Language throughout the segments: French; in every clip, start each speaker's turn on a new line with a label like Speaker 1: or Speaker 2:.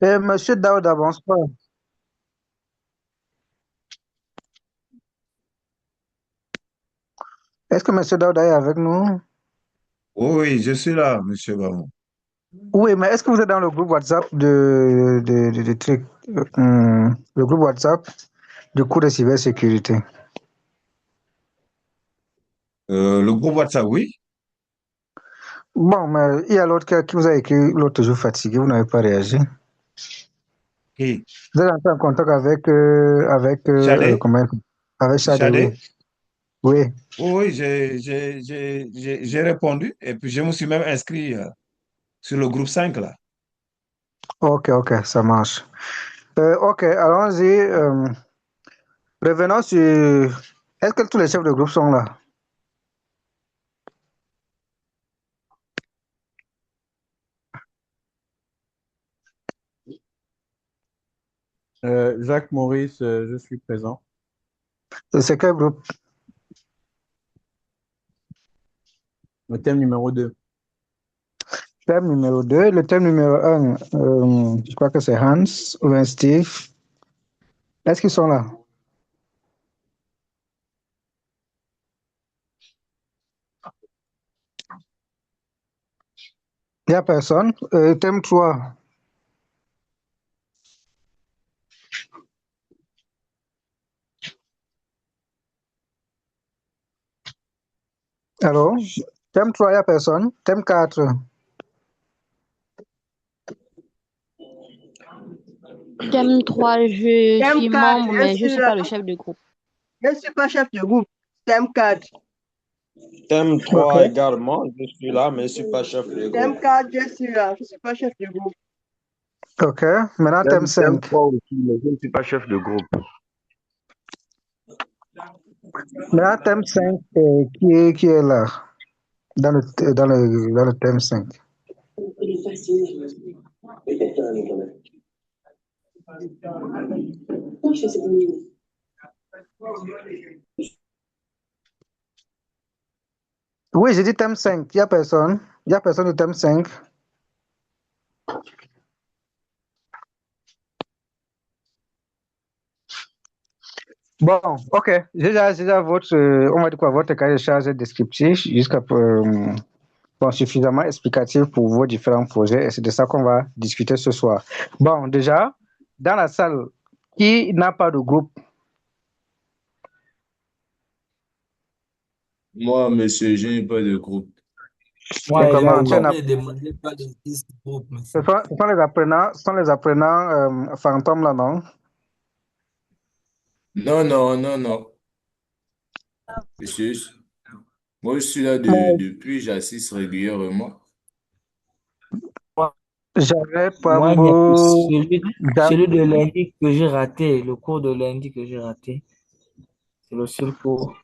Speaker 1: Monsieur Daouda, bonsoir. Est-ce que Monsieur Daouda est avec nous?
Speaker 2: Oui, je suis là, monsieur Bamou.
Speaker 1: Oui, mais est-ce que vous êtes dans le groupe WhatsApp de trucs, le groupe WhatsApp du cours de cybersécurité?
Speaker 2: Le groupe WhatsApp, oui?
Speaker 1: Bon, mais il y a l'autre qui vous a écrit l'autre jour fatigué, vous n'avez pas réagi.
Speaker 2: Qui?
Speaker 1: Vous êtes entré en contact
Speaker 2: Chadé?
Speaker 1: comment, avec Chade, oui.
Speaker 2: Chadé?
Speaker 1: Oui,
Speaker 2: Oui, oui, j'ai répondu et puis je me suis même inscrit sur le groupe 5 là.
Speaker 1: ok, ça marche. Ok, allons-y. Revenons sur... Est-ce que tous les chefs de groupe sont là?
Speaker 3: Jacques Maurice, je suis présent.
Speaker 1: C'est quel groupe?
Speaker 3: Le thème numéro 2.
Speaker 1: Thème numéro 2. Le thème numéro un, je crois que c'est Hans ou bien Steve. Est-ce qu'ils sont là? Il n'y a personne. Thème 3. Alors, thème 3, il n'y a personne. Thème 4.
Speaker 4: Thème 3, je
Speaker 5: Thème
Speaker 4: suis
Speaker 5: 4,
Speaker 4: membre,
Speaker 5: je
Speaker 4: mais je ne
Speaker 5: suis
Speaker 4: suis
Speaker 5: là.
Speaker 4: pas le chef de groupe.
Speaker 5: Je ne suis pas chef de groupe. Thème 4.
Speaker 6: Thème
Speaker 1: Ok,
Speaker 6: 3 également, je suis là, mais je ne suis pas chef de groupe.
Speaker 5: Thème 4, je suis là. Je ne suis pas chef de groupe.
Speaker 1: ok. Maintenant, thème
Speaker 7: Thème
Speaker 1: 5.
Speaker 7: 3 aussi, mais je ne suis pas chef de groupe.
Speaker 1: Maintenant, thème 5, qui est là? Dans le thème 5. Oui, j'ai dit thème 5. Il n'y a personne. Il n'y a personne du thème 5. Bon, ok. Déjà votre, on va dire quoi, votre cahier de charge est descriptif jusqu'à bon, suffisamment explicatif pour vos différents projets et c'est de ça qu'on va discuter ce soir. Bon, déjà, dans la salle, qui n'a pas de groupe?
Speaker 6: Moi, monsieur, je n'ai pas de groupe.
Speaker 1: Et
Speaker 8: Moi
Speaker 1: comment tu
Speaker 8: également,
Speaker 1: en as...
Speaker 8: ne demandez pas de liste de groupe,
Speaker 1: Ce
Speaker 8: monsieur.
Speaker 1: sont, ce sont les apprenants fantômes là, non?
Speaker 6: Non, non, non, non. Monsieur, moi, je suis là
Speaker 1: Moi,
Speaker 6: depuis, j'assiste régulièrement.
Speaker 8: Moi,
Speaker 1: j'avais
Speaker 8: moi, il n'y a que
Speaker 1: Pambo...
Speaker 8: celui de lundi que j'ai raté, le cours de lundi que j'ai raté. C'est le seul cours.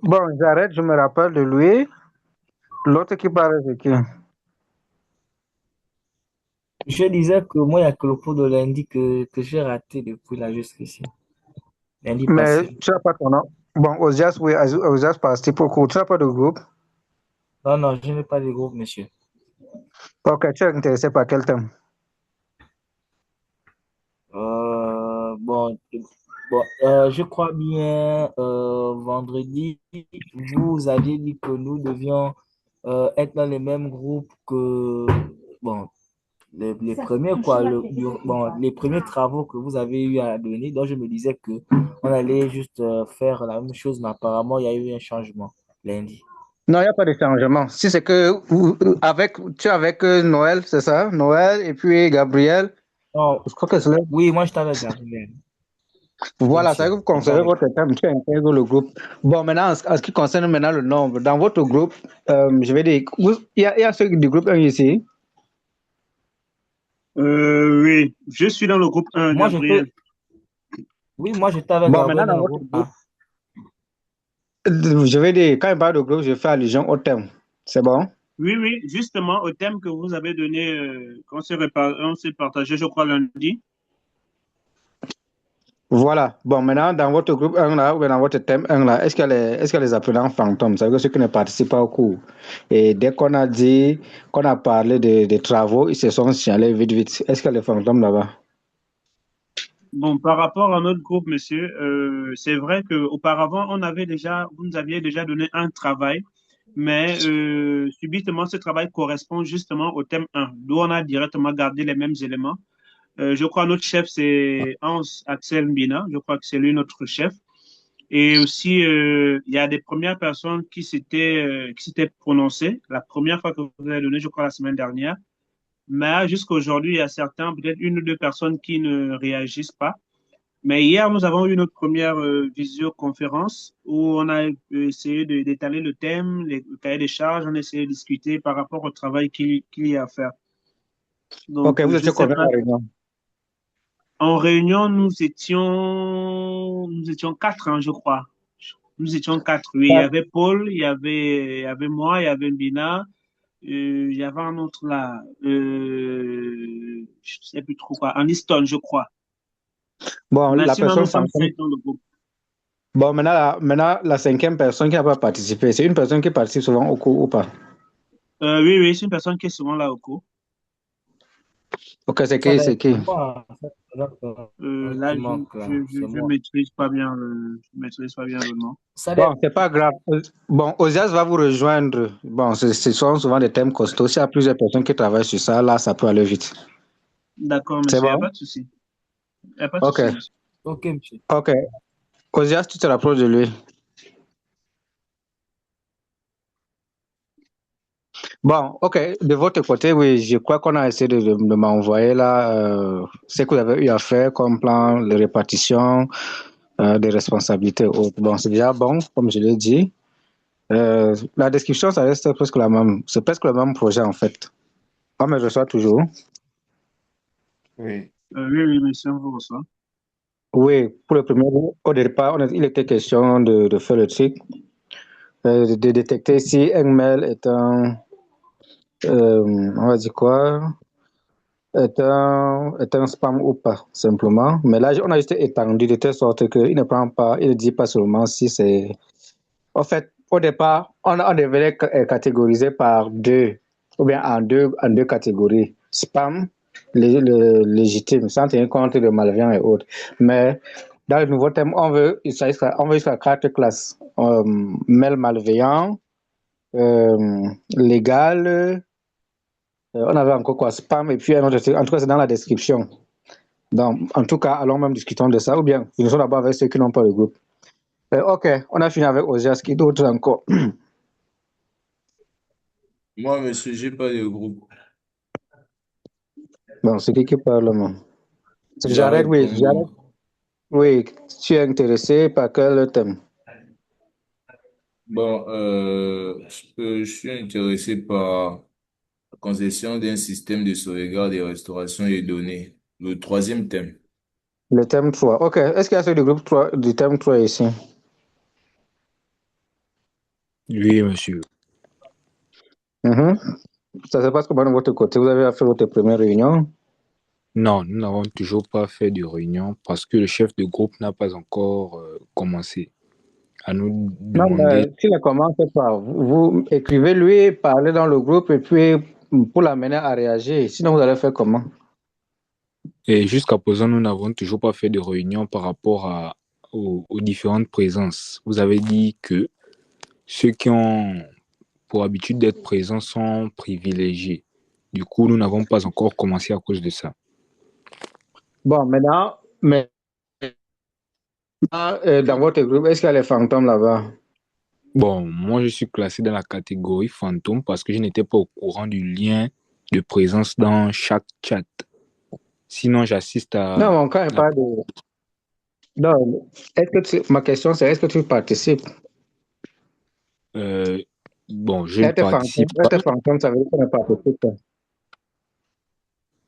Speaker 1: Bon, j'arrête, je me rappelle de lui. L'autre qui parle de qui?
Speaker 8: Je disais que moi, il n'y a que le cours de lundi que j'ai raté depuis là jusqu'ici. Lundi
Speaker 1: Mais
Speaker 8: passé.
Speaker 1: tu n'as pas ton nom. Bon, Osias, oui, Osias participe au cours. Tu n'as pas de groupe.
Speaker 8: Non, non, je n'ai pas de groupe, monsieur.
Speaker 1: Ok, tu es intéressé par quel thème?
Speaker 8: Bon, je crois bien vendredi, vous aviez dit que nous devions être dans les mêmes groupes que bon, les premiers quoi, bon, les premiers travaux que vous avez eu à donner. Donc je me disais que on allait juste faire la même chose, mais apparemment il y a eu un changement lundi.
Speaker 1: Non, il n'y a pas de changement. Si c'est que tu es avec Noël, c'est ça? Noël et puis Gabriel.
Speaker 8: Non,
Speaker 1: Je crois que c'est là.
Speaker 8: oui, moi je t'avais Gabriel. Oui,
Speaker 1: Voilà, ça veut
Speaker 8: monsieur.
Speaker 1: dire que vous
Speaker 8: J'étais
Speaker 1: conservez
Speaker 8: avec
Speaker 1: votre thème, tu intègres le groupe. Bon, maintenant, en ce qui concerne maintenant le nombre, dans votre groupe, je vais dire, il y a ceux du groupe 1 ici.
Speaker 9: Oui, je suis dans le groupe 1,
Speaker 8: moi j'étais
Speaker 9: Gabriel.
Speaker 8: oui, moi j'étais avec
Speaker 1: Bon, maintenant,
Speaker 8: Gabriel dans
Speaker 1: dans
Speaker 8: le
Speaker 1: votre
Speaker 8: groupe
Speaker 1: groupe,
Speaker 8: A.
Speaker 1: je vais dire, quand il parle de groupe, je fais allusion au thème. C'est bon?
Speaker 9: Oui, oui, justement, au thème que vous avez donné, qu'on s'est partagé, je crois, lundi.
Speaker 1: Voilà. Bon, maintenant, dans votre groupe 1 là, ou bien dans votre thème 1 là, est-ce qu'il y a les apprenants fantômes? Ça veut dire ceux qui ne participent pas au cours. Et dès qu'on a dit, qu'on a parlé des travaux, ils se sont signalés vite, vite. Est-ce qu'il y a les fantômes là-bas?
Speaker 9: Bon, par rapport à notre groupe, monsieur, c'est vrai qu'auparavant, vous nous aviez déjà donné un travail, mais subitement, ce travail correspond justement au thème 1, d'où on a directement gardé les mêmes éléments. Je crois notre chef, c'est Hans Axel Mbina, je crois que c'est lui notre chef. Et aussi, il y a des premières personnes qui s'étaient prononcées, la première fois que vous avez donné, je crois, la semaine dernière. Mais jusqu'à aujourd'hui, il y a certains, peut-être une ou deux personnes qui ne réagissent pas. Mais hier, nous avons eu notre première visioconférence où on a essayé d'étaler le thème, le cahier des charges, on a essayé de discuter par rapport au travail qu'il y a à faire.
Speaker 1: Ok,
Speaker 9: Donc,
Speaker 1: vous
Speaker 9: je
Speaker 1: étiez
Speaker 9: sais
Speaker 1: combien
Speaker 9: pas.
Speaker 1: en réunion?
Speaker 9: En réunion, nous étions quatre, hein, je crois. Nous étions quatre, oui. Il y avait Paul, il y avait moi, il y avait Mbina, il y avait un autre là, je sais plus trop quoi, Aniston, je crois.
Speaker 1: Bon,
Speaker 9: Mais
Speaker 1: la
Speaker 9: sinon,
Speaker 1: personne
Speaker 9: nous sommes
Speaker 1: fantôme.
Speaker 9: cinq dans le groupe.
Speaker 1: Bon, maintenant, la cinquième personne qui n'a pas participé, c'est une personne qui participe souvent au cours ou pas?
Speaker 9: Oui, oui, c'est une personne qui est souvent là au cours.
Speaker 1: Ok, c'est
Speaker 8: Ça
Speaker 1: qui,
Speaker 8: doit
Speaker 1: c'est
Speaker 8: être
Speaker 1: qui?
Speaker 8: moi, en fait,
Speaker 9: Là,
Speaker 8: qui
Speaker 9: je
Speaker 8: manque là,
Speaker 9: je,
Speaker 8: c'est
Speaker 9: je, je
Speaker 8: moi.
Speaker 9: maîtrise pas bien je maîtrise pas bien le nom.
Speaker 8: Ça doit
Speaker 1: Bon,
Speaker 8: être-
Speaker 1: c'est pas grave. Bon, Osias va vous rejoindre. Bon, ce sont souvent des thèmes costauds. S'il y a plusieurs personnes qui travaillent sur ça, là, ça peut aller vite.
Speaker 9: D'accord,
Speaker 1: C'est
Speaker 9: monsieur, il n'y a
Speaker 1: bon?
Speaker 9: pas de souci. Il n'y a pas de
Speaker 1: Ok,
Speaker 9: souci, monsieur.
Speaker 8: Ok, monsieur.
Speaker 1: ok. Osias, tu te rapproches de lui. Bon, ok. De votre côté, oui, je crois qu'on a essayé de m'envoyer là ce que vous avez eu à faire comme plan de répartition des responsabilités et autres. Bon, c'est déjà bon, comme je l'ai dit. La description, ça reste presque la même. C'est presque le même projet en fait. On me reçoit toujours.
Speaker 2: Oui.
Speaker 9: Oui, oui, monsieur, on vous reçoit.
Speaker 1: Oui, pour le premier, au départ, il était question de faire le truc, de détecter si un mail est on va dire quoi, est un spam ou pas, simplement. Mais là, on a juste étendu de telle sorte qu'il ne prend pas, il ne dit pas seulement si c'est. En fait, au départ, on devait catégoriser par deux, ou bien en deux catégories. Spam, légitime, sans tenir compte de malveillants et autres. Mais dans le nouveau thème, on veut jusqu'à quatre classes. Mail malveillant, légal, on avait encore quoi, spam, et puis un autre truc. En tout cas, c'est dans la description. Donc, en tout cas, allons même discutons de ça, ou bien finissons d'abord avec ceux qui n'ont pas le groupe. Ok, on a fini avec Osias, qui d'autre encore?
Speaker 6: Moi, monsieur, j'ai pas de groupe.
Speaker 1: Bon, c'est qui parle, moi? J'arrête,
Speaker 6: Jared
Speaker 1: oui,
Speaker 6: Congo.
Speaker 1: j'arrête. Oui, tu es intéressé par quel thème?
Speaker 6: Bon, je suis intéressé par la conception d'un système de sauvegarde et restauration des données. Le troisième thème.
Speaker 1: Le thème 3. Ok, est-ce qu'il y a ceux du groupe 3, du thème 3 ici?
Speaker 10: Oui, monsieur.
Speaker 1: Mhm. Ça se passe comment de votre côté? Vous avez fait votre première réunion?
Speaker 10: Non, nous n'avons toujours pas fait de réunion parce que le chef de groupe n'a pas encore commencé à nous
Speaker 1: Non,
Speaker 10: demander.
Speaker 1: mais s'il ne commence pas, vous écrivez-lui, parlez dans le groupe et puis pour l'amener à réagir. Sinon, vous allez faire comment?
Speaker 10: Et jusqu'à présent, nous n'avons toujours pas fait de réunion par rapport aux différentes présences. Vous avez dit que ceux qui ont pour habitude d'être présents sont privilégiés. Du coup, nous n'avons pas encore commencé à cause de ça.
Speaker 1: Bon, maintenant, dans votre groupe, est-ce qu'il y a les fantômes là-bas?
Speaker 10: Bon, moi, je suis classé dans la catégorie fantôme parce que je n'étais pas au courant du lien de présence dans chaque chat. Sinon, j'assiste à...
Speaker 1: Non, quand il parle de... Non, ma question c'est, est-ce que tu participes?
Speaker 10: Bon, je ne participe pas.
Speaker 1: Être fantôme, ça veut dire qu'on ne participe pas.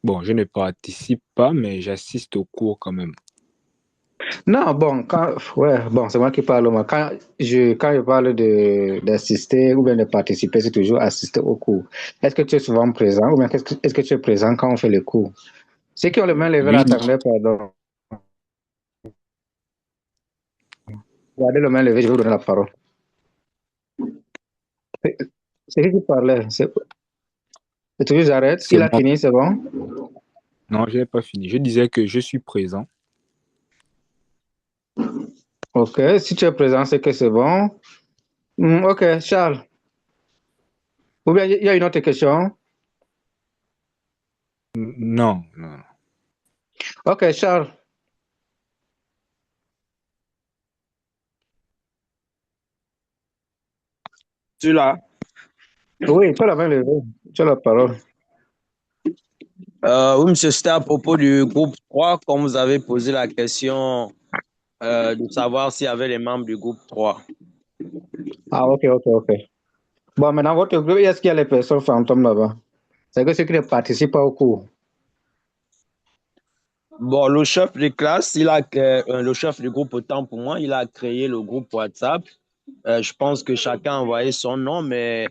Speaker 10: Bon, je ne participe pas, mais j'assiste au cours quand même.
Speaker 1: Non, bon, c'est moi qui parle. Moi. Quand je parle d'assister ou bien de participer, c'est toujours assister au cours. Est-ce que tu es souvent présent ou bien est-ce que tu es présent quand on fait les cours? Ceux qui ont les mains levées
Speaker 10: Oui,
Speaker 1: là, attendez, pardon. Gardez le main levée, je vais vous donner la parole. C'est qui parlait? C'est toujours j'arrête.
Speaker 10: C'est
Speaker 1: Il a
Speaker 10: moi.
Speaker 1: fini, c'est bon?
Speaker 10: Non, je n'ai pas fini. Je disais que je suis présent.
Speaker 1: Ok, si tu es présent, c'est que c'est bon. Ok, Charles. Ou bien il y a une autre question?
Speaker 10: Non, non.
Speaker 1: Ok, Charles.
Speaker 11: Tu l'as?
Speaker 1: Oui, tu as la main levée. Tu as la parole.
Speaker 11: Oui, monsieur, c'était à propos du groupe 3, comme vous avez posé la question de savoir s'il y avait les membres du groupe 3.
Speaker 1: Ah, ok. Bon, maintenant, votre groupe, est-ce qu'il y a les personnes fantômes là-bas? C'est que ceux qui ne participent pas au cours.
Speaker 11: Bon, le chef de classe, le chef du groupe, autant pour moi, il a créé le groupe WhatsApp. Je pense que chacun a envoyé son nom, mais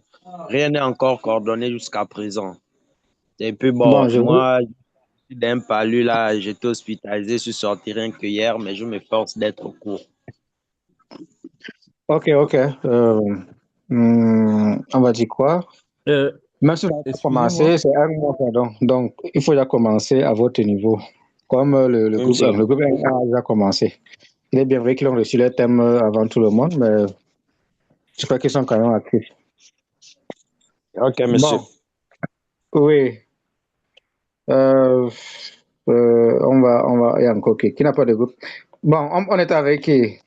Speaker 11: rien n'est encore coordonné jusqu'à présent. Et puis, bon,
Speaker 1: Bon, je vous.
Speaker 11: moi, d'un palu, là, j'étais hospitalisé, je suis sorti rien que hier, mais je m'efforce d'être au cours.
Speaker 1: Ok. On va dire quoi? Même si on n'a pas
Speaker 3: Excusez-moi.
Speaker 1: commencé, c'est un mois, pardon. Donc, il faut déjà commencer à votre niveau. Comme le
Speaker 11: Oui,
Speaker 1: groupe,
Speaker 11: monsieur.
Speaker 1: le groupe a déjà commencé. Il est bien vrai qu'ils ont reçu le thème avant tout le monde, mais je crois qu'ils sont quand même actifs.
Speaker 11: Ok, monsieur.
Speaker 1: Bon, oui. Euh, il y a encore qui n'a pas de groupe. Bon, on est avec qui?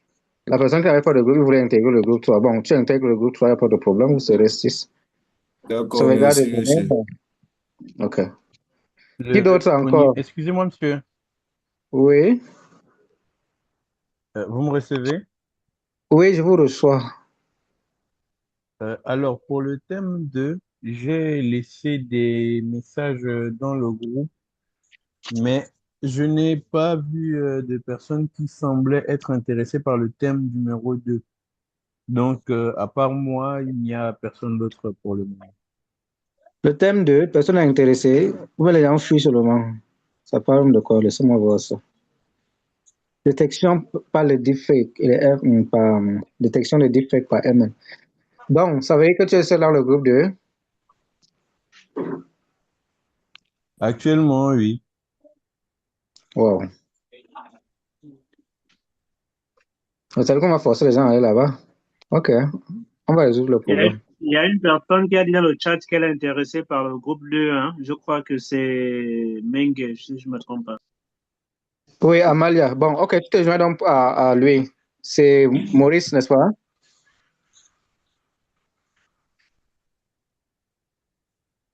Speaker 1: La personne qui n'avait pas de groupe, il voulait intégrer le groupe 3. Bon, tu intègres le groupe 3, il n'y a pas de problème, vous serez 6.
Speaker 6: D'accord,
Speaker 1: Sauvegarde
Speaker 6: merci,
Speaker 1: les données.
Speaker 6: monsieur.
Speaker 1: Ok. Qui d'autre encore?
Speaker 3: Excusez-moi, monsieur.
Speaker 1: Oui.
Speaker 3: Vous me recevez?
Speaker 1: Oui, je vous reçois.
Speaker 3: Alors, pour le thème 2, j'ai laissé des messages dans le groupe, mais je n'ai pas vu de personnes qui semblaient être intéressées par le thème numéro 2. Donc, à part moi, il n'y a personne d'autre pour le moment.
Speaker 1: Le thème 2, personne n'est intéressé. Vous les gens fuient seulement. Ça parle de quoi? Laissez-moi voir ça. Détection par le deepfake. Par, détection de deepfake par ML. Bon, ça veut dire que tu es seul dans le groupe 2?
Speaker 3: Actuellement, oui.
Speaker 1: Wow. Vous savez qu'on va forcer les gens à aller là-bas? Ok. On va résoudre le problème.
Speaker 9: Il y a une personne qui a dit dans le chat qu'elle est intéressée par le groupe 2, hein. Je crois que c'est Menge, si je ne me trompe pas.
Speaker 1: Oui, Amalia. Bon, ok, tu te joins donc à lui. C'est Maurice, n'est-ce pas?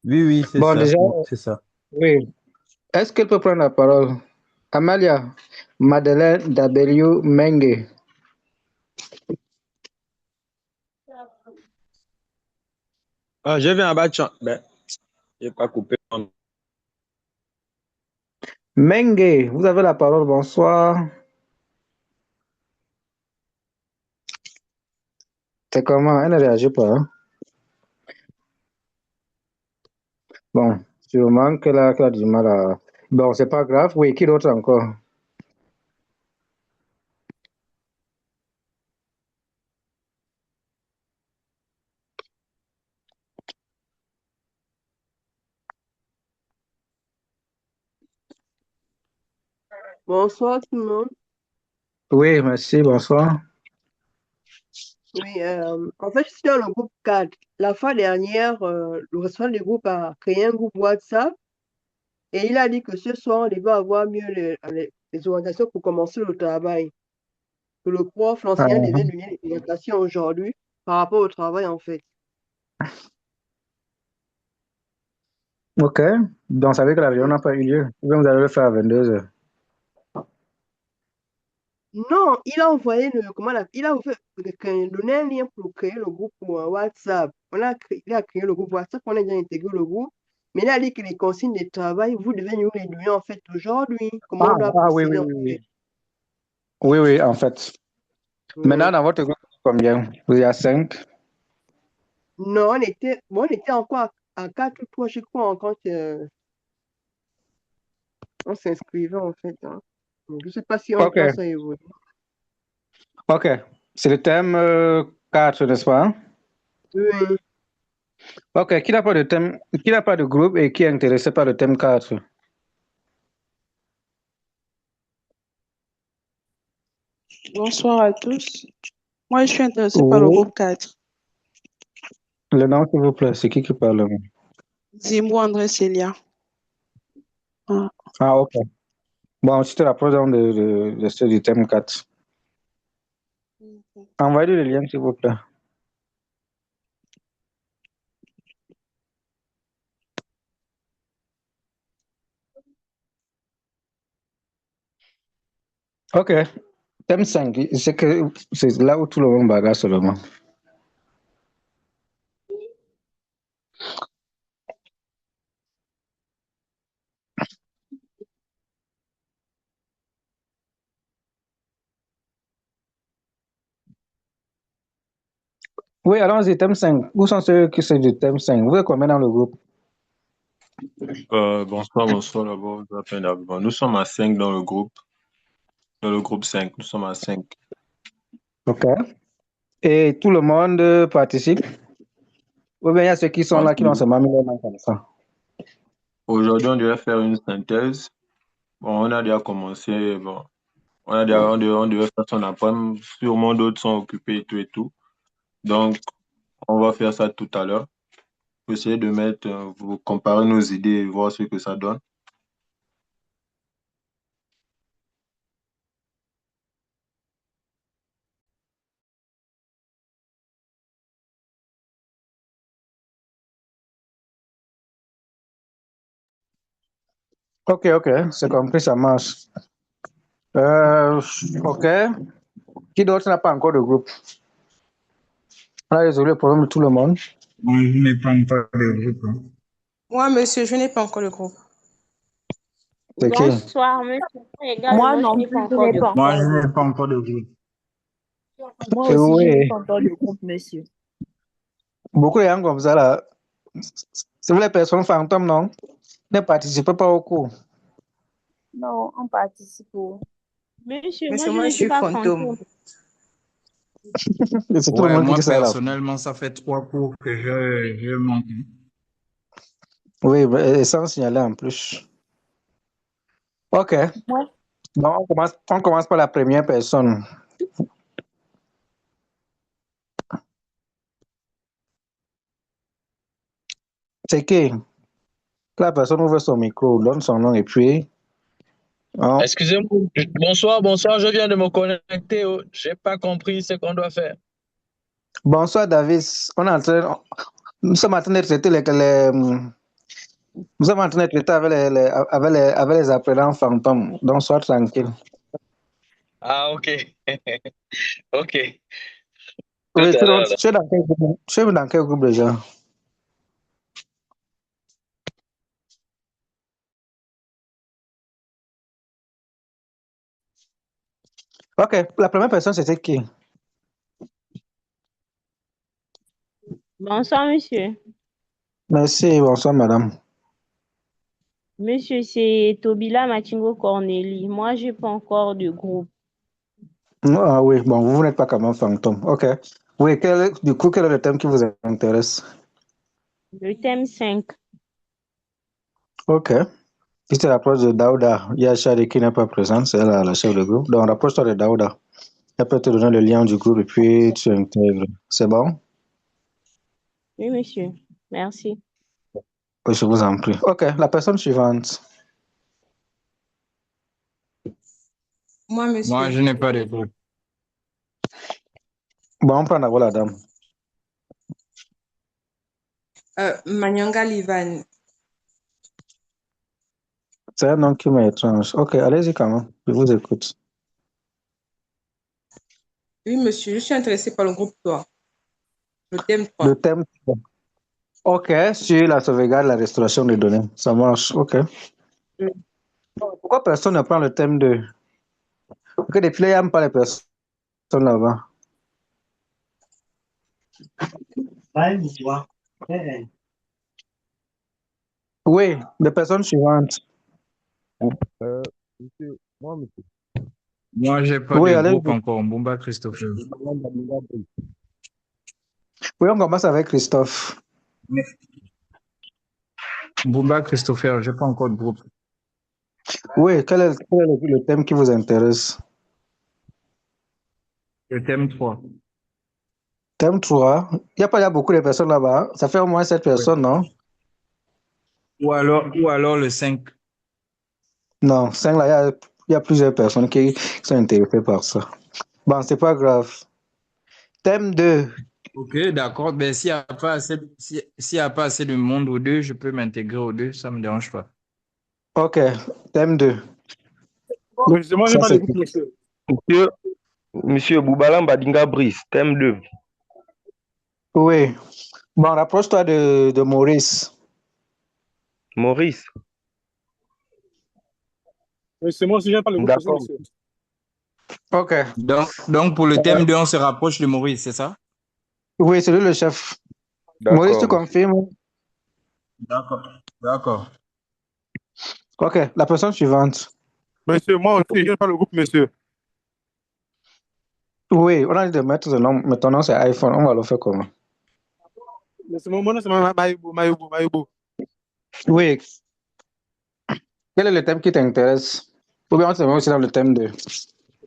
Speaker 3: Oui, c'est
Speaker 1: Bon,
Speaker 3: ça.
Speaker 1: déjà,
Speaker 3: Bon, c'est ça.
Speaker 1: oui. Est-ce qu'elle peut prendre la parole? Amalia, Madeleine W. Menge.
Speaker 11: Ah, je viens en bas de ben, je n'ai pas coupé.
Speaker 1: Menge, vous avez la parole, bonsoir. C'est comment? Elle ne réagit pas. Hein? Bon, sûrement qu'elle a du mal à. Bon, c'est pas grave. Oui, qui d'autre encore?
Speaker 5: Bonsoir tout le monde.
Speaker 1: Oui, merci, bonsoir.
Speaker 5: Oui, en fait, je suis dans le groupe 4. La fois dernière, le responsable du groupe a créé un groupe WhatsApp et il a dit que ce soir, on devait avoir mieux les orientations pour commencer le travail. Que le prof, l'enseignant devait donner les orientations aujourd'hui par rapport au travail, en fait.
Speaker 1: Ok, donc ça veut dire que la réunion n'a pas eu lieu. Ou bien vous allez le faire à 22h.
Speaker 5: Non, il a envoyé il a donné un lien pour créer le groupe WhatsApp. Il a créé le groupe WhatsApp, on a déjà intégré le groupe. Mais il a dit que les consignes de travail, vous devez nous les donner en fait aujourd'hui. Comment on doit
Speaker 1: Oui,
Speaker 5: procéder en fait.
Speaker 1: Oui, en fait. Maintenant, dans votre groupe, combien? Vous êtes à 5?
Speaker 5: Non, on était encore à 4 ou 3, je crois, quand on s'inscrivait en fait. Hein. Donc, je ne sais pas si on
Speaker 1: Ok,
Speaker 5: pense à évoluer.
Speaker 1: ok. C'est le thème 4, n'est-ce pas?
Speaker 5: Oui.
Speaker 1: Ok, qui n'a pas de thème, qui n'a pas de groupe et qui est intéressé par le thème 4?
Speaker 12: Bonsoir à tous. Moi, je suis intéressée par le
Speaker 1: Oui.
Speaker 12: groupe 4.
Speaker 1: Le nom, s'il vous plaît, c'est qui parle?
Speaker 12: Zimbo André Célia. Ah.
Speaker 1: Ah, ok. Bon, tu te rapproches donc de ceux du thème 4. Envoyez le lien, s'il vous plaît. Ok. Thème 5, c'est là où tout le monde bagarre seulement. Oui, allons-y, thème 5. Où sont ceux qui sont du thème 5? Vous êtes combien dans le groupe?
Speaker 13: Bonsoir d'abord. Je m'appelle Abba. Nous sommes à 5 dans le groupe. Dans le groupe 5, nous sommes à 5.
Speaker 1: Ok. Et tout le monde participe? Ou bien il y a ceux qui sont là qui n'ont seulement mis leur main comme ça?
Speaker 13: Aujourd'hui, on devait faire une synthèse. Bon, on a déjà commencé. Bon, on devait faire son après-midi. Sûrement d'autres sont occupés et tout et tout. Donc, on va faire ça tout à l'heure. Pour essayer de vous comparer nos idées et voir ce que ça donne.
Speaker 1: Ok, c'est compris, ça marche. Ok. Qui d'autre n'a pas encore de groupe? On a résolu le problème de tout le monde.
Speaker 14: Moi, je n'ai pas encore de groupe. Hein.
Speaker 12: Moi, monsieur, je n'ai pas encore le groupe.
Speaker 1: C'est qui?
Speaker 4: Bonsoir, monsieur.
Speaker 15: Moi
Speaker 4: Également, je
Speaker 15: non
Speaker 4: n'ai
Speaker 15: plus,
Speaker 4: pas
Speaker 15: je
Speaker 4: encore
Speaker 15: n'ai
Speaker 4: de
Speaker 15: pas
Speaker 14: Moi,
Speaker 15: encore
Speaker 14: je
Speaker 15: de
Speaker 14: n'ai
Speaker 15: groupe.
Speaker 14: pas encore de groupe.
Speaker 15: Moi aussi, je n'ai
Speaker 1: Oui.
Speaker 15: pas encore de groupe, monsieur.
Speaker 1: Beaucoup de gens comme ça, là. C'est vous les personnes fantômes, non? Ne participez pas au cours.
Speaker 15: Non, on participe au...
Speaker 4: Monsieur, moi,
Speaker 12: Monsieur,
Speaker 4: je
Speaker 12: moi,
Speaker 4: ne
Speaker 12: je
Speaker 4: suis
Speaker 12: suis
Speaker 4: pas
Speaker 12: fantôme.
Speaker 4: fantôme.
Speaker 1: C'est tout le
Speaker 14: Ouais,
Speaker 1: monde qui
Speaker 14: moi,
Speaker 1: dit ça, là.
Speaker 14: personnellement, ça fait 3 cours que je monte.
Speaker 1: Oui, et sans signaler en plus. Ok.
Speaker 15: Moi,
Speaker 1: Bon, on commence par la première personne. C'est qui? La personne ouvre son micro, donne son nom et puis... hein.
Speaker 11: Excusez-moi. Bonsoir, je viens de me connecter. Je n'ai pas compris ce qu'on doit faire.
Speaker 1: Bonsoir, Davis. Nous sommes en train de traiter nous sommes en train de traiter avec les apprenants fantômes. Donc, sois tranquille.
Speaker 11: Ah, ok. Ok.
Speaker 1: Oui,
Speaker 11: Tout à l'heure.
Speaker 1: tu es dans quel groupe? Tu es dans quel groupe déjà? Ok, la première personne, c'était qui?
Speaker 4: Bonsoir, monsieur.
Speaker 1: Merci, bonsoir, madame.
Speaker 4: Monsieur, c'est Tobila Machingo Corneli. Moi, je n'ai pas encore de groupe.
Speaker 1: Ah oui, bon, vous n'êtes pas comme un fantôme. Ok. Oui, du coup, quel est le thème qui vous intéresse?
Speaker 4: Le thème 5.
Speaker 1: Ok. Si tu rapproches de Daouda, il y a Chari qui n'est pas présente, c'est elle la chef de groupe. Donc, rapproche-toi de Daouda. Elle peut te donner le lien du groupe et puis tu intègres. C'est bon?
Speaker 4: Oui, monsieur. Merci.
Speaker 1: Oui, je vous en prie. Ok, la personne suivante.
Speaker 12: Moi, monsieur.
Speaker 14: Moi, je n'ai pas de groupe.
Speaker 1: Bon, on prend d'abord la dame.
Speaker 12: Manyanga Livan.
Speaker 1: C'est un nom qui m'est étrange. Ok, allez-y quand même. Je vous écoute.
Speaker 12: Oui, monsieur, je suis intéressée par le groupe 3. Le thème 3.
Speaker 1: Le thème. Ok, sur la sauvegarde, la restauration des données. Ça marche, ok. Pourquoi personne ne prend le thème 2? Parce que depuis là, il n'y a même pas les personnes là-bas. Oui, les personnes suivantes.
Speaker 16: Monsieur, moi, monsieur.
Speaker 14: Moi, j'ai pas
Speaker 1: Oui,
Speaker 14: de
Speaker 1: allez.
Speaker 14: groupe encore. Mbumba Christopher.
Speaker 1: Oui, on commence avec Christophe.
Speaker 14: Mbumba Christopher, j'ai pas encore de groupe.
Speaker 1: Oui, quel est le thème qui vous intéresse?
Speaker 14: Le thème 3.
Speaker 1: Thème 3. Il y a beaucoup de personnes là-bas. Ça fait au moins 7
Speaker 14: Oui.
Speaker 1: personnes, non?
Speaker 14: Ou alors le 5.
Speaker 1: Non, 5 là, il y a plusieurs personnes qui sont intéressées par ça. Bon, c'est pas grave. Thème 2.
Speaker 14: Ok, d'accord. Ben, s'il n'y a pas assez, s'il y a pas assez de monde aux deux, je peux m'intégrer aux deux, ça me dérange pas.
Speaker 1: Ok, thème 2.
Speaker 16: Mais moi, j'ai
Speaker 1: Ça,
Speaker 16: pas de
Speaker 1: c'est
Speaker 16: groupe, monsieur.
Speaker 7: Monsieur Boubalam Badinga Brice, thème 2.
Speaker 1: Oui. Bon, rapproche-toi de Maurice.
Speaker 7: Maurice,
Speaker 16: Mais c'est moi aussi, j'ai pas le groupe aussi,
Speaker 7: d'accord.
Speaker 16: monsieur.
Speaker 1: Ok.
Speaker 14: Donc pour le thème 2, on se rapproche de Maurice, c'est ça?
Speaker 1: Oui, c'est lui le chef. Maurice, tu
Speaker 7: D'accord, monsieur.
Speaker 1: confirmes?
Speaker 14: D'accord.
Speaker 1: Ok, la personne suivante.
Speaker 16: Monsieur, moi aussi, j'ai pas le groupe, monsieur.
Speaker 1: Oui, on a dit de mettre le nom. Maintenant, c'est iPhone. On va le faire comment?
Speaker 16: Mais c'est mon nom, c'est Maïbou.
Speaker 1: Oui. Quel est le thème qui t'intéresse? Ou bien on se met aussi dans le thème 2.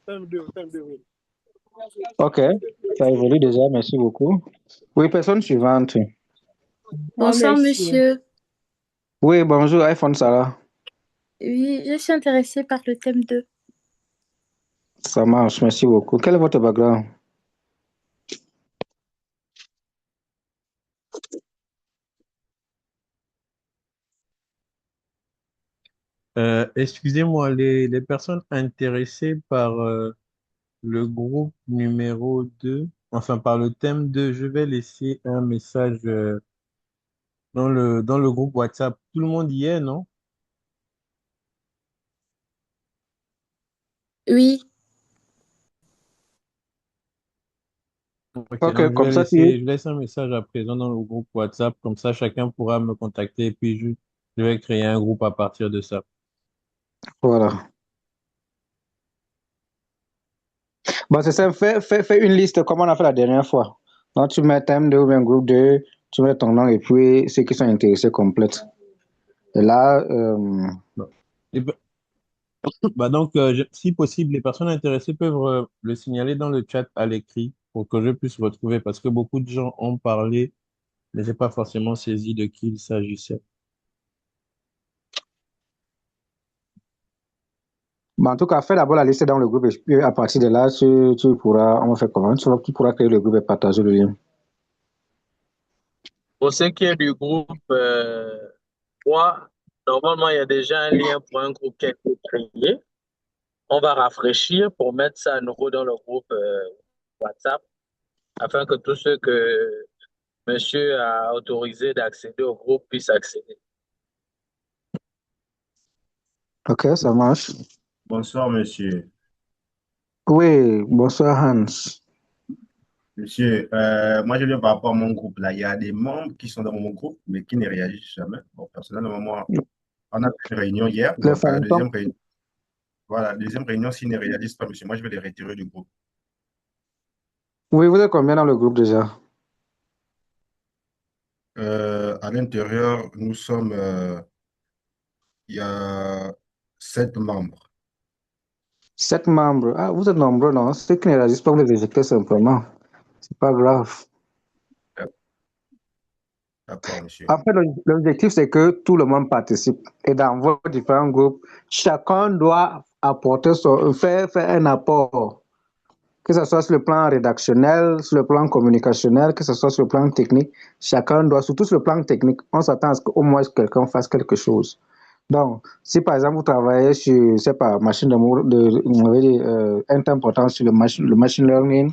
Speaker 16: Thème 2, oui.
Speaker 1: Ok, ça évolue déjà. Merci beaucoup. Oui, personne suivante.
Speaker 17: Bonsoir, monsieur.
Speaker 1: Oui, bonjour, iPhone Sarah.
Speaker 17: Oui, je suis intéressée par le thème 2.
Speaker 1: Ça marche, merci beaucoup. Quel est votre background?
Speaker 3: Excusez-moi, les personnes intéressées par le groupe numéro 2, enfin par le thème 2, je vais laisser un message dans le groupe WhatsApp. Tout le monde y est, non?
Speaker 17: Oui,
Speaker 3: Ok,
Speaker 1: Ok,
Speaker 3: donc
Speaker 1: comme ça, tu...
Speaker 3: je laisse un message à présent dans le groupe WhatsApp, comme ça chacun pourra me contacter et puis je vais créer un groupe à partir de ça.
Speaker 1: Voilà. Bon, c'est ça, fais une liste comme on a fait la dernière fois. Donc, tu mets thème 2 ou bien groupe 2, tu mets ton nom et puis ceux qui sont intéressés complètent. Et là,
Speaker 3: Bon. Donc, si possible, les personnes intéressées peuvent le signaler dans le chat à l'écrit pour que je puisse retrouver, parce que beaucoup de gens ont parlé, mais j'ai pas forcément saisi de qui il s'agissait.
Speaker 1: en tout cas, fais d'abord la liste dans le groupe et puis à partir de là, tu pourras, on va faire comment? Tu pourras créer le groupe et partager le lien.
Speaker 11: Pour ce qui est du groupe, moi, normalement, il y a déjà un lien pour un groupe qui a été créé. On va rafraîchir pour mettre ça à nouveau dans le groupe WhatsApp afin que tous ceux que monsieur a autorisé d'accéder au groupe puissent accéder.
Speaker 1: Ok, ça marche.
Speaker 18: Bonsoir, monsieur.
Speaker 1: Oui, bonsoir Hans.
Speaker 18: Monsieur, moi, je viens par rapport à mon groupe. Là, il y a des membres qui sont dans mon groupe, mais qui ne réagissent jamais. Bon, personnellement, moi, on a fait une réunion hier.
Speaker 1: Les
Speaker 18: Donc, à la
Speaker 1: fantômes.
Speaker 18: deuxième réunion, voilà, deuxième réunion, s'ils ne réalisent pas, monsieur, moi, je vais les retirer du groupe.
Speaker 1: Oui, vous êtes combien dans le groupe déjà?
Speaker 18: À l'intérieur, nous sommes, il y a 7 membres.
Speaker 1: 7 membres. Ah, vous êtes nombreux, non? Ceux qui ne réagissent pas, vous les éjectez simplement. C'est pas grave.
Speaker 18: D'accord, monsieur.
Speaker 1: En fait, l'objectif, c'est que tout le monde participe. Et dans vos différents groupes, chacun doit apporter faire un apport. Que ce soit sur le plan rédactionnel, sur le plan communicationnel, que ce soit sur le plan technique. Chacun doit, surtout sur le plan technique, on s'attend à ce qu'au moins quelqu'un fasse quelque chose. Donc, si par exemple vous travaillez sur, je sais pas, machine un temps important sur le machine learning,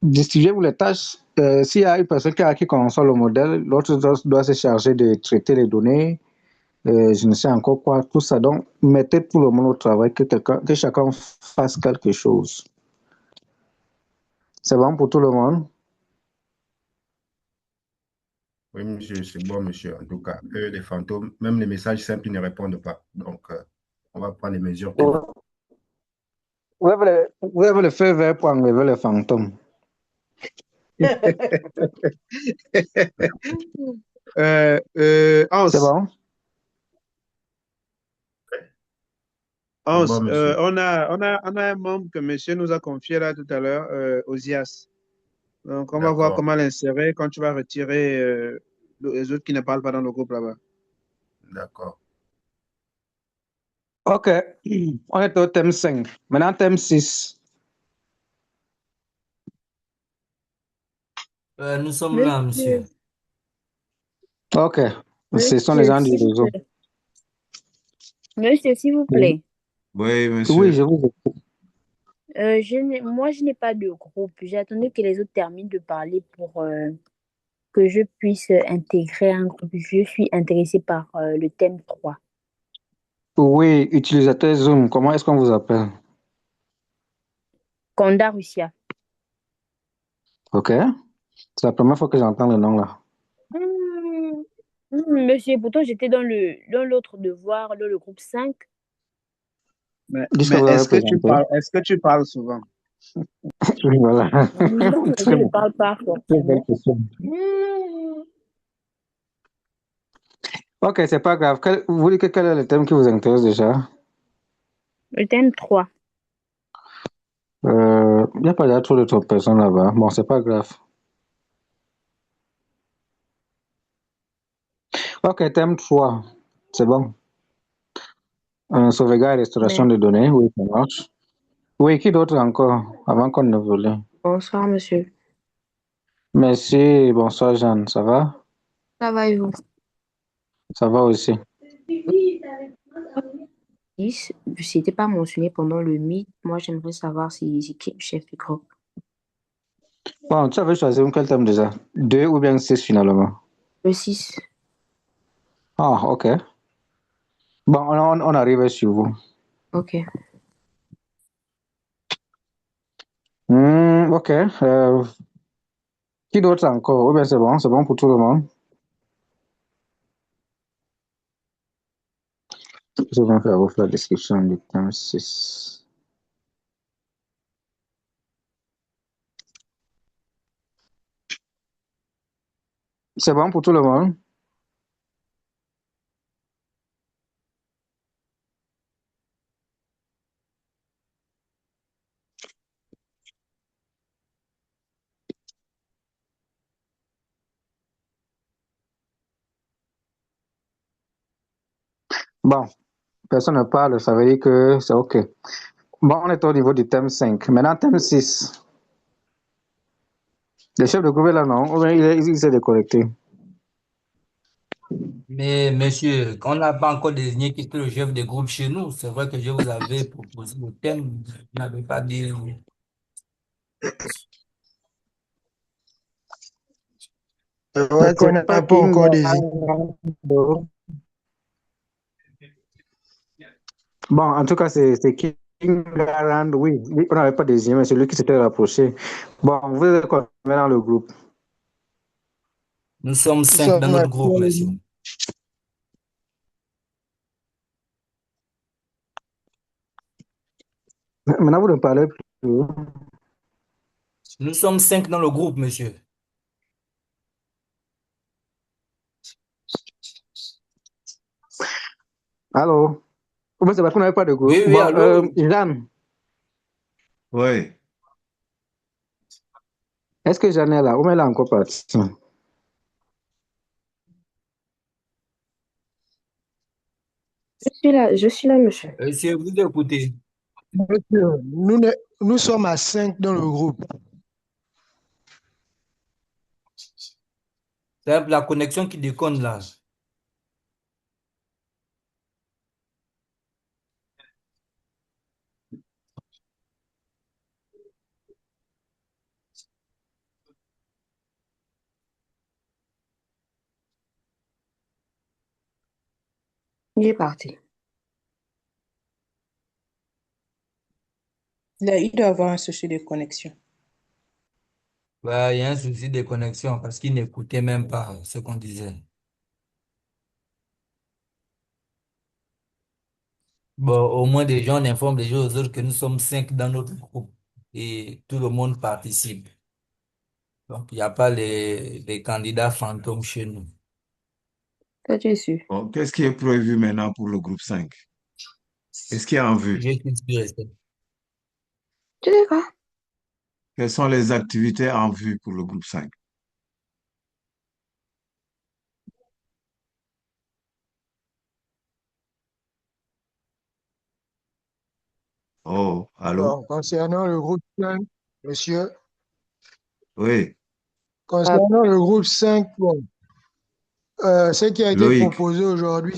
Speaker 1: distribuez-vous les tâches. S'il y a une personne qui conçoit le modèle, l'autre doit se charger de traiter les données, je ne sais encore quoi, tout ça. Donc, mettez tout le monde au travail, que chacun fasse quelque chose. C'est bon pour tout le monde?
Speaker 18: Oui, monsieur, c'est bon, monsieur. En tout cas, eux, les fantômes, même les messages simples, ils ne répondent pas. Donc, on va prendre les mesures qu'il faut.
Speaker 1: vous avez le feu vert pour enlever les fantômes.
Speaker 9: Hans,
Speaker 1: C'est bon?
Speaker 9: Hans,
Speaker 18: Bon, monsieur.
Speaker 9: on a un membre que monsieur nous a confié là tout à l'heure, Osias. Donc, on va voir
Speaker 18: D'accord.
Speaker 9: comment l'insérer quand tu vas retirer les autres qui ne parlent pas dans le groupe là-bas.
Speaker 18: D'accord.
Speaker 1: Ok. On est au thème 5. Maintenant, thème 6.
Speaker 8: Nous sommes là, monsieur.
Speaker 1: Ok. Ce sont les
Speaker 15: Monsieur,
Speaker 1: gens du
Speaker 15: s'il vous
Speaker 1: réseau.
Speaker 15: plaît. Monsieur, s'il vous
Speaker 1: Oui,
Speaker 15: plaît.
Speaker 2: Oui,
Speaker 1: Oui,
Speaker 2: monsieur.
Speaker 1: je vous écoute.
Speaker 15: Moi, je n'ai pas de groupe. J'ai attendu que les autres terminent de parler pour que je puisse intégrer un groupe. Je suis intéressée par le thème 3.
Speaker 1: Oui, utilisateur Zoom, comment est-ce qu'on vous appelle?
Speaker 15: Konda Russia.
Speaker 1: Ok. C'est la première fois que j'entends le nom là.
Speaker 15: Monsieur, pourtant j'étais dans l'autre devoir, dans le groupe 5.
Speaker 1: Dis ce que
Speaker 9: Mais
Speaker 1: vous avez présenté.
Speaker 9: est-ce que tu parles souvent?
Speaker 1: Oui, voilà.
Speaker 15: Non, je
Speaker 1: Très
Speaker 15: ne
Speaker 1: bon.
Speaker 15: parle pas
Speaker 1: Très belle
Speaker 15: forcément.
Speaker 1: question. Ok, c'est pas grave. Vous dites que quel est le thème qui vous intéresse déjà?
Speaker 15: Le thème 3.
Speaker 1: Il n'y a pas déjà trop d'autres personnes là-bas. Bon, c'est pas grave. Ok, thème 3. C'est bon. Sauvegarde et restauration
Speaker 15: Mais
Speaker 1: de données. Oui, ça marche. Oui, qui d'autre encore avant qu'on ne vole?
Speaker 12: Bonsoir, monsieur.
Speaker 1: Merci. Bonsoir, Jeanne. Ça va?
Speaker 12: Ça va et vous?
Speaker 1: Ça va aussi.
Speaker 12: C'était pas mentionné pendant le meet. Moi, j'aimerais savoir si c'est qui le chef du groupe.
Speaker 1: Bon, tu avais choisi quel thème déjà? 2 ou bien 6 finalement?
Speaker 12: Le 6.
Speaker 1: Ah, ok. Bon, on arrive sur vous.
Speaker 12: Ok.
Speaker 1: Ok. Qui d'autre encore? Ou bien c'est bon pour tout le monde? Je vais faire la description du thème 6. C'est bon pour tout le monde? Bon, personne ne parle, ça veut dire que c'est ok. Bon, on est au niveau du thème 5. Maintenant, thème 6. Le chef de groupe est là, non? Ou bien il s'est déconnecté.
Speaker 8: Mais monsieur, on n'a pas encore désigné qui est le chef de groupe chez nous. C'est vrai que je vous avais proposé le thème. Vous n'avez pas dit.
Speaker 19: Ouais, qu'on
Speaker 1: C'est
Speaker 19: n'a
Speaker 1: pas
Speaker 19: pas
Speaker 1: King
Speaker 19: encore désigné.
Speaker 1: Garando. Bon, en tout cas, c'est King Garand, oui. On n'avait pas désigné, mais c'est lui qui s'était rapproché. Bon, vous êtes combien dans le groupe?
Speaker 8: Nous sommes
Speaker 19: Nous
Speaker 8: 5 dans
Speaker 19: sommes
Speaker 8: notre groupe,
Speaker 19: actuellement
Speaker 8: monsieur.
Speaker 1: Maintenant, vous ne parlez plus.
Speaker 8: Nous sommes 5 dans le groupe, monsieur.
Speaker 1: Allô? Ou bien c'est parce qu'on n'avait pas de
Speaker 8: Oui,
Speaker 1: groupe.
Speaker 8: oui,
Speaker 1: Bon,
Speaker 8: allô?
Speaker 1: Jeanne,
Speaker 2: Oui.
Speaker 1: est-ce que Jeanne est là? Ou bien elle est encore partie?
Speaker 12: Je suis là, monsieur.
Speaker 8: Monsieur, vous écoutez.
Speaker 19: Monsieur, nous sommes à 5 dans le groupe.
Speaker 8: C'est la connexion qui déconne là.
Speaker 12: Il est parti. Il doit avoir un souci de connexion.
Speaker 8: Ouais, il y a un souci de connexion parce qu'il n'écoutait même pas ce qu'on disait.
Speaker 20: Bon, au moins déjà, on informe les gens aux autres que nous sommes 5 dans notre groupe et tout le monde participe. Donc, il n'y a pas les candidats fantômes chez nous.
Speaker 12: Ça, tu es sûr.
Speaker 2: Bon, qu'est-ce qui est prévu maintenant pour le groupe 5? Qu'est-ce qui est en vue?
Speaker 20: Je suis sûr et certain.
Speaker 12: Tu sais quoi?
Speaker 2: Quelles sont les activités en vue pour le groupe 5? Oh, allô?
Speaker 19: Bon, concernant le groupe 5, monsieur,
Speaker 2: Oui,
Speaker 12: Ah,
Speaker 19: concernant le groupe 5, bon, ce qui a été
Speaker 2: Loïc.
Speaker 19: proposé aujourd'hui,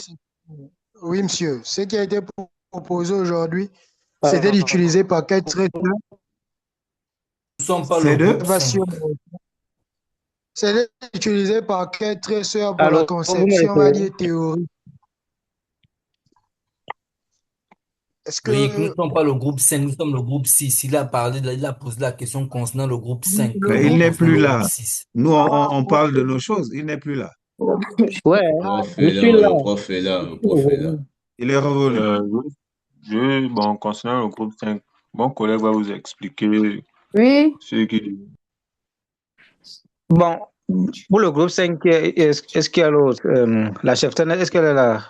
Speaker 19: oui, monsieur, ce qui a été proposé aujourd'hui, c'était d'utiliser Paquet Tracer.
Speaker 20: Nous ne sommes pas le
Speaker 2: C'est
Speaker 20: groupe
Speaker 2: deux?
Speaker 20: 5.
Speaker 19: C'est d'utiliser Paquet Tracer pour la
Speaker 1: Alors, vous me
Speaker 19: conception, on va
Speaker 1: laissez.
Speaker 19: dire, théorique. Est-ce
Speaker 20: Loïc, nous ne
Speaker 19: que
Speaker 20: sommes pas le groupe 5, nous sommes le groupe 6. Il a posé la question concernant le groupe 5 et
Speaker 2: Mais
Speaker 20: non
Speaker 2: il n'est
Speaker 20: concernant
Speaker 2: plus
Speaker 20: le groupe
Speaker 2: là.
Speaker 20: 6.
Speaker 2: Nous, on parle de nos choses. Il n'est plus là.
Speaker 1: Ouais,
Speaker 6: Prof
Speaker 1: je
Speaker 6: est
Speaker 1: suis
Speaker 6: là,
Speaker 1: là.
Speaker 6: le prof est là, le prof est là.
Speaker 2: Il est revenu.
Speaker 13: Bon, concernant le groupe 5, mon collègue va vous expliquer
Speaker 12: oui.
Speaker 13: ce qu'il
Speaker 1: Bon, pour le groupe 5, est-ce qu'il y a l'autre, la chef est-ce qu'elle est là?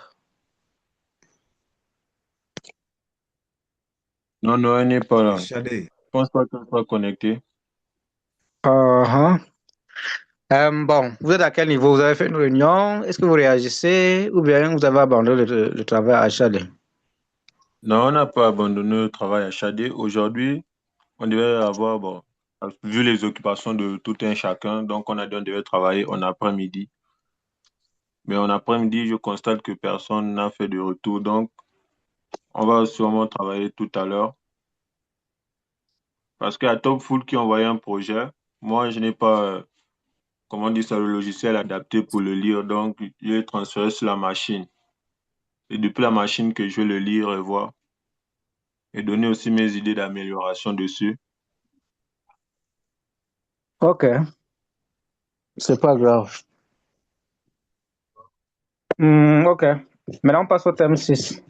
Speaker 13: Non, elle n'est pas là. Je
Speaker 2: Shadé.
Speaker 13: pense pas qu'elle soit connectée.
Speaker 1: Uh-huh. Bon, vous êtes à quel niveau? Vous avez fait une réunion? Est-ce que vous réagissez ou bien vous avez abandonné le travail à Chadé?
Speaker 13: Non, on n'a pas abandonné le travail à Chadé. Aujourd'hui, on devait avoir, bon, vu les occupations de tout un chacun, donc on a dit on devait travailler en après-midi. Mais en après-midi, je constate que personne n'a fait de retour, donc on va sûrement travailler tout à l'heure. Parce qu'à Top Food qui envoyait un projet, moi, je n'ai pas, comment on dit ça, le logiciel adapté pour le lire, donc je l'ai transféré sur la machine. Et depuis la machine que je vais le lire et voir, et donner aussi mes idées d'amélioration dessus.
Speaker 1: Ok, c'est pas grave. Ok, maintenant on passe au thème 6.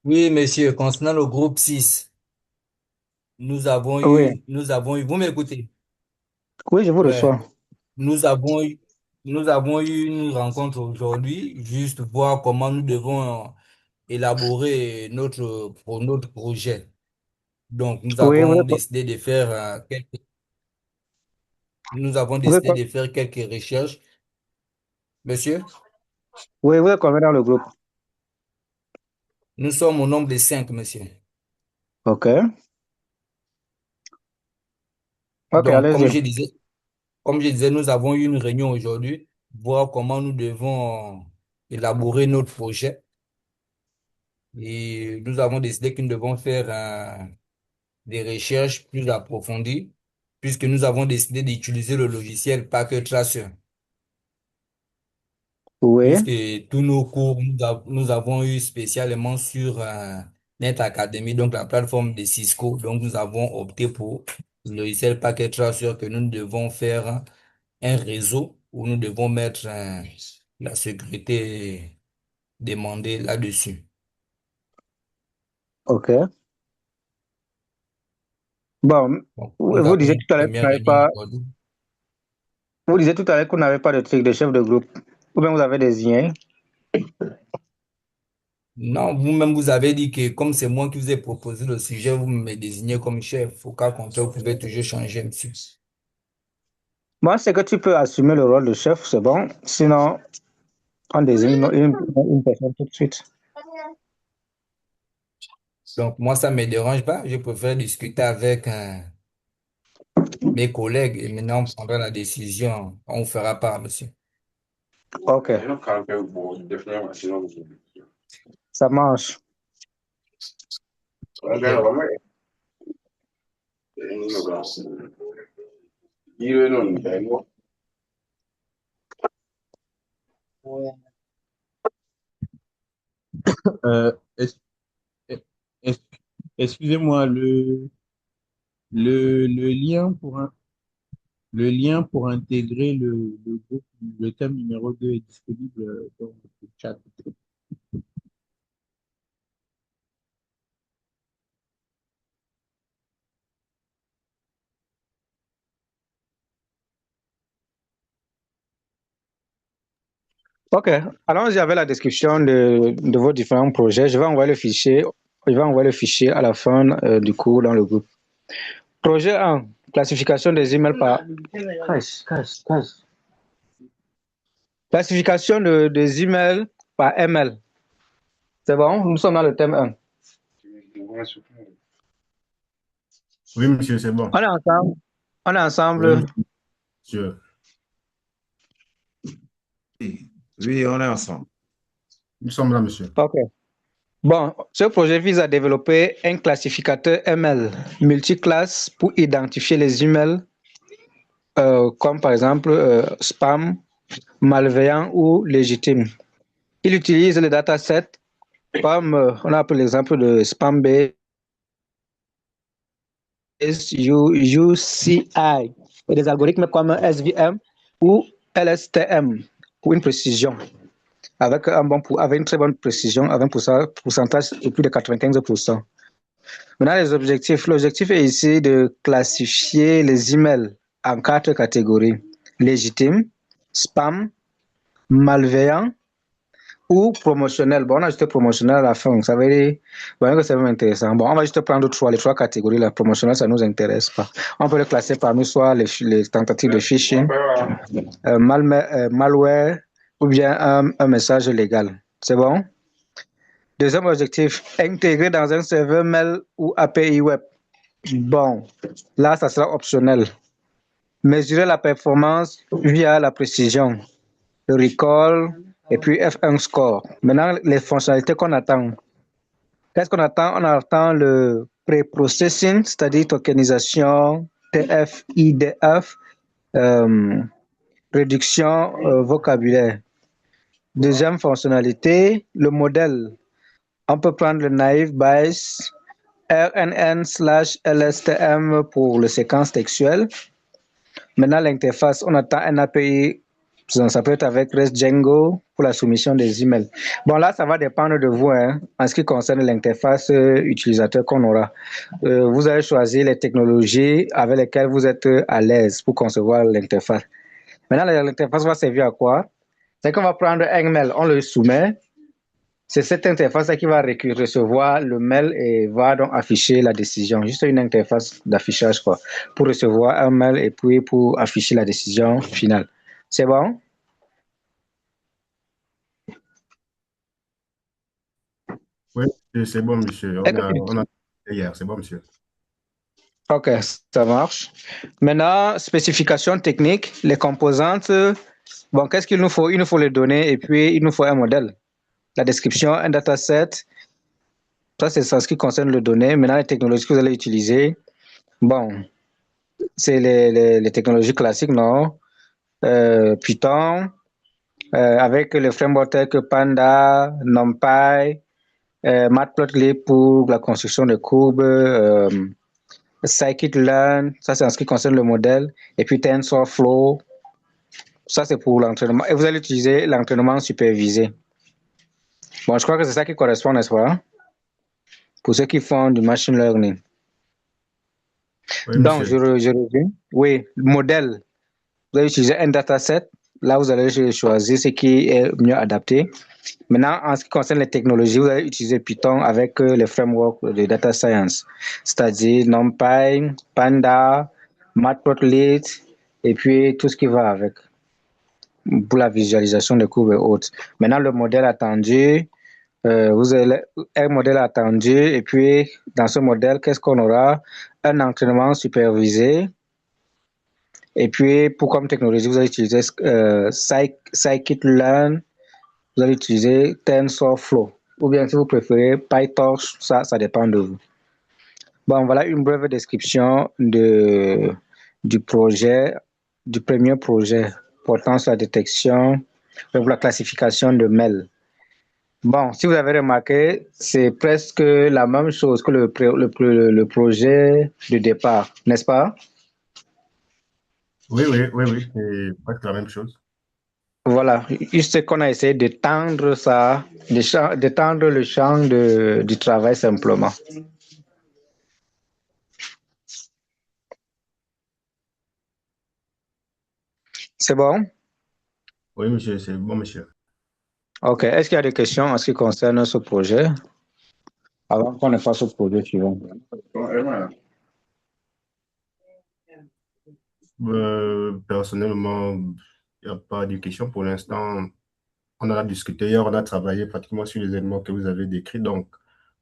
Speaker 20: Oui, monsieur, concernant le groupe 6, nous avons
Speaker 1: Oui,
Speaker 20: eu, vous m'écoutez?
Speaker 1: oui, je vous
Speaker 20: Ouais.
Speaker 1: reçois.
Speaker 20: Nous avons eu, nous avons eu une rencontre aujourd'hui, juste voir comment nous devons élaborer pour notre projet. Donc,
Speaker 1: Oui,
Speaker 20: nous avons
Speaker 1: vous êtes,
Speaker 20: décidé de faire quelques recherches. Monsieur,
Speaker 1: oui, vous êtes combien dans le groupe?
Speaker 20: nous sommes au nombre de 5, monsieur.
Speaker 1: Ok, ok,
Speaker 20: Donc,
Speaker 1: allez-y.
Speaker 20: comme je disais, nous avons eu une réunion aujourd'hui, voir comment nous devons élaborer notre projet. Et nous avons décidé que nous devons faire des recherches plus approfondies, puisque nous avons décidé d'utiliser le logiciel Packet Tracer.
Speaker 1: Oui,
Speaker 20: Puisque tous nos cours, nous avons eu spécialement sur Net Academy, donc la plateforme de Cisco. Donc, nous avons opté pour le logiciel Packet Tracer que nous devons faire un réseau où nous devons mettre la sécurité demandée là-dessus.
Speaker 1: ok. Bon,
Speaker 20: Donc, nous
Speaker 1: vous
Speaker 20: avons
Speaker 1: disiez
Speaker 20: une
Speaker 1: tout à l'heure que vous
Speaker 20: première
Speaker 1: n'avez
Speaker 20: réunion
Speaker 1: pas,
Speaker 20: aujourd'hui.
Speaker 1: vous disiez tout à l'heure que vous n'avez pas de truc de chef de groupe, ou bien vous avez désigné.
Speaker 20: Non, vous-même, vous avez dit que comme c'est moi qui vous ai proposé le sujet, vous me désignez comme chef. Au cas contraire, vous pouvez toujours changer, monsieur.
Speaker 1: Moi, c'est que tu peux assumer le rôle de chef, c'est bon. Sinon, on désigne une personne tout de suite.
Speaker 20: Donc, moi, ça ne me dérange pas. Je préfère discuter avec mes collègues et maintenant, on prendra la décision. On vous fera part, monsieur.
Speaker 1: Ok, ça marche.
Speaker 20: Ok.
Speaker 3: Euh, es- es- excusez-moi, le lien pour un, Le lien pour intégrer le groupe, le thème numéro 2 est disponible dans le chat.
Speaker 1: Ok, allons-y avec la description de vos différents projets. Je vais envoyer le fichier à la fin du cours dans le groupe. Projet 1, classification des emails par... Classification des emails par ML. C'est bon? Nous sommes dans le thème 1.
Speaker 18: Oui, monsieur, c'est bon.
Speaker 1: On est ensemble. On est ensemble.
Speaker 18: Oui, monsieur.
Speaker 2: Oui, on est ensemble.
Speaker 18: Nous sommes là, monsieur.
Speaker 1: Ok. Bon, ce projet vise à développer un classificateur ML multiclasse pour identifier les emails comme par exemple spam, malveillant ou légitime. Il utilise les datasets comme on a pris l'exemple de SpamBase, UCI et des algorithmes comme SVM ou LSTM pour une précision. Avec une très bonne précision, avec un pourcentage de plus de 95%. Maintenant, les objectifs. L'objectif est ici de classifier les emails en 4 catégories. Légitime, spam, malveillant ou promotionnel. Bon, on a ajouté promotionnel à la fin. Ça veut dire que c'est même intéressant. Bon, on va juste prendre les 3 catégories. La promotionnelle, ça ne nous intéresse pas. On peut les classer parmi soit les tentatives de phishing, malware ou bien un message légal. C'est bon? Deuxième objectif, intégrer dans un serveur mail ou API web. Bon, là, ça sera optionnel. Mesurer la performance via la précision, le recall et puis F1 score. Maintenant, les fonctionnalités qu'on attend. Qu'est-ce qu'on attend? On attend le pré-processing, c'est-à-dire tokenisation, TF, IDF, réduction vocabulaire. Deuxième fonctionnalité, le modèle. On peut prendre le naive Bayes, RNN/LSTM pour les séquences textuelles. Maintenant, l'interface, on attend un API, ça peut être avec REST Django pour la soumission des emails. Bon, là, ça va dépendre de vous, hein, en ce qui concerne l'interface utilisateur qu'on aura. Vous allez choisir les technologies avec lesquelles vous êtes à l'aise pour concevoir l'interface. Maintenant, l'interface va servir à quoi? C'est qu'on va prendre un mail, on le soumet. C'est cette interface qui va recevoir le mail et va donc afficher la décision. Juste une interface d'affichage quoi, pour recevoir un mail et puis pour afficher la décision finale. C'est bon?
Speaker 18: Oui, c'est bon, monsieur. On a hier, c'est bon, monsieur.
Speaker 1: Ok, ça marche. Maintenant, spécification technique, les composantes. Bon, qu'est-ce qu'il nous faut? Il nous faut les données et puis il nous faut un modèle. La description, un dataset. Ça, c'est ça ce qui concerne les données. Maintenant, les technologies que vous allez utiliser. Bon, c'est les technologies classiques, non? Python, avec le framework tel que Panda, NumPy, Matplotlib pour la construction de courbes, Scikit-learn, ça c'est en ce qui concerne le modèle, et puis TensorFlow, ça c'est pour l'entraînement. Et vous allez utiliser l'entraînement supervisé. Bon, je crois que c'est ça qui correspond, n'est-ce pas? Pour ceux qui font du machine learning.
Speaker 18: Oui,
Speaker 1: donc,
Speaker 18: monsieur.
Speaker 1: je reviens. Oui, le modèle. Vous allez utiliser un dataset. Là, vous allez choisir ce qui est mieux adapté. Maintenant, en ce qui concerne les technologies, vous allez utiliser Python avec les frameworks de data science, c'est-à-dire NumPy, Panda, Matplotlib, et puis tout ce qui va avec pour la visualisation des courbes et autres. Maintenant, le modèle attendu, vous avez un modèle attendu, et puis dans ce modèle, qu'est-ce qu'on aura? Un entraînement supervisé. Et puis, pour comme technologie, vous allez utiliser Scikit-learn, vous allez utiliser TensorFlow. Ou bien, si vous préférez PyTorch, ça dépend de vous. Bon, voilà une brève description du projet, du premier projet portant sur la détection, la classification de mails. Bon, si vous avez remarqué, c'est presque la même chose que le projet de départ, n'est-ce pas?
Speaker 18: Oui, c'est presque la même chose.
Speaker 1: Voilà, juste qu'on a essayé d'étendre ça, d'étendre le champ du travail simplement. C'est bon?
Speaker 18: Oui, monsieur, c'est bon, monsieur.
Speaker 1: Ok, est-ce qu'il y a des questions en ce qui concerne ce projet? Avant qu'on ne fasse au projet suivant.
Speaker 18: Personnellement, il n'y a pas de questions pour l'instant. On en a discuté hier, on a travaillé pratiquement sur les éléments que vous avez décrits. Donc,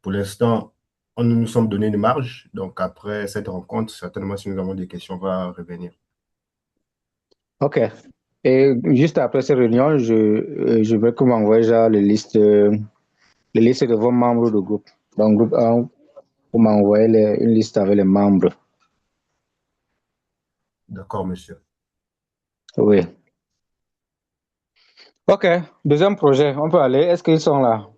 Speaker 18: pour l'instant, nous nous sommes donné une marge. Donc, après cette rencontre, certainement, si nous avons des questions, on va revenir.
Speaker 1: Ok. Et juste après cette réunion, je veux que vous m'envoyez déjà les listes de vos membres du groupe. Dans le groupe 1, vous m'envoyez une liste avec les membres.
Speaker 18: D'accord, monsieur.
Speaker 1: Oui. Ok. Deuxième projet, on peut aller. Est-ce qu'ils sont là?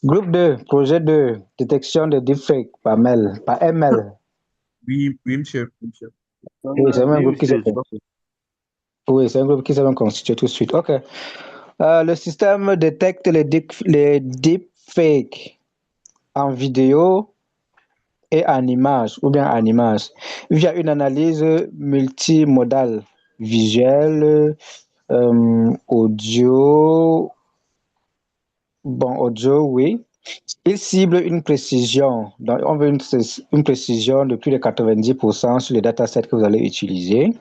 Speaker 1: Groupe 2, projet 2, détection de deepfake par ML.
Speaker 3: Oui, monsieur.
Speaker 1: Oui, c'est un groupe qui s'est
Speaker 7: monsieur,
Speaker 1: Oui, c'est un groupe qui s'est constitué tout de suite. OK. Le système détecte les deepfakes en vidéo et en image, ou bien en image, via une analyse multimodale, visuelle, audio. Bon, audio, oui. Il cible une précision. Donc, on veut une précision de plus de 90% sur les datasets que vous allez utiliser.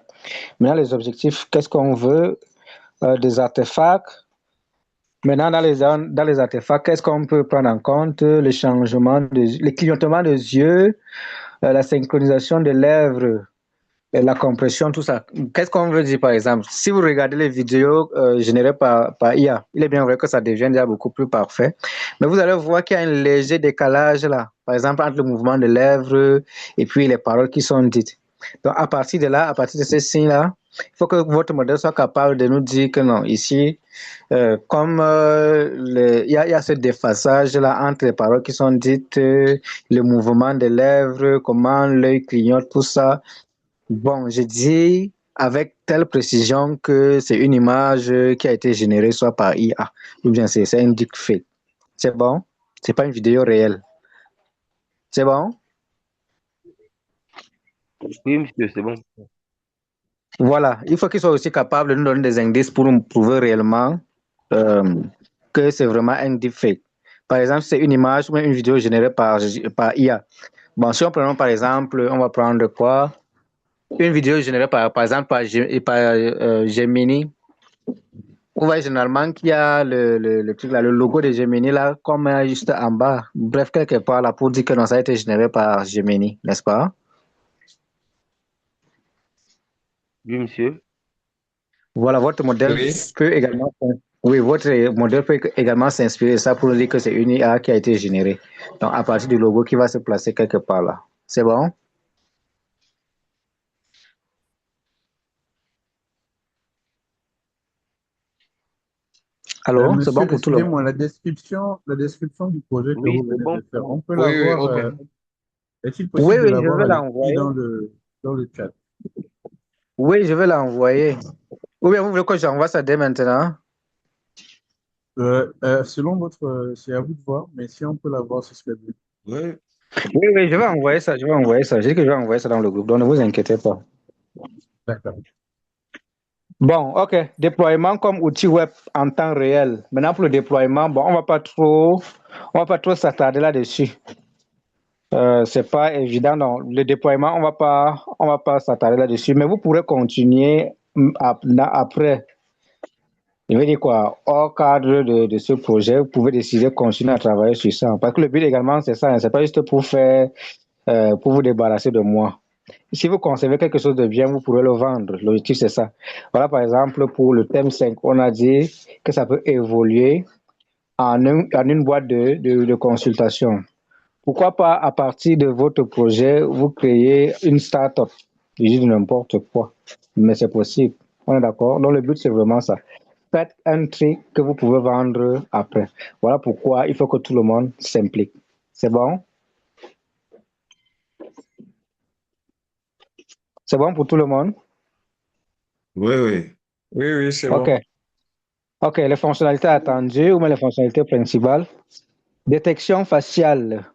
Speaker 1: Maintenant, les objectifs, qu'est-ce qu'on veut? Des artefacts. Maintenant, dans les artefacts, qu'est-ce qu'on peut prendre en compte? Le clignotement des yeux, la synchronisation des lèvres, la compression, tout ça. Qu'est-ce qu'on veut dire, par exemple? Si vous regardez les vidéos générées par IA, il est bien vrai que ça devient déjà beaucoup plus parfait, mais vous allez voir qu'il y a un léger décalage là, par exemple, entre le mouvement des lèvres et puis les paroles qui sont dites. Donc, à partir de là, à partir de ces signes-là, il faut que votre modèle soit capable de nous dire que non, ici, comme il y a ce déphasage-là entre les paroles qui sont dites, le mouvement des lèvres, comment l'œil clignote, tout ça. Bon, je dis avec telle précision que c'est une image qui a été générée soit par IA, ou bien c'est un deepfake. C'est bon? C'est pas une vidéo réelle. C'est bon?
Speaker 7: Oui, monsieur, c'est bon.
Speaker 1: Voilà, il faut qu'ils soient aussi capables de nous donner des indices pour nous prouver réellement que c'est vraiment un deepfake. Par exemple, c'est une image ou une vidéo générée par IA. Bon, si on prend par exemple, on va prendre quoi? Une vidéo générée par exemple par Gemini. On voit généralement qu'il y a le truc là, le logo de Gemini là, comme juste en bas. Bref, quelque part là, pour dire que non, ça a été généré par Gemini, n'est-ce pas?
Speaker 7: Oui, monsieur.
Speaker 1: Voilà, votre modèle peut également. Oui, votre modèle peut également s'inspirer de ça pour dire que c'est une IA qui a été générée. Donc, à partir du logo qui va se placer quelque part là. C'est bon? Allô? C'est
Speaker 3: Monsieur,
Speaker 1: bon pour tout le monde?
Speaker 3: excusez-moi, la description du projet que
Speaker 7: Oui,
Speaker 3: vous
Speaker 7: c'est
Speaker 3: venez
Speaker 7: bon.
Speaker 3: de faire, on peut
Speaker 14: Oui, oui,
Speaker 3: l'avoir,
Speaker 14: ok.
Speaker 3: est-il
Speaker 1: Oui,
Speaker 3: possible de
Speaker 1: oui, je
Speaker 3: l'avoir
Speaker 1: vais
Speaker 3: à l'écrit
Speaker 1: l'envoyer.
Speaker 3: dans le chat?
Speaker 1: Oui, je vais l'envoyer. Ou bien vous voulez que j'envoie ça dès maintenant?
Speaker 3: Selon votre, c'est à vous de voir, mais si on peut l'avoir, ce serait bien.
Speaker 14: Oui.
Speaker 1: Oui, oui, je vais envoyer ça, je vais envoyer ça. Je dis que je vais envoyer ça dans le groupe, donc ne vous inquiétez pas.
Speaker 3: D'accord.
Speaker 1: Bon, ok. Déploiement comme outil web en temps réel. Maintenant, pour le déploiement, bon, on va pas trop s'attarder là-dessus. C'est pas évident, non. Le déploiement, on va pas s'attarder là-dessus, mais vous pourrez continuer après. Je veux dire quoi, hors cadre de ce projet, vous pouvez décider de continuer à travailler sur ça. Parce que le but également, c'est ça, hein, c'est pas juste pour vous débarrasser de moi. Si vous concevez quelque chose de bien, vous pourrez le vendre. L'objectif, c'est ça. Voilà, par exemple, pour le thème 5, on a dit que ça peut évoluer en une boîte de consultation. Pourquoi pas, à partir de votre projet, vous créez une start-up? Je dis n'importe quoi, mais c'est possible. On est d'accord? Donc, le but, c'est vraiment ça. Faites un truc que vous pouvez vendre après. Voilà pourquoi il faut que tout le monde s'implique. C'est bon? C'est bon pour tout le monde?
Speaker 6: Oui, oui.
Speaker 2: Oui, oui, c'est
Speaker 1: OK.
Speaker 2: bon.
Speaker 1: OK, les fonctionnalités attendues ou même les fonctionnalités principales. Détection faciale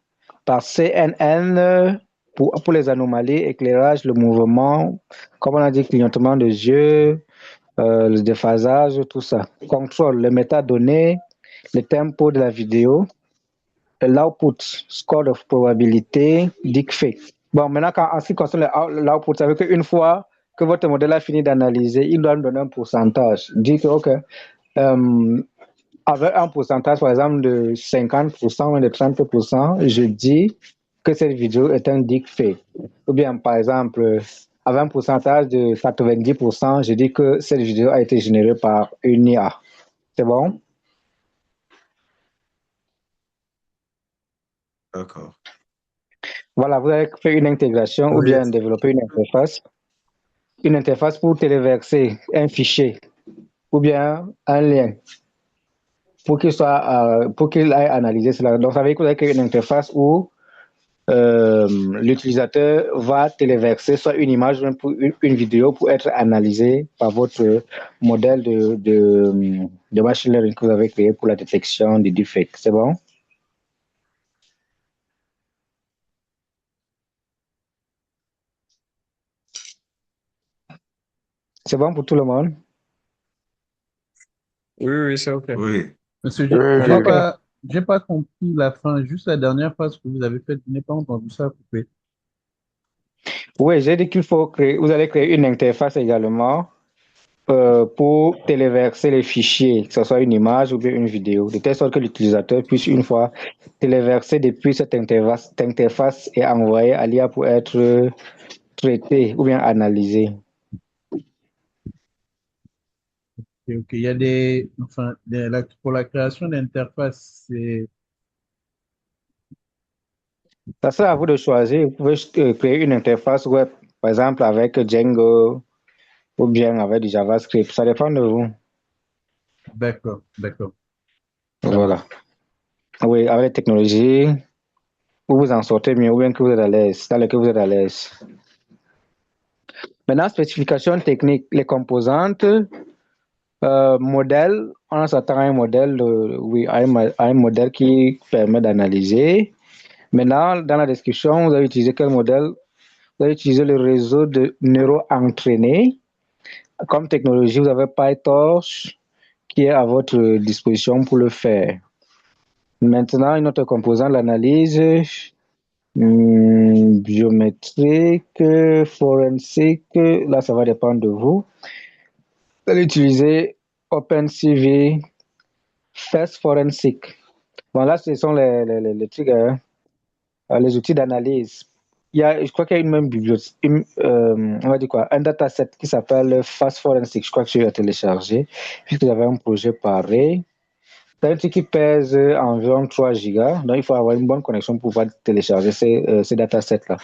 Speaker 1: par CNN pour les anomalies, éclairage, le mouvement, comme on a dit, clignotement de yeux, le déphasage, tout ça. Contrôle, les métadonnées, le tempo de la vidéo, l'output, score de probabilité, deepfake. Bon, maintenant, en ce qui concerne l'output, ça veut dire qu'une fois que votre modèle a fini d'analyser, il doit nous donner un pourcentage. Dit que, OK, avec un pourcentage, par exemple, de 50% ou de 30%, je dis que cette vidéo est un deepfake. Ou bien, par exemple, avec un pourcentage de 90%, je dis que cette vidéo a été générée par une IA. C'est bon?
Speaker 6: D'accord.
Speaker 1: Voilà, vous avez fait une intégration ou
Speaker 2: Oui.
Speaker 1: bien développer une interface pour téléverser un fichier ou bien un lien pour pour qu'il aille analyser cela. Donc, ça veut dire que vous avez créé une interface où l'utilisateur va téléverser soit une image ou une vidéo pour être analysée par votre modèle de machine learning que vous avez créé pour la détection des deepfakes. C'est bon? C'est bon pour tout le monde?
Speaker 2: Oui, oui, c'est OK.
Speaker 6: Oui.
Speaker 3: Monsieur,
Speaker 1: OK.
Speaker 3: j'ai pas compris la fin, juste la dernière phrase que vous avez faite, je n'ai pas entendu ça couper.
Speaker 1: Oui, j'ai dit vous allez créer une interface également pour téléverser les fichiers, que ce soit une image ou bien une vidéo, de telle sorte que l'utilisateur puisse une fois téléverser depuis cette interface et envoyer à l'IA pour être traité ou bien analysé.
Speaker 3: Ok, il y a pour la création d'interface, c'est
Speaker 1: Ça sera à vous de choisir. Vous pouvez créer une interface web, par exemple avec Django ou bien avec du JavaScript. Ça dépend de vous.
Speaker 3: d'accord. Ça
Speaker 1: Voilà. Oui, avec les technologies, vous vous en sortez mieux ou bien que vous êtes à l'aise, dans lequel vous êtes à l'aise. Maintenant, spécification technique, les composantes, modèle, on s'attend à un modèle, à un modèle qui permet d'analyser. Maintenant, dans la description, vous avez utilisé quel modèle? Vous avez utilisé le réseau de neurones entraînés. Comme technologie, vous avez PyTorch qui est à votre disposition pour le faire. Maintenant, une autre composante, l'analyse biométrique, forensique, là, ça va dépendre de vous. Vous allez utiliser OpenCV, Fast Forensic. Bon, là, ce sont les trucs, les outils d'analyse. Je crois qu'il y a une même bibliothèque, on va dire quoi, un dataset qui s'appelle Fast Forensic. Je crois que je vais télécharger, puisque j'avais un projet pareil. C'est un truc qui pèse environ 3 gigas, donc il faut avoir une bonne connexion pour pouvoir télécharger ces datasets-là.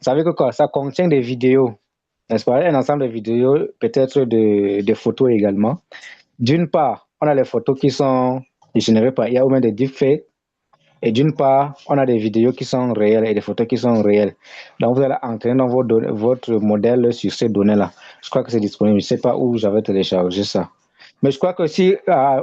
Speaker 1: Ça veut dire que quoi? Ça contient des vidéos, n'est-ce pas? Un ensemble de vidéos, peut-être des photos également. D'une part, on a les photos qui sont générées par IA ou même des deepfakes. Et d'une part, on a des vidéos qui sont réelles et des photos qui sont réelles. Donc, vous allez entraîner dans votre modèle sur ces données-là. Je crois que c'est disponible. Je ne sais pas où j'avais téléchargé ça. Mais je crois que si,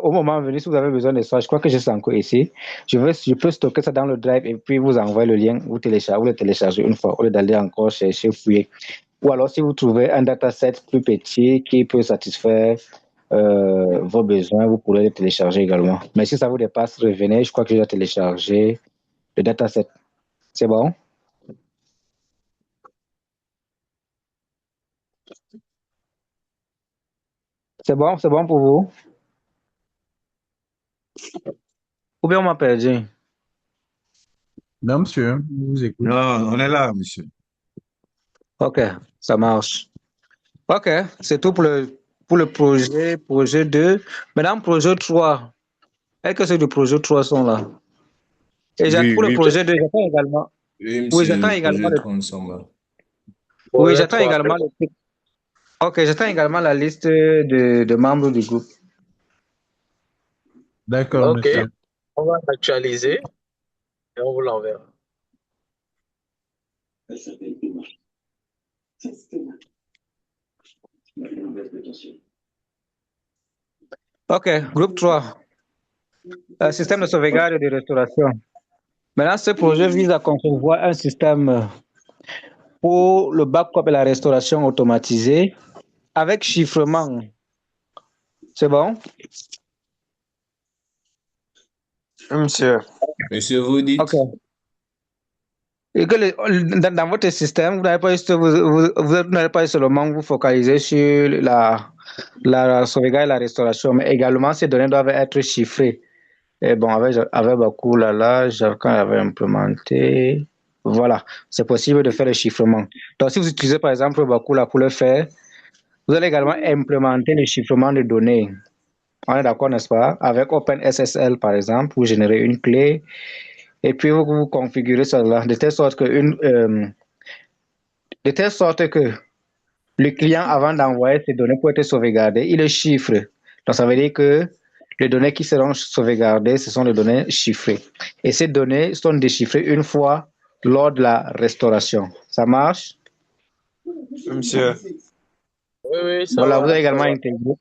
Speaker 1: au moment venu, si vous avez besoin de ça, je crois que j'ai ça encore ici. Je peux stocker ça dans le drive et puis vous envoyer le lien, vous le téléchargez une fois, au lieu d'aller encore chercher, fouiller. Ou alors, si vous trouvez un dataset plus petit qui peut satisfaire vos besoins, vous pourrez les télécharger également. Mais si ça vous dépasse, revenez. Je crois que j'ai déjà téléchargé le dataset. C'est bon? C'est bon pour vous? Ou bien on m'a perdu?
Speaker 3: Non, monsieur, je vous écoute.
Speaker 2: Non, on est là, monsieur.
Speaker 1: Ok, ça marche. Ok, c'est tout pour le projet 2. Maintenant, projet 3. Est-ce que ceux du projet 3 sont là? Et
Speaker 6: Oui,
Speaker 1: pour le
Speaker 6: oui,
Speaker 1: projet 2, j'attends également.
Speaker 6: oui,
Speaker 1: Oui,
Speaker 6: monsieur,
Speaker 1: j'attends
Speaker 6: le
Speaker 1: également
Speaker 6: projet 3 ensemble.
Speaker 1: Oui,
Speaker 7: Projet
Speaker 1: j'attends
Speaker 7: 3.
Speaker 1: également Ok, j'attends également la liste de membres du groupe.
Speaker 3: D'accord,
Speaker 7: Ok,
Speaker 3: monsieur.
Speaker 7: on va l'actualiser et on vous l'enverra.
Speaker 1: Ok, groupe 3, système de sauvegarde et de restauration. Maintenant, ce projet vise à concevoir un système pour le backup et la restauration automatisée avec chiffrement. C'est bon?
Speaker 11: Monsieur.
Speaker 6: Monsieur, vous dites?
Speaker 1: Ok. Et que dans votre système, vous n'avez pas, vous n'allez pas seulement vous focaliser sur la sauvegarde et la restauration, mais également ces données doivent être chiffrées. Et bon, avec Bakula, là, quand avait implémenté, voilà, c'est possible de faire le chiffrement. Donc, si vous utilisez par exemple Bakula pour le faire, vous allez également implémenter le chiffrement de données. On est d'accord, n'est-ce pas? Avec OpenSSL, par exemple, vous générez une clé et puis vous configurez cela de telle sorte que le client, avant d'envoyer ses données pour être sauvegardées, il le chiffre. Donc, ça veut dire que les données qui seront sauvegardées, ce sont les données chiffrées. Et ces données sont déchiffrées une fois lors de la restauration. Ça marche?
Speaker 11: Monsieur. Oui, ça
Speaker 1: voilà,
Speaker 11: va.
Speaker 1: vous avez également intégré.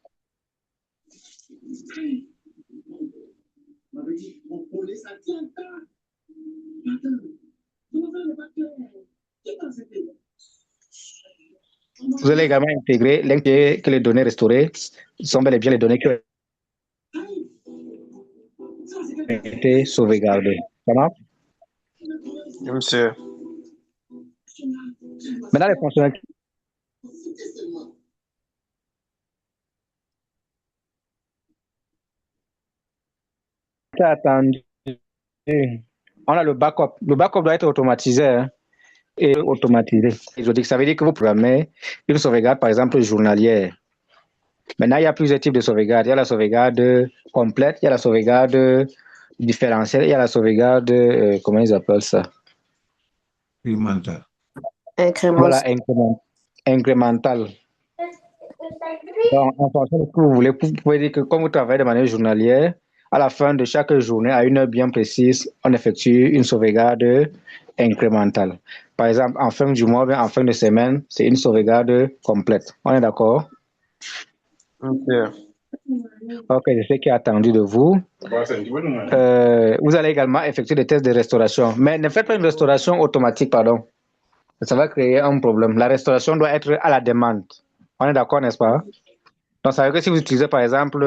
Speaker 1: Vous allez également intégrer que les données restaurées sont bel et bien les données qui ont été sauvegardées. Ça marche?
Speaker 11: Monsieur.
Speaker 1: Maintenant, les fonctionnalités. Attendu. On a le backup. Le backup doit être automatisé. Hein, et automatisé. Ça veut dire que vous programmez une sauvegarde, par exemple, journalière. Maintenant, il y a plusieurs types de sauvegarde. Il y a la sauvegarde complète, il y a la sauvegarde différentielle, il y a la sauvegarde, comment ils appellent ça?
Speaker 2: Incrémental.
Speaker 1: Voilà, incrémental. Donc, en fonction de ce que vous voulez, vous pouvez dire que comme vous travaillez de manière journalière, à la fin de chaque journée, à une heure bien précise, on effectue une sauvegarde incrémentale. Par exemple, en fin du mois, en fin de semaine, c'est une sauvegarde complète. On est d'accord? Ok, je sais qui est attendu de vous. Vous allez également effectuer des tests de restauration. Mais ne faites pas une restauration automatique, pardon. Ça va créer un problème. La restauration doit être à la demande. On est d'accord, n'est-ce pas? Donc, ça veut dire que si vous utilisez, par exemple,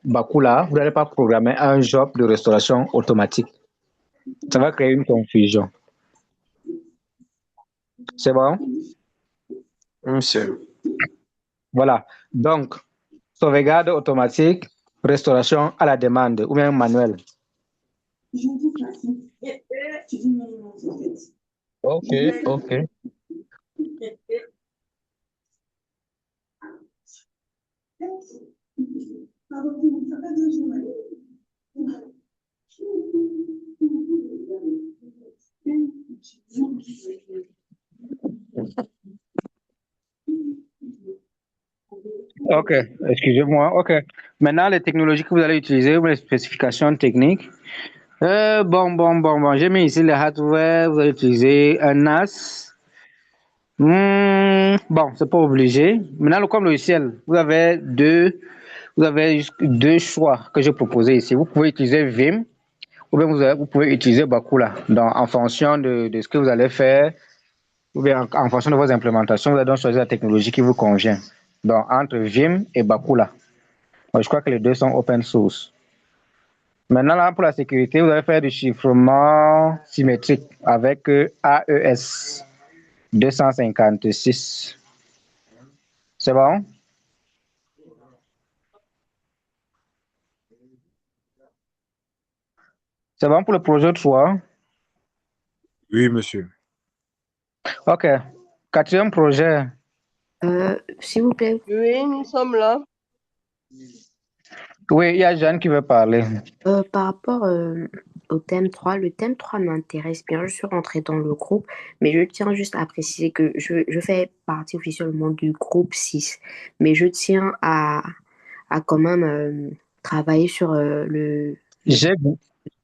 Speaker 1: Bakula, vous n'allez pas programmer un job de restauration automatique. Ça va créer une confusion. C'est bon?
Speaker 11: Monsieur.
Speaker 1: Voilà. Donc, sauvegarde automatique, restauration à la demande ou bien manuel.
Speaker 11: Ok.
Speaker 1: Ok, excusez-moi. Ok. Maintenant, les technologies que vous allez utiliser ou les spécifications techniques. Bon. J'ai mis ici le hardware. Vous allez utiliser un NAS. Bon, c'est pas obligé. Maintenant, comme logiciel, vous avez deux choix que j'ai proposés ici. Vous pouvez utiliser Vim ou bien vous pouvez utiliser Bakula. Donc, en fonction de ce que vous allez faire, ou bien en fonction de vos implémentations, vous allez donc choisir la technologie qui vous convient. Donc, entre Vim et Bakula. Je crois que les deux sont open source. Maintenant, là, pour la sécurité, vous allez faire du chiffrement symétrique avec AES 256. C'est bon? C'est bon pour le projet 3?
Speaker 10: Oui, monsieur.
Speaker 1: Ok. Quatrième projet.
Speaker 12: S'il vous plaît.
Speaker 5: Oui, nous sommes là.
Speaker 1: Oui, il y a Jeanne qui veut parler.
Speaker 12: Par rapport au thème 3, le thème 3 m'intéresse bien. Je suis rentrée dans le groupe, mais je tiens juste à préciser que je fais partie officiellement du groupe 6. Mais je tiens à quand même travailler sur le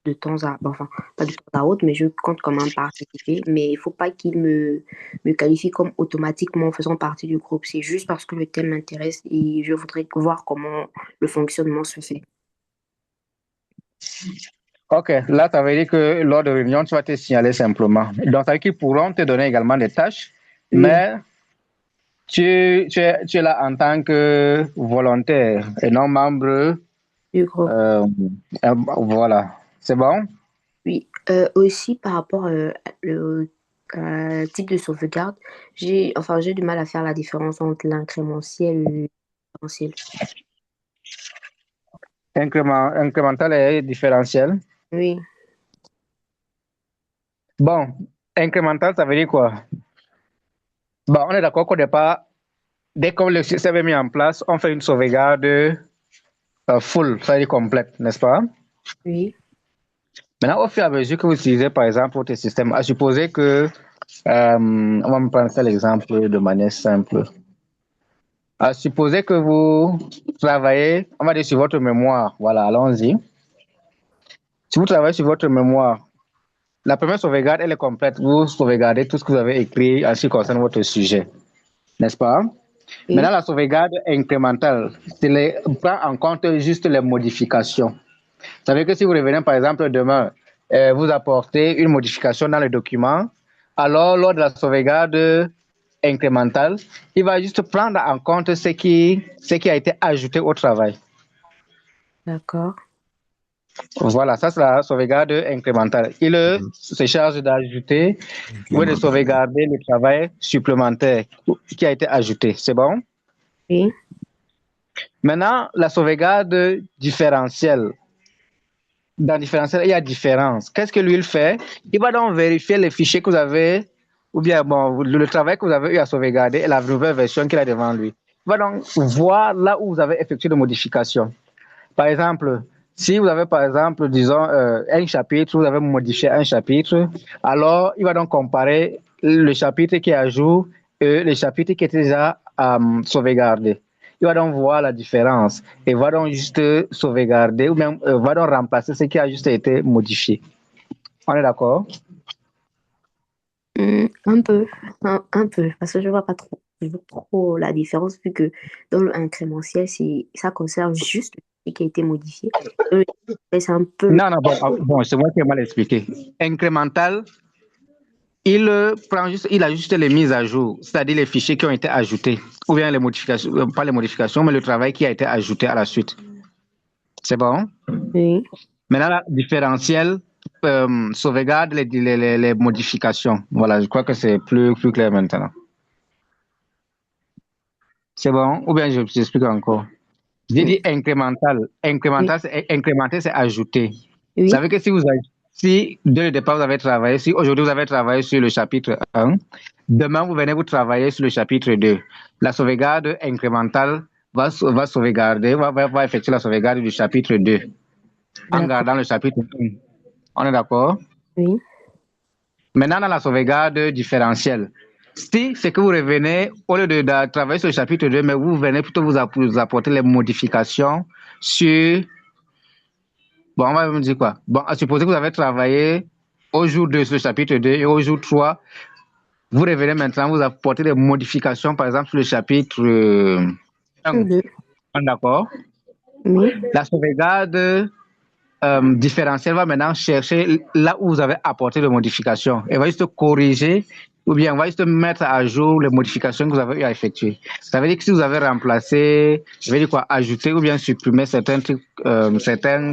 Speaker 12: de temps à, enfin, pas de temps à autre, mais je compte quand même participer. Mais il ne faut pas qu'il me qualifie comme automatiquement faisant partie du groupe. C'est juste parce que le thème m'intéresse et je voudrais voir comment le fonctionnement se fait.
Speaker 1: Ok, là, ça veut dire que lors de réunion, tu vas te signaler simplement. Donc, ça veut dire qu'ils pourront te donner également des tâches, mais tu es là en tant que volontaire et non membre
Speaker 12: du groupe.
Speaker 1: Voilà, c'est bon?
Speaker 12: Oui, aussi par rapport au type de sauvegarde, j'ai du mal à faire la différence entre l'incrémentiel et le différentiel.
Speaker 1: Incrémental et différentiel?
Speaker 12: Oui.
Speaker 1: Bon, incrémental, ça veut dire quoi? Bon, on est d'accord qu'au départ, dès que le système est mis en place, on fait une sauvegarde full, ça veut dire complète, n'est-ce pas?
Speaker 12: Oui.
Speaker 1: Maintenant, au fur et à mesure que vous utilisez, par exemple, votre système, à supposer que, on va me prendre l'exemple de manière simple. À supposer que vous travaillez, on va dire sur votre mémoire, voilà, allons-y. Si vous travaillez sur votre mémoire, la première sauvegarde, elle est complète. Vous sauvegardez tout ce que vous avez écrit en ce qui concerne votre sujet, n'est-ce pas? Oui. Maintenant, la sauvegarde incrémentale, prend en compte juste les modifications. Ça veut dire que si vous revenez, par exemple, demain, vous apportez une modification dans le document, alors lors de la sauvegarde incrémentale, il va juste prendre en compte ce qui a été ajouté au travail.
Speaker 12: D'accord.
Speaker 1: Voilà, ça c'est la sauvegarde incrémentale. Il se charge d'ajouter ou de sauvegarder le travail supplémentaire qui a été ajouté. C'est bon?
Speaker 12: Oui.
Speaker 1: Maintenant, la sauvegarde différentielle. Dans différentiel, il y a différence. Qu'est-ce que lui, il fait? Il va donc vérifier les fichiers que vous avez, ou bien bon, le travail que vous avez eu à sauvegarder et la nouvelle version qu'il a devant lui. Il va donc voir là où vous avez effectué des modifications. Par exemple, si vous avez, par exemple, disons, un chapitre, vous avez modifié un chapitre, alors il va donc comparer le chapitre qui est à jour et le chapitre qui est déjà sauvegardé. Il va donc voir la différence et va donc juste sauvegarder ou même va donc remplacer ce qui a juste été modifié. On est d'accord?
Speaker 12: Un peu, parce que je vois pas trop la différence vu que dans l'incrémentiel, ça conserve juste ce qui a été modifié. C'est un peu...
Speaker 1: Non, bon, c'est moi qui ai mal expliqué. Incrémental, il a juste les mises à jour, c'est-à-dire les fichiers qui ont été ajoutés, ou bien les modifications, pas les modifications, mais le travail qui a été ajouté à la suite. C'est bon?
Speaker 12: Oui.
Speaker 1: Maintenant, la différentielle sauvegarde les modifications. Voilà, je crois que c'est plus clair maintenant. C'est bon? Ou bien je t'explique encore. J'ai dit incrémental. Incrémental, c'est ajouter.
Speaker 12: Oui.
Speaker 1: Vous savez que si dès le départ vous avez travaillé, si aujourd'hui vous avez travaillé sur le chapitre 1, demain vous venez vous travailler sur le chapitre 2. La sauvegarde incrémentale va sauvegarder, va effectuer la sauvegarde du chapitre 2 en gardant le chapitre 1. On est d'accord?
Speaker 12: Oui.
Speaker 1: Maintenant, dans la sauvegarde différentielle, si c'est que vous revenez, au lieu de travailler sur le chapitre 2, mais vous venez plutôt vous apporter les modifications sur... Bon, on va me dire quoi? Bon, à supposer que vous avez travaillé au jour 2 sur le chapitre 2 et au jour 3, vous revenez maintenant, vous apportez des modifications, par exemple, sur le chapitre 1. D'accord?
Speaker 12: Oui.
Speaker 1: La sauvegarde différentielle va maintenant chercher là où vous avez apporté les modifications. Elle va juste corriger ou bien on va juste mettre à jour les modifications que vous avez eu à effectuer. Ça veut dire que si vous avez remplacé, je vais dire quoi, ajouter ou bien supprimer certaines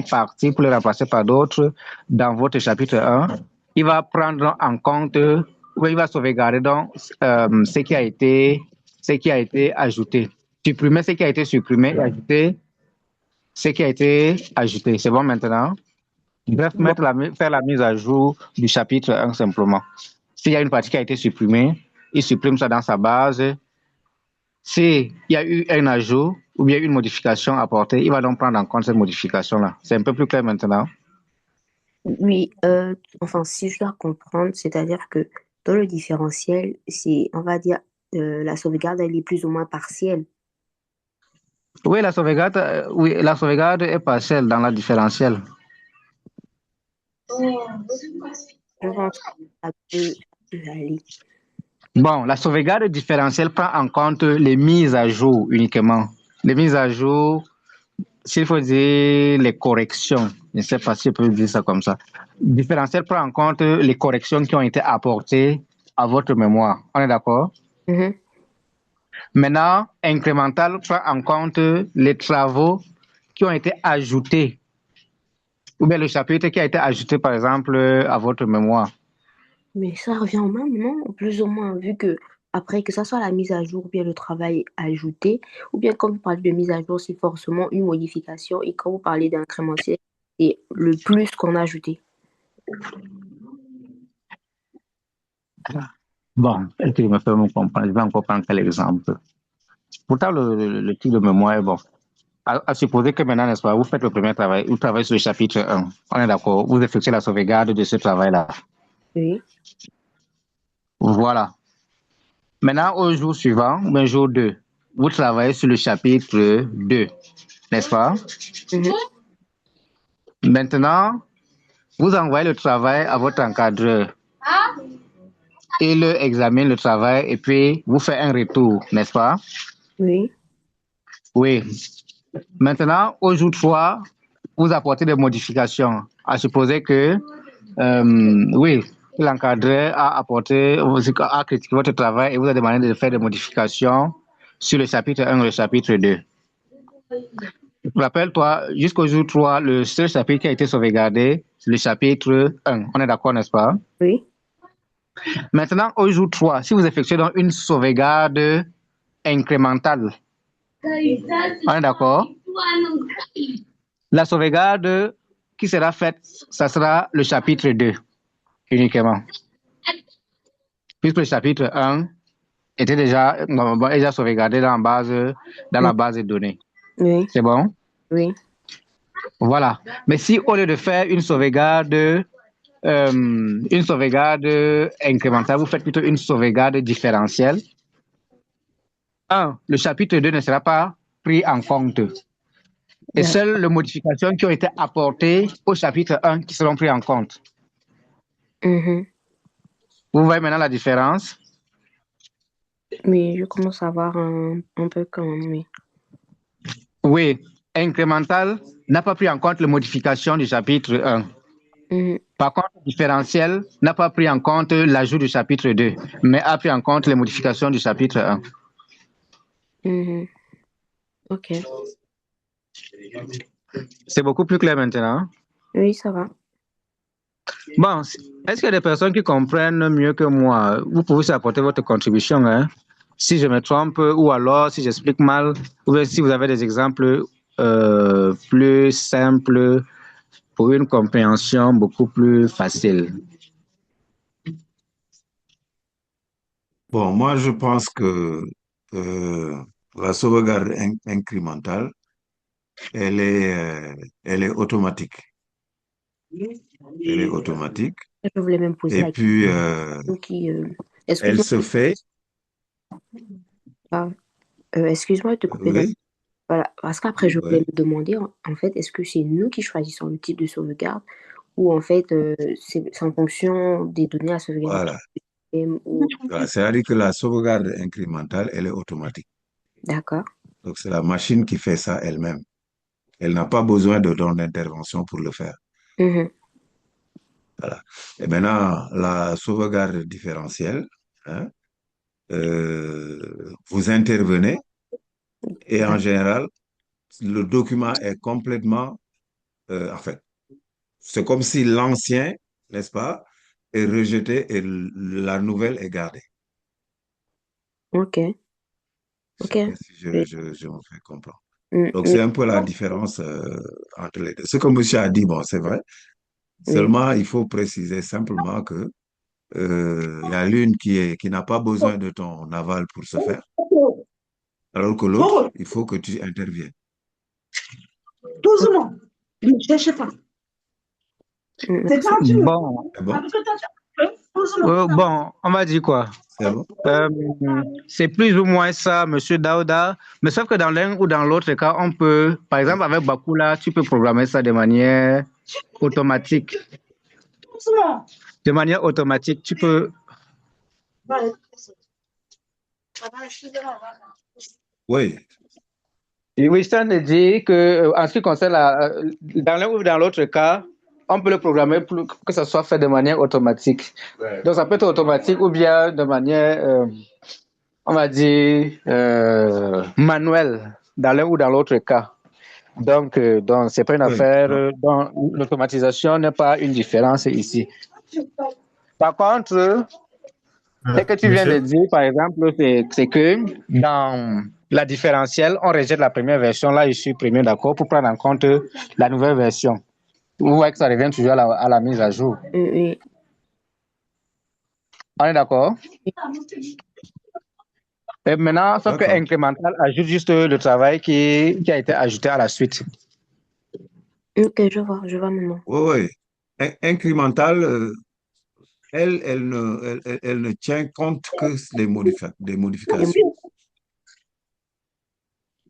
Speaker 1: parties pour les remplacer par d'autres dans votre chapitre 1, il va prendre en compte ou il va sauvegarder donc ce qui a été ajouté. Supprimer ce qui a été supprimé et ajouter ce qui a été ajouté. C'est bon maintenant? Bref, faire la mise à jour du chapitre 1 simplement. S'il y a une partie qui a été supprimée, il supprime ça dans sa base. S'il y a eu un ajout ou bien une modification apportée, il va donc prendre en compte cette modification-là. C'est un peu plus clair maintenant?
Speaker 12: Oui, si je dois comprendre, c'est-à-dire que dans le différentiel, on va dire, la sauvegarde, elle est plus ou moins partielle.
Speaker 1: Oui, la sauvegarde est partielle dans la différentielle.
Speaker 12: Je pense que ça peut aller.
Speaker 1: Bon, la sauvegarde différentielle prend en compte les mises à jour uniquement. Les mises à jour, s'il faut dire les corrections, je ne sais pas si je peux dire ça comme ça. Différentiel prend en compte les corrections qui ont été apportées à votre mémoire. On est d'accord? Maintenant, incrémental prend en compte les travaux qui ont été ajoutés, ou bien le chapitre qui a été ajouté, par exemple, à votre mémoire.
Speaker 12: Mais ça revient au même, non? Plus ou moins, vu que après, que ça soit la mise à jour ou bien le travail ajouté, ou bien quand vous parlez de mise à jour, c'est forcément une modification, et quand vous parlez d'incrémentiel, c'est le plus qu'on a ajouté.
Speaker 1: Bon, est-ce que je me fais me comprendre? Je vais encore prendre quel exemple. Pourtant, le type de mémoire est bon. À supposer que maintenant, n'est-ce pas, vous faites le premier travail, vous travaillez sur le chapitre 1. On est d'accord, vous effectuez la sauvegarde de ce travail-là.
Speaker 12: Oui.
Speaker 1: Voilà. Maintenant, au jour suivant, au jour 2, vous travaillez sur le chapitre 2, n'est-ce pas? Maintenant, vous envoyez le travail à votre encadreur. Il examine le travail et puis vous fait un retour, n'est-ce pas?
Speaker 12: Oui.
Speaker 1: Oui. Maintenant, au jour 3, vous apportez des modifications. À supposer que, oui, l'encadreur a critiqué votre travail et vous a demandé de faire des modifications sur le chapitre 1 et le chapitre 2. Rappelle-toi, jusqu'au jour 3, le seul chapitre qui a été sauvegardé, c'est le chapitre 1. On est d'accord, n'est-ce pas?
Speaker 12: Oui.
Speaker 1: Maintenant, au jour 3, si vous effectuez donc une sauvegarde incrémentale, on est d'accord? La sauvegarde qui sera faite, ça sera le chapitre 2 uniquement. Puisque le chapitre 1 était déjà sauvegardé dans la base de données.
Speaker 12: Oui.
Speaker 1: C'est bon?
Speaker 12: Oui.
Speaker 1: Voilà. Mais si au lieu de faire une sauvegarde incrémentale, vous faites plutôt une sauvegarde différentielle, le chapitre 2 ne sera pas pris en compte. Et seules les modifications qui ont été apportées au chapitre 1 qui seront prises en compte. Vous voyez maintenant la différence?
Speaker 12: Oui, je commence à voir un peu quand même, oui.
Speaker 1: Oui, incrémental n'a pas pris en compte les modifications du chapitre 1. Par contre, différentiel n'a pas pris en compte l'ajout du chapitre 2, mais a pris en compte les modifications du chapitre 1.
Speaker 12: Ok.
Speaker 1: C'est beaucoup plus clair maintenant?
Speaker 12: Oui, ça va.
Speaker 1: Bon, est-ce qu'il y a des personnes qui comprennent mieux que moi? Vous pouvez aussi apporter votre contribution, hein? Si je me trompe, ou alors si j'explique mal, ou si vous avez des exemples plus simples pour une compréhension beaucoup plus facile.
Speaker 2: Bon, moi, je pense que la sauvegarde incrémentale, elle est automatique. Elle est automatique.
Speaker 12: Je voulais même poser la
Speaker 2: question. Elle se fait.
Speaker 12: Excuse-moi de te couper.
Speaker 2: Oui.
Speaker 12: Voilà, parce qu'après, je voulais me demander, en fait, est-ce que c'est nous qui choisissons le type de sauvegarde ou en fait, c'est en fonction des données à sauvegarder?
Speaker 2: Voilà. C'est-à-dire que la sauvegarde incrémentale, elle est automatique.
Speaker 12: D'accord.
Speaker 2: Donc, c'est la machine qui fait ça elle-même. Elle n'a pas besoin de ton intervention pour le faire. Voilà. Et maintenant, la sauvegarde différentielle, hein, vous intervenez et en général, le document est complètement, en fait, c'est comme si l'ancien, n'est-ce pas, est rejeté et la nouvelle est gardée.
Speaker 12: Ok.
Speaker 2: Si je me fais comprendre. Donc, c'est un peu la différence entre les deux. Ce que monsieur a dit, bon, c'est vrai. Seulement, il faut préciser simplement que y a l'une qui n'a pas besoin de ton aval pour se faire, alors que l'autre, il faut que tu interviennes.
Speaker 19: Doucement, ne cherche pas. C'est tendu.
Speaker 1: Bon. Bon, on va dire quoi?
Speaker 2: Bon.
Speaker 1: C'est plus ou moins ça, monsieur Daouda. Mais sauf que dans l'un ou dans l'autre cas, on peut, par exemple, avec Bakula, tu peux programmer ça de manière automatique. de manière automatique, tu peux...
Speaker 2: Oui.
Speaker 1: Et Winston dit que, en ce qui concerne dans l'un ou dans l'autre cas, on peut le programmer pour que ça soit fait de manière automatique. Ouais. Donc, ça peut être automatique ou bien de manière, on va dire, manuelle, dans l'un ou dans l'autre cas. Donc c'est pas une affaire dont l'automatisation n'est pas une différence ici. Par contre, ce que tu viens de dire, par exemple, c'est que dans la différentielle, on rejette la première version. Là, je suis premier d'accord pour prendre en compte la nouvelle version. Vous voyez que ça revient toujours à la mise à jour.
Speaker 12: Oui.
Speaker 1: On est d'accord? Et maintenant, sauf que incrémental ajoute juste le travail qui a été ajouté à la suite.
Speaker 12: Ok, je vois maintenant.
Speaker 2: Oui. Incrémental, elle ne tient compte que des modifications.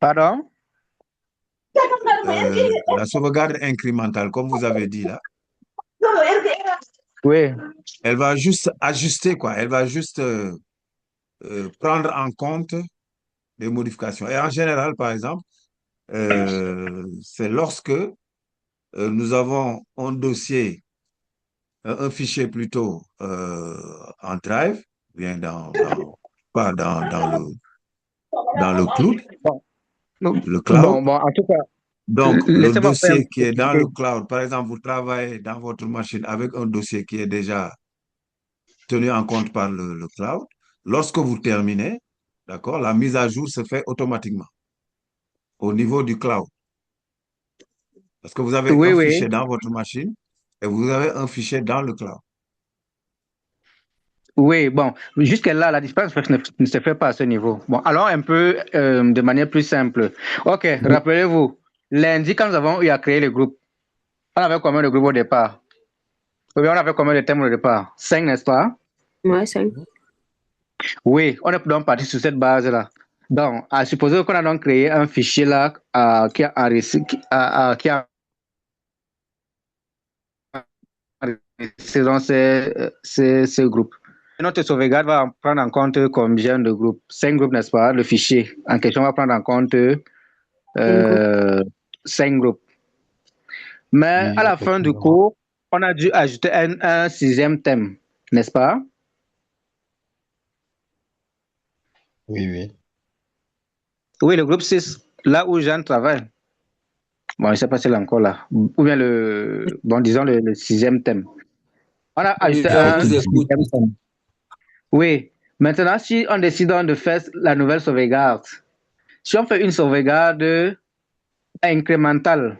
Speaker 1: Pardon?
Speaker 2: La sauvegarde incrémentale, comme vous avez dit là.
Speaker 1: Oui.
Speaker 2: Elle va juste ajuster, quoi. Elle va juste prendre en compte les modifications. Et en général, par exemple, c'est lorsque nous avons un dossier, un fichier plutôt en drive, bien pas dans le cloud. Le cloud.
Speaker 1: Bon, en tout cas,
Speaker 2: donc, le dossier qui est dans le cloud, par exemple, vous travaillez dans votre machine avec un dossier qui est déjà tenu en compte par le cloud. Lorsque vous terminez, d'accord, la mise à jour se fait automatiquement au niveau du cloud. Parce que vous avez un fichier dans votre machine et vous avez un fichier dans le cloud.
Speaker 1: Oui, bon, jusque-là, la différence ne se fait pas à ce niveau. Bon, alors un peu de manière plus simple. OK, rappelez-vous, lundi, quand nous avons eu à créer le groupe, on avait combien de groupes au départ? Ou bien on avait combien de thèmes au départ? 5, n'est-ce pas?
Speaker 12: Ouais, 5.
Speaker 1: Oui, on est donc parti sur cette base-là. Donc, à supposer qu'on a donc créé un fichier là qui a enregistré dans ces groupes. Notre sauvegarde va prendre en compte combien de groupes? 5 groupes, n'est-ce pas? Le fichier en question va prendre en compte 5 groupes. Mais à la fin du cours, on a dû ajouter un 6e thème, n'est-ce pas?
Speaker 18: Oui.
Speaker 1: Oui, le groupe 6, là où Jeanne travaille. Bon, je ne sais pas si elle est encore là. Ou bien disons le 6e thème. On a ajouté un 6e thème. Oui. Maintenant, si on décide de faire la nouvelle sauvegarde, si on fait une sauvegarde incrémentale,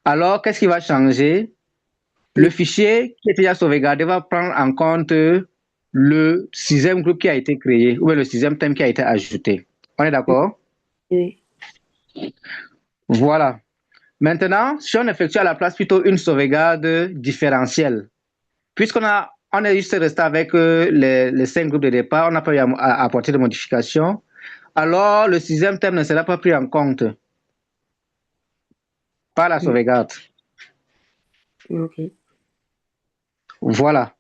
Speaker 1: alors qu'est-ce qui va changer? Le fichier qui était déjà sauvegardé va prendre en compte le 6e groupe qui a été créé, ou le 6e thème qui a été ajouté. On est d'accord?
Speaker 12: Oui.
Speaker 1: Voilà. Maintenant, si on effectue à la place plutôt une sauvegarde différentielle, puisqu'on est juste resté avec les 5 groupes de départ, on n'a pas eu à apporter de modifications, alors le 6e thème ne sera pas pris en compte par la sauvegarde.
Speaker 12: Ok.
Speaker 1: Voilà.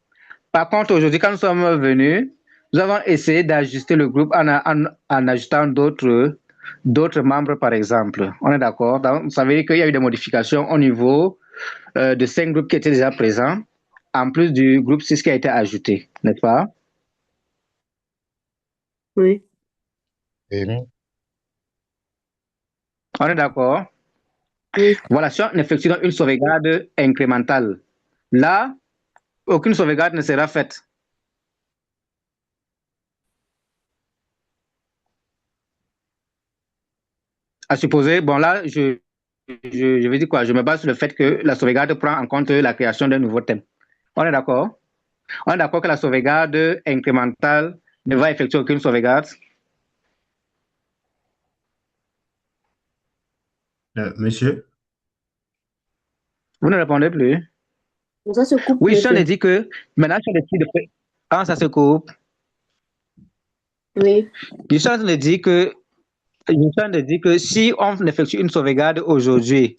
Speaker 1: Par contre, aujourd'hui, quand nous sommes venus, nous avons essayé d'ajuster le groupe en ajoutant d'autres membres, par exemple. On est d'accord? Donc, ça veut dire qu'il y a eu des modifications au niveau de 5 groupes qui étaient déjà présents, en plus du groupe 6 qui a été ajouté, n'est-ce pas?
Speaker 12: Oui.
Speaker 1: On est d'accord?
Speaker 12: Oui.
Speaker 1: Voilà, si on effectue une sauvegarde incrémentale, là, aucune sauvegarde ne sera faite. À supposer, bon là, je vais dire quoi? Je me base sur le fait que la sauvegarde prend en compte la création d'un nouveau thème. On est d'accord? On est d'accord que la sauvegarde incrémentale ne va effectuer aucune sauvegarde?
Speaker 18: Monsieur?
Speaker 1: Vous ne répondez plus?
Speaker 12: Ça se coupe.
Speaker 1: Oui, je dit que maintenant, je décide de faire. Ah, ça se coupe.
Speaker 12: Oui.
Speaker 1: Je suis en train de dire que si on effectue une sauvegarde aujourd'hui,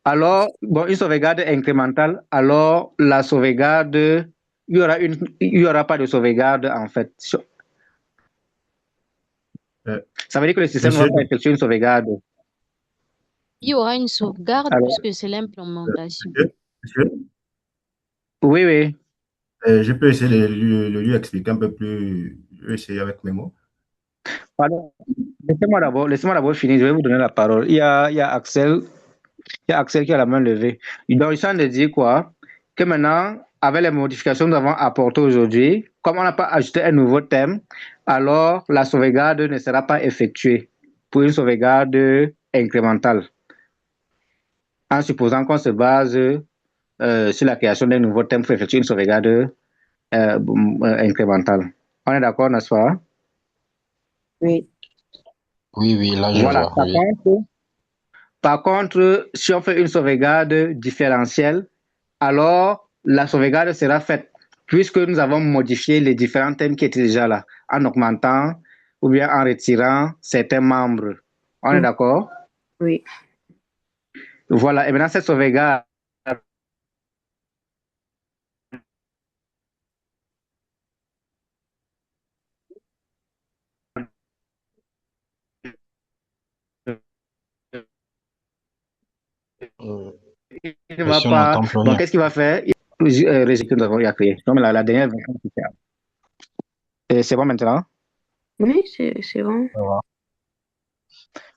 Speaker 1: Alors, bon, une sauvegarde incrémentale, alors la sauvegarde, il y aura pas de sauvegarde en fait. Ça veut dire que le système ne va
Speaker 18: Monsieur,
Speaker 1: pas effectuer une sauvegarde.
Speaker 21: Il y aura une sauvegarde
Speaker 1: Alors,
Speaker 21: puisque c'est l'implémentation.
Speaker 18: monsieur,
Speaker 1: oui, oui.
Speaker 18: je peux essayer de lui expliquer un peu plus. Je vais essayer avec mes mots.
Speaker 1: Pardon. Laissez-moi d'abord finir, je vais vous donner la parole. Il y a Axel qui a la main levée. Donc, il s'agit de dire quoi? Que maintenant, avec les modifications que nous avons apportées aujourd'hui, comme on n'a pas ajouté un nouveau thème, alors la sauvegarde ne sera pas effectuée pour une sauvegarde incrémentale. En supposant qu'on se base sur la création d'un nouveau thème pour effectuer une sauvegarde incrémentale. On est d'accord, n'est-ce pas?
Speaker 12: Oui.
Speaker 22: Oui, là je
Speaker 1: Voilà.
Speaker 22: vois. Oui.
Speaker 1: Par contre, si on fait une sauvegarde différentielle, alors la sauvegarde sera faite puisque nous avons modifié les différents thèmes qui étaient déjà là, en augmentant ou bien en retirant certains membres. On est d'accord?
Speaker 12: Oui.
Speaker 1: Voilà. Et maintenant, cette sauvegarde il ne va
Speaker 22: Monsieur, on
Speaker 1: pas.
Speaker 22: n'entend plus
Speaker 1: Donc,
Speaker 22: rien.
Speaker 1: qu'est-ce qu'il va faire? Que nous avons créé. Donc, la dernière version, c'est bon maintenant?
Speaker 12: Oui, c'est bon.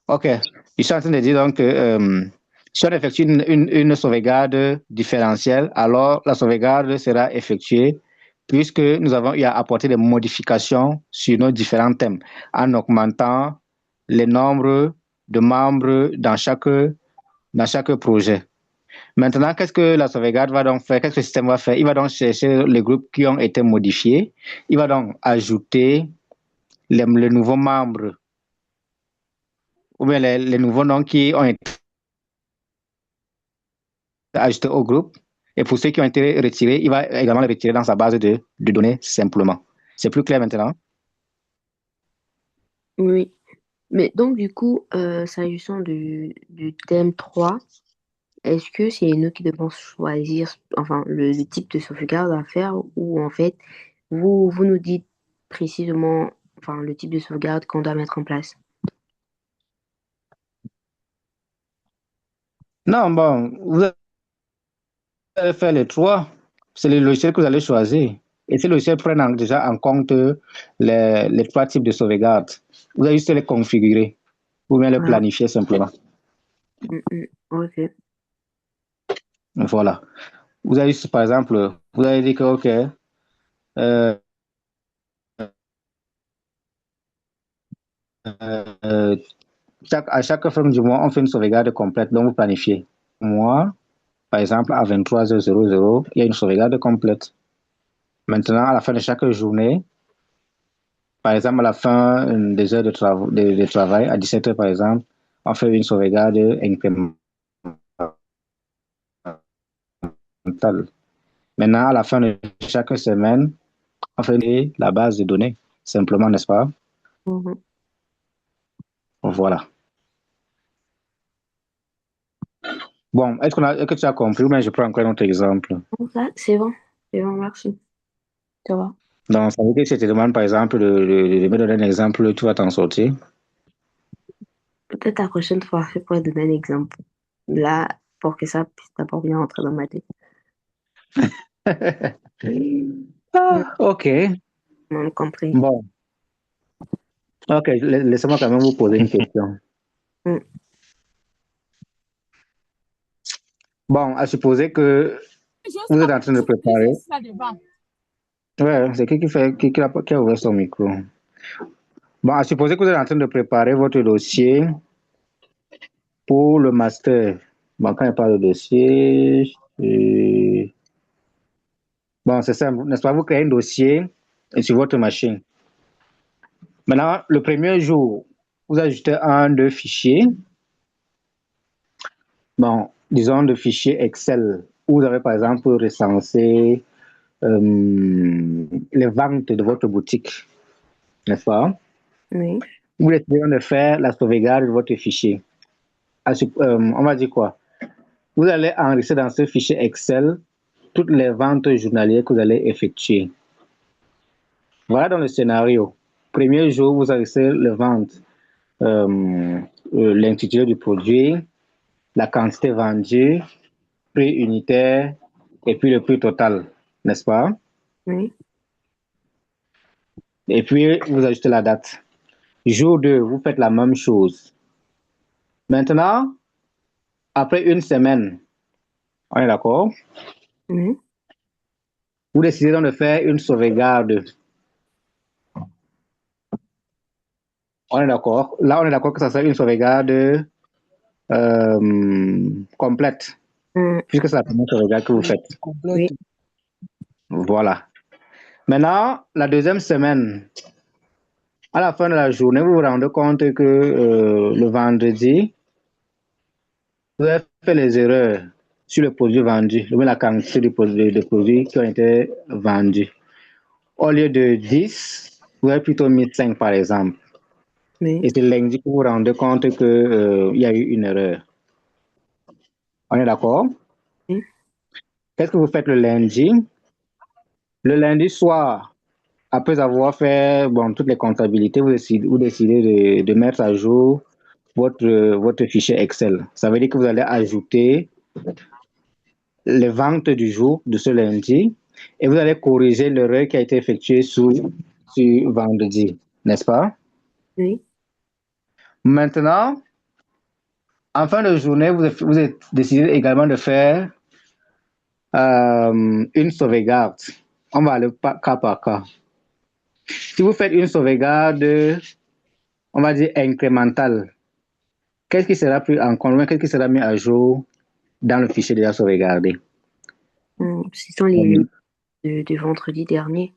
Speaker 1: OK. Je suis en train de dire donc que si on effectue une sauvegarde différentielle, alors la sauvegarde sera effectuée puisque nous avons eu à apporter des modifications sur nos différents thèmes en augmentant les nombres de membres dans chaque projet. Maintenant, qu'est-ce que la sauvegarde va donc faire? Qu'est-ce que le système va faire? Il va donc chercher les groupes qui ont été modifiés. Il va donc ajouter les nouveaux membres ou bien les nouveaux noms qui ont été ajoutés au groupe. Et pour ceux qui ont été retirés, il va également les retirer dans sa base de données simplement. C'est plus clair maintenant?
Speaker 12: Oui. Mais donc, du coup, s'agissant du thème 3, est-ce que c'est nous qui devons choisir enfin, le type de sauvegarde à faire ou en fait, vous nous dites précisément enfin, le type de sauvegarde qu'on doit mettre en place?
Speaker 1: Non, bon, vous allez faire les trois. C'est le logiciel que vous allez choisir. Et ces logiciels prennent déjà en compte les trois types de sauvegarde. Vous allez juste les configurer ou bien les planifier simplement.
Speaker 12: Ok.
Speaker 1: Voilà. Vous avez juste, par exemple, vous avez dit que, OK, à chaque fin du mois, on fait une sauvegarde complète, donc vous planifiez. Moi, par exemple, à 23h00, il y a une sauvegarde complète. Maintenant, à la fin de chaque journée, par exemple, à la fin des heures de travail, à 17h par exemple, on fait une sauvegarde incrémentale. Maintenant, à la fin de chaque semaine, on fait la base de données, simplement, n'est-ce pas? Voilà. Bon, est-ce que tu as compris ou bien je prends encore un autre exemple?
Speaker 12: C'est bon, merci. Ça va.
Speaker 1: Donc, ça veut dire que si je te demande, par exemple, de me donner un exemple, tu vas t'en sortir?
Speaker 12: Peut-être la prochaine fois, je pourrais donner un exemple. Là, pour que ça puisse d'abord bien entrer dans ma tête.
Speaker 1: OK.
Speaker 12: On a compris.
Speaker 1: Bon. OK, laissez-moi quand même vous poser une question. Bon, à supposer que vous êtes en train de préparer. Ouais, c'est qui a ouvert son micro. Bon, à supposer que vous êtes en train de préparer votre dossier pour le master. Bon, quand il parle de dossier, bon, c'est simple, n'est-ce pas? Vous créez un dossier sur votre machine. Maintenant, le premier jour, vous ajoutez deux fichiers. Bon, disons de fichiers Excel, où vous avez par exemple recensé les ventes de votre boutique, n'est-ce pas?
Speaker 12: Oui.
Speaker 1: Vous décidez de faire la sauvegarde de votre fichier. On va dire quoi? vous allez enregistrer dans ce fichier Excel toutes les ventes journalières que vous allez effectuer. Voilà dans le scénario. Premier jour, vous enregistrez les ventes, l'intitulé du produit, la quantité vendue, prix unitaire et puis le prix total, n'est-ce pas?
Speaker 12: Oui.
Speaker 1: Et puis, vous ajoutez la date. Jour 2, vous faites la même chose. Maintenant, après une semaine, on est d'accord?
Speaker 12: Oui.
Speaker 1: Vous décidez donc de faire une sauvegarde. On est d'accord? Là, on est d'accord que ça sera une sauvegarde complète, puisque c'est la première sauvegarde que vous faites.
Speaker 19: Complète.
Speaker 1: Voilà. Maintenant, la deuxième semaine, à la fin de la journée, vous vous rendez compte que le vendredi, vous avez fait les erreurs sur le produit vendu, la quantité de produits qui ont été vendus. Au lieu de 10, vous avez plutôt mis 5 par exemple.
Speaker 12: Oui.
Speaker 1: Et c'est lundi que vous vous rendez compte qu'il y a eu une erreur. On est d'accord?
Speaker 12: Oui.
Speaker 1: Qu'est-ce que vous faites le lundi? Le lundi soir, après avoir fait toutes les comptabilités, vous décidez de mettre à jour votre fichier Excel. Ça veut dire que vous allez ajouter les ventes du jour de ce lundi et vous allez corriger l'erreur qui a été effectuée sur vendredi, n'est-ce pas?
Speaker 12: Oui.
Speaker 1: Maintenant, en fin de journée, vous avez décidé également de faire une sauvegarde. On va aller cas par cas. Si vous faites une sauvegarde, on va dire incrémentale, qu'est-ce qui sera pris en compte, qu'est-ce qui sera mis à jour dans le fichier déjà sauvegardé?
Speaker 12: Ce sont les de vendredi dernier.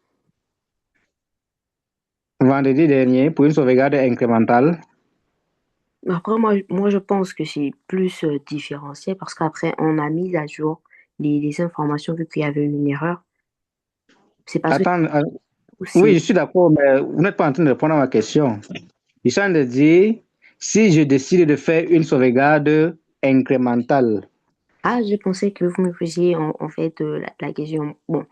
Speaker 1: Vendredi dernier, pour une sauvegarde incrémentale.
Speaker 12: Après, moi, je pense que c'est plus différencié parce qu'après, on a mis à jour les informations vu qu'il y avait une erreur. C'est pas
Speaker 1: oui, je suis d'accord, mais vous n'êtes pas en train de répondre à ma question. Je suis en train de dire, si je décide de faire une sauvegarde incrémentale.
Speaker 12: Ah, je pensais que vous me posiez en fait la question. Bon,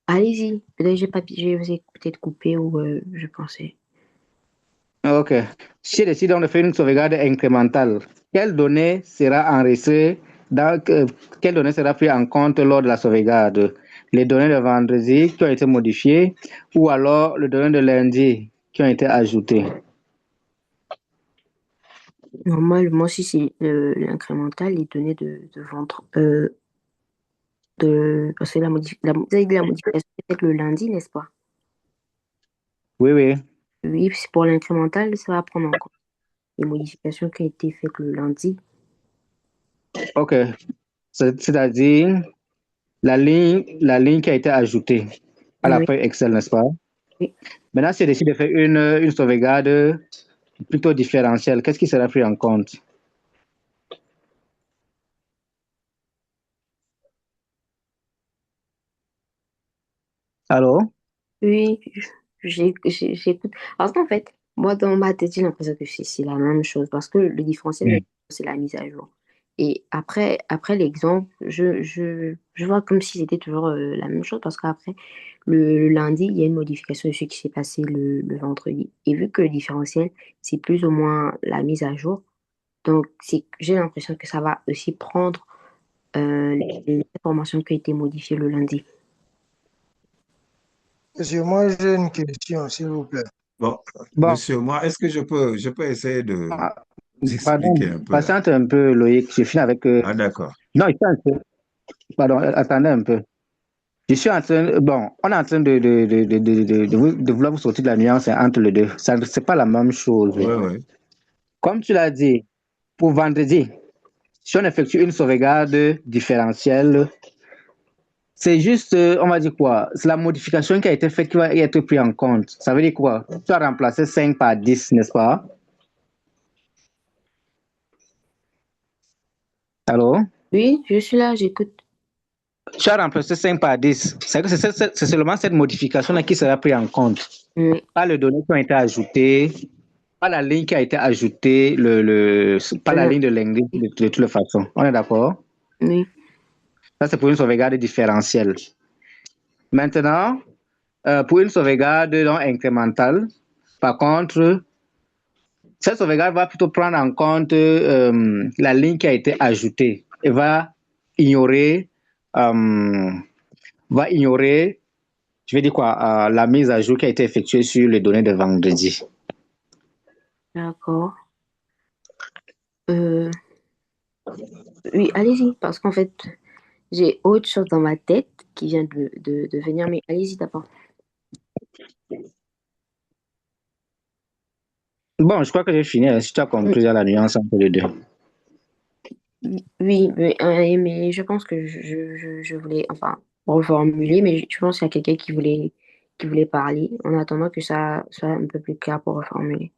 Speaker 12: allez-y. Peut-être je vous ai peut-être coupé ou je pensais.
Speaker 1: Ok. Si je décide donc de faire une sauvegarde incrémentale, quelle donnée sera enregistrée, quelle donnée sera prise en compte lors de la sauvegarde? Les données de vendredi qui ont été modifiées ou alors les données de lundi qui ont été ajoutées?
Speaker 12: Normalement, si c'est l'incrémental, les données de vente, parce que la modification est faite le lundi, n'est-ce pas?
Speaker 1: Oui, oui.
Speaker 12: Oui, c'est pour l'incrémental, ça va prendre en compte les modifications qui ont été faites le lundi.
Speaker 1: Ok. C'est-à-dire la ligne qui a été ajoutée à la feuille Excel, n'est-ce pas?
Speaker 12: Oui.
Speaker 1: Maintenant, si je décide de faire une sauvegarde plutôt différentielle, qu'est-ce qui sera pris en compte? Allô?
Speaker 12: Oui, j'écoute. Parce qu'en fait, moi, dans ma tête, j'ai l'impression que c'est la même chose parce que le différentiel, c'est la mise à jour. Et après l'exemple, je vois comme si c'était toujours la même chose parce qu'après, le lundi, il y a une modification de ce qui s'est passé le vendredi. Et vu que le différentiel, c'est plus ou moins la mise à jour, donc j'ai l'impression que ça va aussi prendre les informations qui ont été modifiées le lundi.
Speaker 19: Monsieur, moi j'ai une question, s'il vous plaît.
Speaker 2: Bon, monsieur, moi, est-ce que je peux essayer d'expliquer un peu?
Speaker 1: Patiente un peu, Loïc, je finis avec...
Speaker 2: Ah, d'accord.
Speaker 1: Non, je suis en train... Pardon, attendez un peu. Je suis en train... Bon, on est en train de vouloir vous sortir de la nuance entre les deux. Ce n'est pas la même chose.
Speaker 2: Oui.
Speaker 1: Comme tu l'as dit, pour vendredi, si on effectue une sauvegarde différentielle, c'est juste, on va dire quoi? C'est la modification qui a été faite qui va être prise en compte. Ça veut dire quoi? Tu as remplacé 5 par 10, n'est-ce pas? Allô?
Speaker 12: Oui, je suis là, j'écoute.
Speaker 1: Tu as remplacé 5 par 10. C'est seulement cette modification-là qui sera prise en compte.
Speaker 12: Oui.
Speaker 1: Pas les données qui ont été ajoutées, pas la ligne qui a été ajoutée, pas la ligne de linguiste de toute façon. On est d'accord?
Speaker 12: Oui.
Speaker 1: Ça, c'est pour une sauvegarde différentielle. Maintenant, pour une sauvegarde donc, incrémentale, par contre, cette sauvegarde va plutôt prendre en compte la ligne qui a été ajoutée et va ignorer, je vais dire quoi, la mise à jour qui a été effectuée sur les données de vendredi.
Speaker 12: D'accord. Oui, allez-y, parce qu'en fait, j'ai autre chose dans ma tête qui vient de venir, mais allez-y d'abord.
Speaker 1: Bon, je crois que j'ai fini. Si tu as compris la nuance entre les deux.
Speaker 12: Oui, mais je pense que je voulais, enfin, reformuler, mais je pense qu'il y a quelqu'un qui voulait parler en attendant que ça soit un peu plus clair pour reformuler.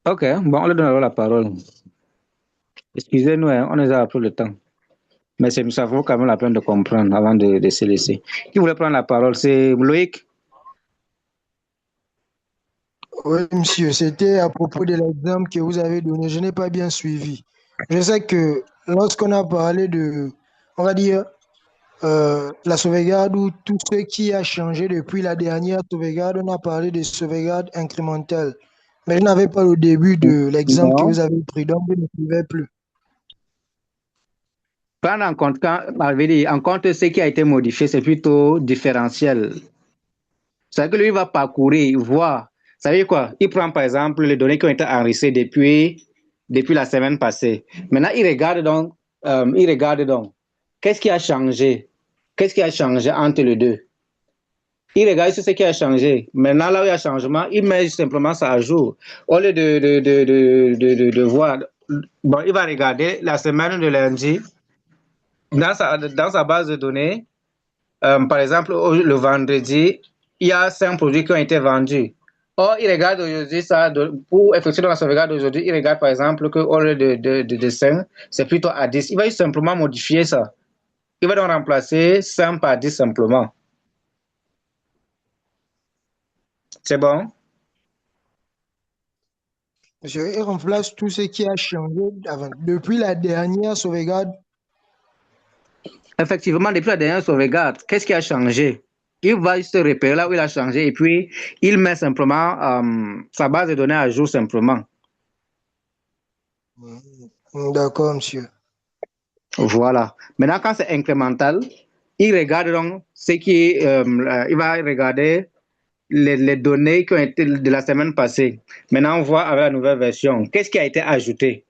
Speaker 1: Ok, bon, on lui donne alors la parole. Excusez-nous, hein, on nous a pris le temps. Mais ça vaut quand même la peine de comprendre avant de se laisser. Qui voulait prendre la parole? C'est Loïc?
Speaker 19: Oui, monsieur, c'était à propos de l'exemple que vous avez donné. Je n'ai pas bien suivi. Je sais que lorsqu'on a parlé de, on va dire, la sauvegarde ou tout ce qui a changé depuis la dernière sauvegarde, on a parlé de sauvegarde incrémentale. Mais je n'avais pas le début de l'exemple que vous avez pris, donc je ne suivais plus.
Speaker 1: Prendre en compte ce qui a été modifié, c'est plutôt différentiel. C'est-à-dire que lui va parcourir, voir. Ça veut dire quoi? Il prend par exemple les données qui ont été enregistrées depuis la semaine passée. Maintenant, il regarde donc, qu'est-ce qui a changé? Qu'est-ce qui a changé entre les deux? Il regarde sur ce qui a changé. Maintenant, là où il y a changement, il met simplement ça à jour. Au lieu de voir, bon, il va regarder la semaine de lundi dans sa base de données. Par exemple, le vendredi, il y a 5 produits qui ont été vendus. Or, il regarde aujourd'hui ça, pour effectuer la sauvegarde d'aujourd'hui, il regarde par exemple qu'au lieu de 5, c'est plutôt à 10. Il va simplement modifier ça. Il va donc remplacer 5 par 10 simplement. C'est bon?
Speaker 19: Monsieur, il remplace tout ce qui a changé depuis la dernière sauvegarde.
Speaker 1: Effectivement, depuis la dernière sauvegarde, qu'est-ce qui a changé? Il va se repérer là où il a changé et puis il met simplement sa base de données à jour simplement.
Speaker 19: D'accord, monsieur.
Speaker 1: Voilà. Maintenant, quand c'est incrémental, il regarde donc il va regarder les données qui ont été de la semaine passée. Maintenant, on voit avec la nouvelle version, qu'est-ce qui a été ajouté?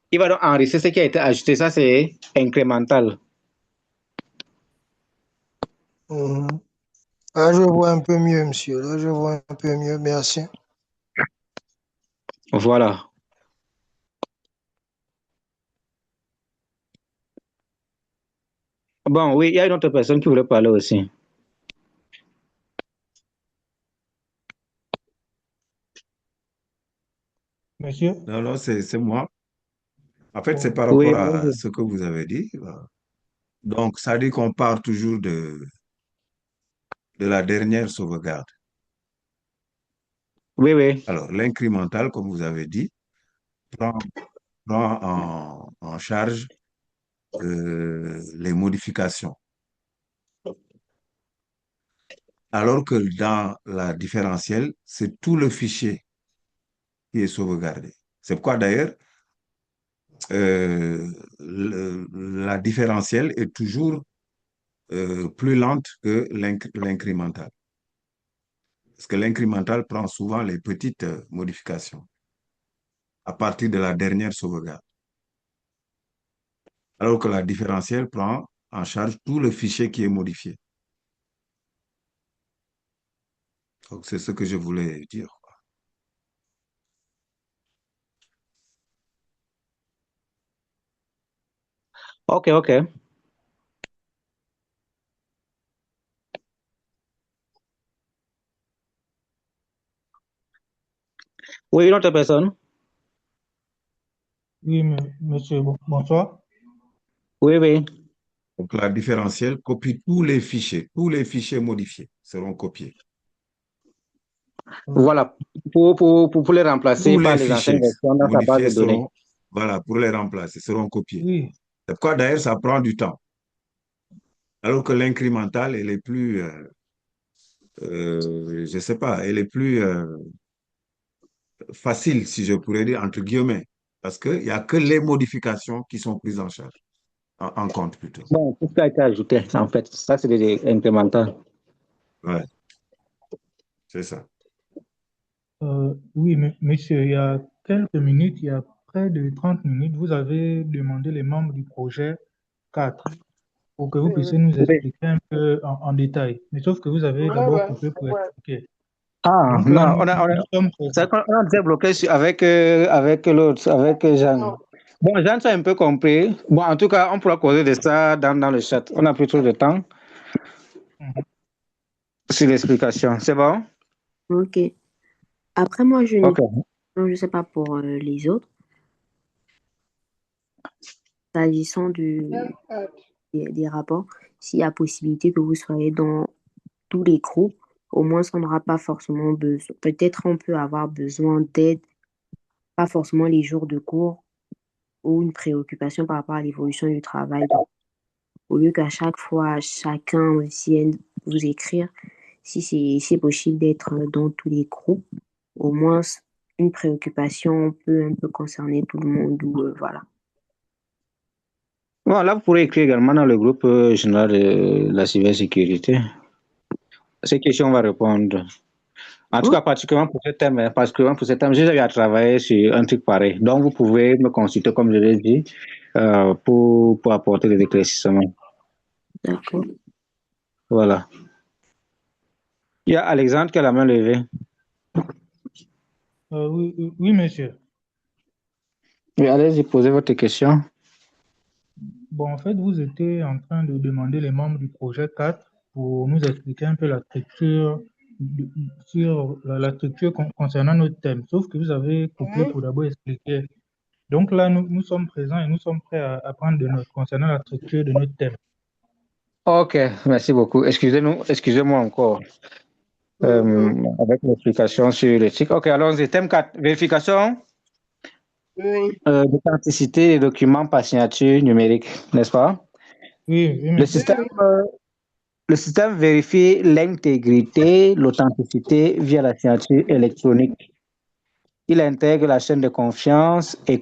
Speaker 1: Il va donc enregistrer ce qui a été ajouté. Ça, c'est incrémental.
Speaker 19: Là, je vois un peu mieux, monsieur. Là, je vois un peu mieux. Merci.
Speaker 1: Voilà. Bon, oui, il y a une autre personne qui voulait parler aussi.
Speaker 2: Monsieur? Non, c'est moi. En fait, c'est par rapport à ce que vous avez dit. Donc, ça dit qu'on part toujours de la dernière sauvegarde.
Speaker 1: Oui, oui.
Speaker 2: Alors, l'incrémental, comme vous avez dit, prend en charge les modifications. Alors que dans la différentielle, c'est tout le fichier qui est sauvegardé. C'est pourquoi d'ailleurs, la différentielle est toujours plus lente que l'incrémental. Parce que l'incrémental prend souvent les petites modifications à partir de la dernière sauvegarde. Alors que la différentielle prend en charge tout le fichier qui est modifié. Donc, c'est ce que je voulais dire.
Speaker 1: Ok, ok. Oui, une autre personne?
Speaker 4: Oui, monsieur, bonsoir.
Speaker 1: Oui, oui.
Speaker 2: Donc, la différentielle copie tous les fichiers modifiés seront copiés.
Speaker 1: Voilà, pour les remplacer
Speaker 2: Tous
Speaker 1: par
Speaker 2: les
Speaker 1: les anciennes
Speaker 2: fichiers
Speaker 1: versions dans sa base
Speaker 2: modifiés
Speaker 1: de données.
Speaker 2: seront, voilà, pour les remplacer, seront copiés.
Speaker 4: Oui,
Speaker 2: C'est pourquoi d'ailleurs ça prend du temps. Alors que l'incrémental, elle est plus, je ne sais pas, elle est plus facile, si je pourrais dire, entre guillemets, parce qu'il n'y a que les modifications qui sont prises en charge, en compte plutôt.
Speaker 1: Bon, tout ce qui a été ajouté, en fait, ça c'est des incrémentales.
Speaker 2: Ouais, c'est ça.
Speaker 4: oui, monsieur, il y a quelques minutes, il y a près de 30 minutes, vous avez demandé les membres du projet 4 pour que vous puissiez nous
Speaker 1: Oui.
Speaker 4: expliquer un peu en détail. Mais sauf que vous avez d'abord coupé pour expliquer.
Speaker 1: Ah,
Speaker 4: Donc là,
Speaker 1: non,
Speaker 4: nous sommes
Speaker 1: c'est
Speaker 4: présents.
Speaker 1: qu'on a déjà bloqué avec l'autre, avec Jeanne. Bon, Jeanne, ça a un peu compris. Bon, en tout cas, on pourra causer de ça dans le chat. On n'a plus trop de temps sur l'explication. C'est bon?
Speaker 12: Ok. Après, moi, je n'ai
Speaker 1: Ok.
Speaker 12: je sais pas pour les autres. S'agissant des rapports, s'il y a possibilité que vous soyez dans tous les groupes, au moins on n'aura pas forcément besoin. Peut-être on peut avoir besoin d'aide, pas forcément les jours de cours ou une préoccupation par rapport à l'évolution du travail. Donc, au lieu qu'à chaque fois, chacun vienne vous écrire, si c'est possible d'être dans tous les groupes, au moins une préoccupation peut un peu concerner tout le monde. Ou, voilà.
Speaker 1: Bon, là, vous pourrez écrire également dans le groupe général de la cybersécurité. Ces questions, on va répondre. En tout cas, particulièrement pour ce thème, j'ai déjà eu à travailler sur un truc pareil. Donc, vous pouvez me consulter, comme je l'ai dit, pour apporter des éclaircissements.
Speaker 12: D'accord.
Speaker 1: Voilà. Il y a Alexandre qui a la main levée.
Speaker 4: Oui, monsieur.
Speaker 1: Oui, allez-y, posez votre question.
Speaker 4: Bon, en fait, vous étiez en train de demander les membres du projet 4 pour nous expliquer un peu la structure, la structure concernant notre thème. Sauf que vous avez coupé pour d'abord expliquer. Donc là, nous sommes présents et nous sommes prêts à prendre des notes concernant la structure de notre thème.
Speaker 1: Ok, merci beaucoup. Excusez-moi encore. Avec l'explication sur l'éthique. Ok, allons-y. Thème 4, vérification d'authenticité des documents par signature numérique, n'est-ce pas?
Speaker 4: Oui,
Speaker 1: Le système vérifie l'intégrité, l'authenticité via la signature électronique. Il intègre la chaîne de confiance et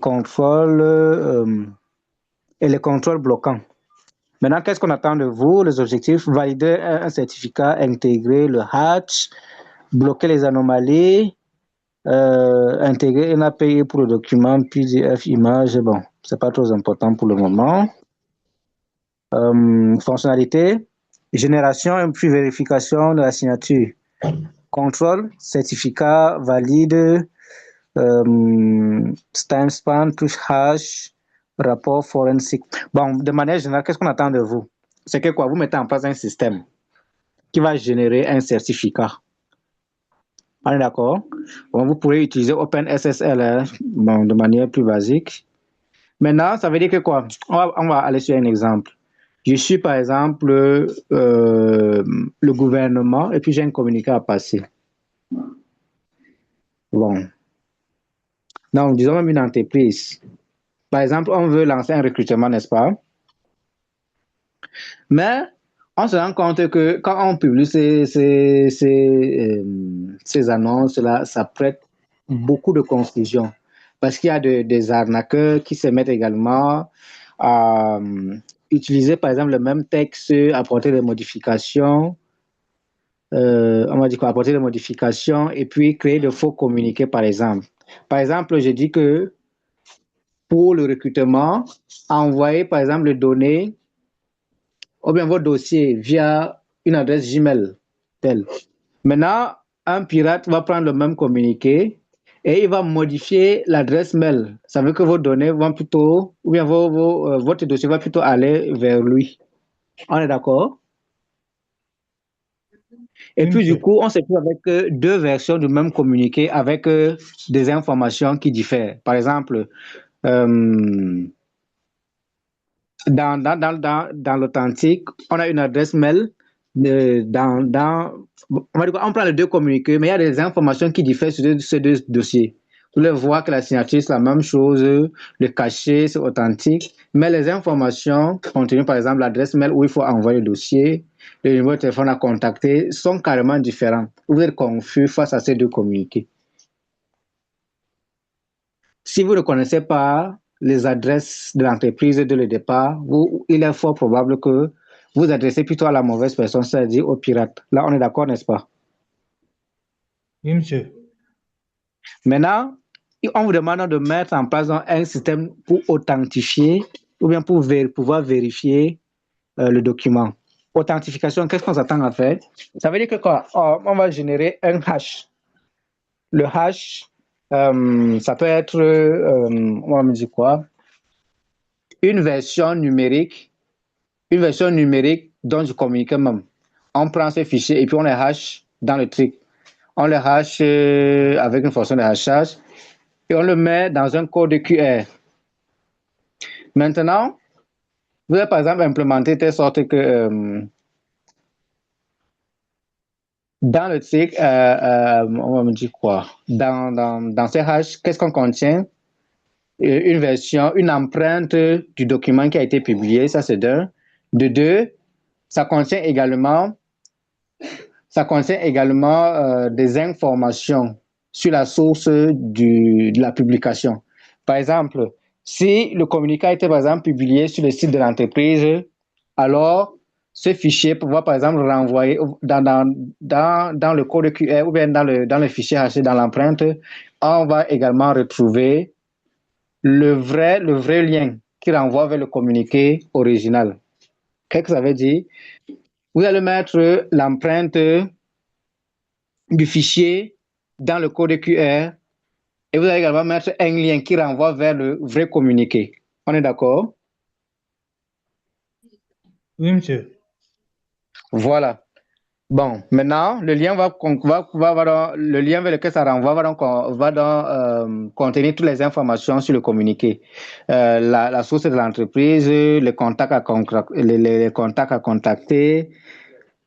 Speaker 1: les contrôles bloquants. Maintenant, qu'est-ce qu'on attend de vous? Les objectifs, valider un certificat, intégrer le hatch, bloquer les anomalies, intégrer une API pour le document PDF, image, bon, c'est pas trop important pour le moment. Fonctionnalité, génération et puis vérification de la signature. Contrôle, certificat, valide, timespan, touche hash, rapport forensique. Bon, de manière générale, qu'est-ce qu'on attend de vous? C'est que quoi? Vous mettez en place un système qui va générer un certificat. On est d'accord? Bon, vous pourrez utiliser OpenSSL bon, de manière plus basique. Maintenant, ça veut dire que quoi? On va aller sur un exemple. Je suis par exemple le gouvernement et puis j'ai un communiqué à passer. Bon. Donc, disons même une entreprise. Par exemple, on veut lancer un recrutement, n'est-ce pas? Mais on se rend compte que quand on publie ces annonces-là, ça prête beaucoup de confusion. Parce qu'il y a des arnaqueurs qui se mettent également à utiliser, par exemple, le même texte, apporter des modifications. On va dire quoi, apporter des modifications et puis créer de faux communiqués, par exemple. Par exemple, je dis que pour le recrutement, envoyer, par exemple, les données ou bien votre dossier via une adresse Gmail telle. Maintenant, un pirate va prendre le même communiqué et il va modifier l'adresse mail. Ça veut que vos données vont plutôt, ou bien votre dossier va plutôt aller vers lui. On est d'accord? Et puis du coup, on se trouve avec deux versions du même communiqué avec des informations qui diffèrent. Par exemple, dans l'authentique, on a une adresse mail on prend les deux communiqués, mais il y a des informations qui diffèrent sur ces deux dossiers. Vous voulez voir que la signature, c'est la même chose, le cachet, c'est authentique, mais les informations contenues, par exemple, l'adresse mail où il faut envoyer le dossier, le numéro de téléphone à contacter, sont carrément différents. Vous êtes confus face à ces deux communiqués. Si vous ne connaissez pas les adresses de l'entreprise dès le départ, il est fort probable que vous adressez plutôt à la mauvaise personne, c'est-à-dire au pirate. Là, on est d'accord, n'est-ce pas?
Speaker 4: Oui, monsieur.
Speaker 1: Maintenant, on vous demande de mettre en place un système pour authentifier ou bien pour pouvoir vérifier le document. Authentification, qu'est-ce qu'on s'attend à faire? Ça veut dire que quoi? On va générer un hash. Le hash, ça peut être, on va me dire quoi? Une version numérique dont je communique même. On prend ce fichier et puis on les hash dans le truc. On le hash avec une fonction de hachage et on le met dans un code QR. Maintenant, vous avez par exemple implémenté telle sorte que dans le truc, on va me dire quoi? Dans ces hash, qu'est-ce qu'on contient? Une version, une empreinte du document qui a été publié, ça c'est d'un. De deux, ça contient également des informations sur la source de la publication. Par exemple, si le communiqué a été par exemple publié sur le site de l'entreprise, alors ce fichier va par exemple renvoyer dans le code QR ou bien dans le fichier haché dans l'empreinte, on va également retrouver le vrai lien qui renvoie vers le communiqué original. Qu'est-ce que ça veut dire? Vous allez mettre l'empreinte du fichier dans le code QR et vous allez également mettre un lien qui renvoie vers le vrai communiqué. On est d'accord?
Speaker 4: Oui, monsieur.
Speaker 1: Voilà. Bon, maintenant, le lien le lien vers lequel ça renvoie va contenir toutes les informations sur le communiqué. La source de l'entreprise, les contacts à contacter,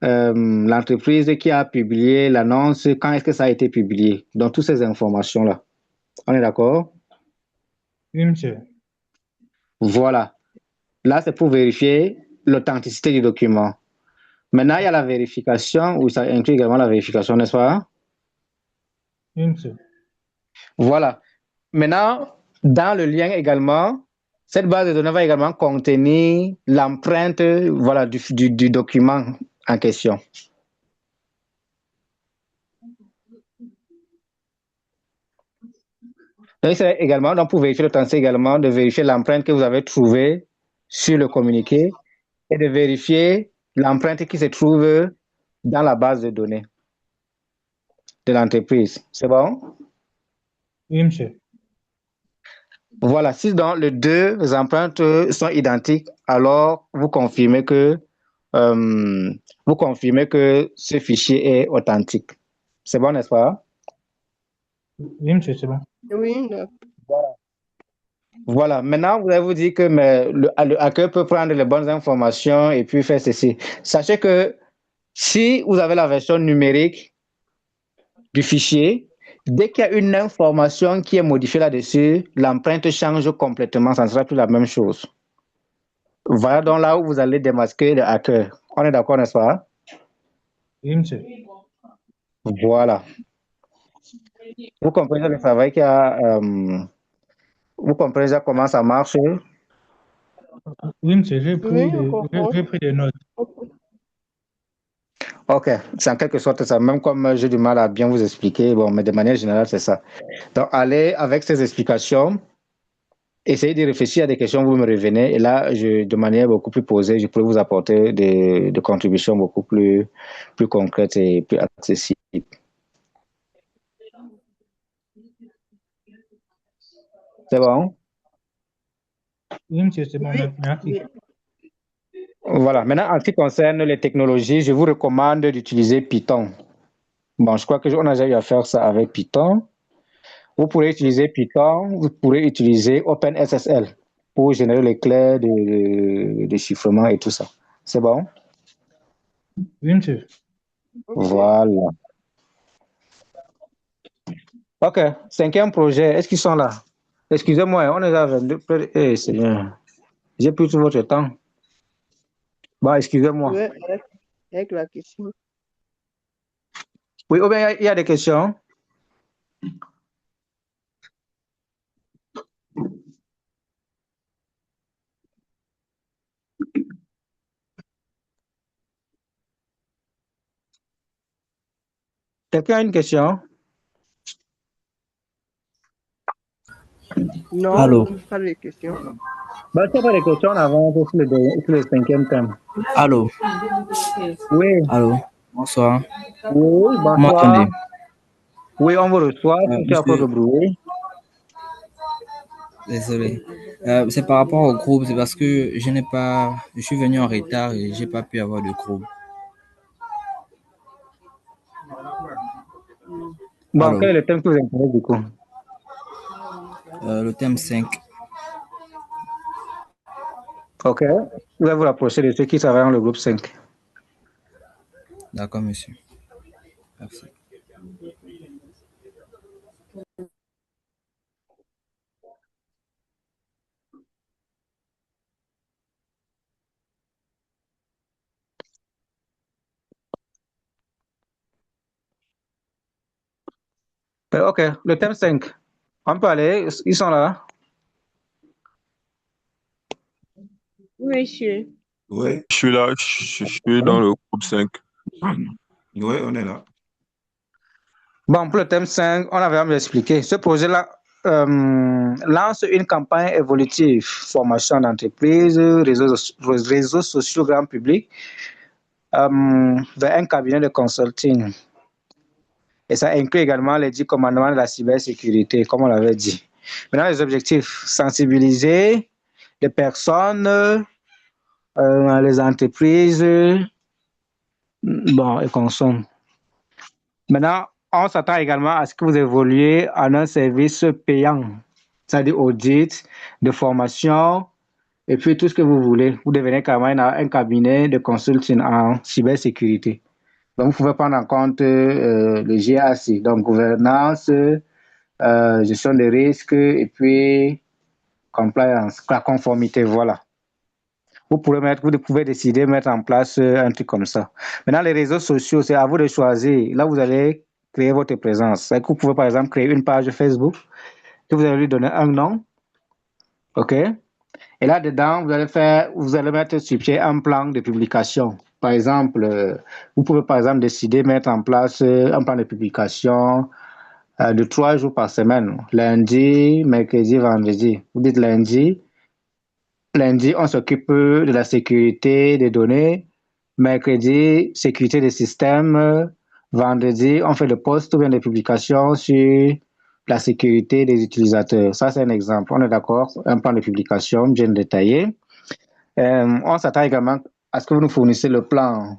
Speaker 1: l'entreprise qui a publié l'annonce, quand est-ce que ça a été publié. Donc, toutes ces informations-là. On est d'accord?
Speaker 4: Oui, monsieur.
Speaker 1: Voilà. Là, c'est pour vérifier l'authenticité du document. Maintenant, il y a la vérification, où ça inclut également la vérification, n'est-ce pas?
Speaker 4: Oui, monsieur.
Speaker 1: Voilà. Maintenant, dans le lien également, cette base de données va également contenir l'empreinte du document en question. Donc, c'est également, pour vérifier l'authenticité également, de vérifier l'empreinte que vous avez trouvée sur le communiqué et de vérifier l'empreinte qui se trouve dans la base de données de l'entreprise. C'est bon?
Speaker 4: Oui, monsieur.
Speaker 1: Voilà, si donc les deux empreintes sont identiques, alors vous confirmez que ce fichier est authentique. C'est bon, n'est-ce pas?
Speaker 4: Oui, monsieur, c'est bon.
Speaker 5: Oui,
Speaker 1: Voilà, maintenant vous allez vous dire que le hacker peut prendre les bonnes informations et puis faire ceci. Sachez que si vous avez la version numérique du fichier, dès qu'il y a une information qui est modifiée là-dessus, l'empreinte change complètement, ça ne sera plus la même chose. Voilà donc là où vous allez démasquer le hacker. On est d'accord, n'est-ce pas?
Speaker 4: Oui, monsieur.
Speaker 1: Voilà. Vous comprenez le travail qu'il y a, vous comprenez déjà comment ça marche?
Speaker 4: Oui, monsieur, j'ai pris des notes.
Speaker 1: Ok, c'est en quelque sorte ça. Même comme j'ai du mal à bien vous expliquer, bon, mais de manière générale, c'est ça. Donc, allez avec ces explications, essayez de réfléchir à des questions, vous me revenez, et là, de manière beaucoup plus posée, je pourrais vous apporter des contributions beaucoup plus concrètes et plus accessibles. C'est bon?
Speaker 4: Oui, monsieur, c'est bon, merci.
Speaker 1: Voilà, maintenant, en ce qui concerne les technologies, je vous recommande d'utiliser Python. Bon, je crois qu'on a déjà eu à faire ça avec Python. Vous pourrez utiliser Python, vous pourrez utiliser OpenSSL pour générer les clés de chiffrement et tout ça. C'est bon?
Speaker 4: Oui, monsieur.
Speaker 1: Voilà. OK. 5e projet, est-ce qu'ils sont là? Excusez-moi, on est à 22. Eh, Seigneur. J'ai plus tout votre temps. Bon, excusez-moi.
Speaker 5: Ouais, avec la question.
Speaker 1: Oui, ou bien il y a des questions? Quelqu'un a une question?
Speaker 5: Non,
Speaker 8: Allô,
Speaker 5: pas de questions.
Speaker 1: Bah, s'il n'y a pas de questions, on avance sur le 5e thème.
Speaker 8: allô,
Speaker 1: Oui,
Speaker 8: allô, bonsoir.
Speaker 1: oui,
Speaker 8: Vous m'entendez?
Speaker 1: bonsoir. Oui, on vous reçoit. Si tu as pas de
Speaker 8: Monsieur,
Speaker 1: bruit.
Speaker 8: désolé. C'est par rapport au groupe, c'est parce que je suis venu en retard et j'ai pas pu avoir de groupe.
Speaker 1: Bon,
Speaker 8: Allô,
Speaker 1: quel est le thème que vous intéresse du coup?
Speaker 8: le thème 5.
Speaker 1: OK. Vous allez vous rapprocher de ceux qui travaillent dans le groupe 5.
Speaker 8: D'accord, monsieur. Merci.
Speaker 1: OK, le thème 5. On peut aller, ils sont là.
Speaker 5: Oui, monsieur.
Speaker 2: Oui,
Speaker 13: Je suis là, je suis dans le groupe 5.
Speaker 2: oui, on est là.
Speaker 1: Bon, pour le thème 5, on avait même expliqué. Ce projet-là lance une campagne évolutive, formation d'entreprise, réseaux sociaux grand public, vers un cabinet de consulting. Et ça inclut également les 10 commandements de la cybersécurité, comme on l'avait dit. Maintenant, les objectifs, sensibiliser les personnes, les entreprises, bon, et consomment. Maintenant, on s'attend également à ce que vous évoluiez en un service payant, c'est-à-dire audit, de formation, et puis tout ce que vous voulez. Vous devenez carrément un cabinet de consulting en cybersécurité. Donc, vous pouvez prendre en compte le GAC, donc gouvernance, gestion des risques, et puis compliance, la conformité, voilà. Vous pouvez décider de mettre en place un truc comme ça. Maintenant, les réseaux sociaux, c'est à vous de choisir. Là, vous allez créer votre présence. Vous pouvez, par exemple, créer une page Facebook que vous allez lui donner un nom. OK? Et là-dedans, vous allez mettre sur pied un plan de publication. Par exemple, vous pouvez, par exemple, décider de mettre en place un plan de publication de 3 jours par semaine. Lundi, mercredi, vendredi. Vous dites lundi, on s'occupe de la sécurité des données. Mercredi, sécurité des systèmes. Vendredi, on fait le post ou bien des publications sur la sécurité des utilisateurs. Ça, c'est un exemple. On est d'accord, un plan de publication bien détaillé. On s'attend également à ce que vous nous fournissez le plan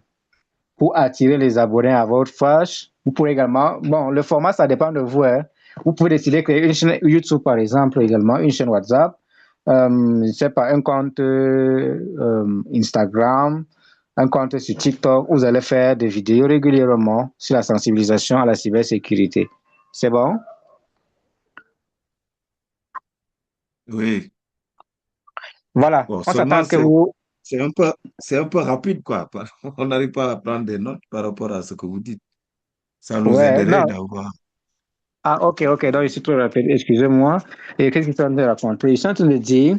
Speaker 1: pour attirer les abonnés à votre page. Vous pouvez également, bon, le format, ça dépend de vous. Hein. Vous pouvez décider de créer une chaîne YouTube, par exemple, également, une chaîne WhatsApp. Je sais pas, un compte Instagram, un compte sur TikTok, où vous allez faire des vidéos régulièrement sur la sensibilisation à la cybersécurité. C'est bon?
Speaker 2: Oui.
Speaker 1: Voilà,
Speaker 2: Bon,
Speaker 1: on
Speaker 2: seulement
Speaker 1: s'attend que vous...
Speaker 2: c'est un peu rapide, quoi. On n'arrive pas à prendre des notes par rapport à ce que vous dites. Ça nous
Speaker 1: Ouais,
Speaker 2: aiderait
Speaker 1: non.
Speaker 2: d'avoir.
Speaker 1: Ah, ok, donc je suis trop rapide, excusez-moi. Et qu'est-ce qu'ils sont en train de raconter? Ils sont en train de dire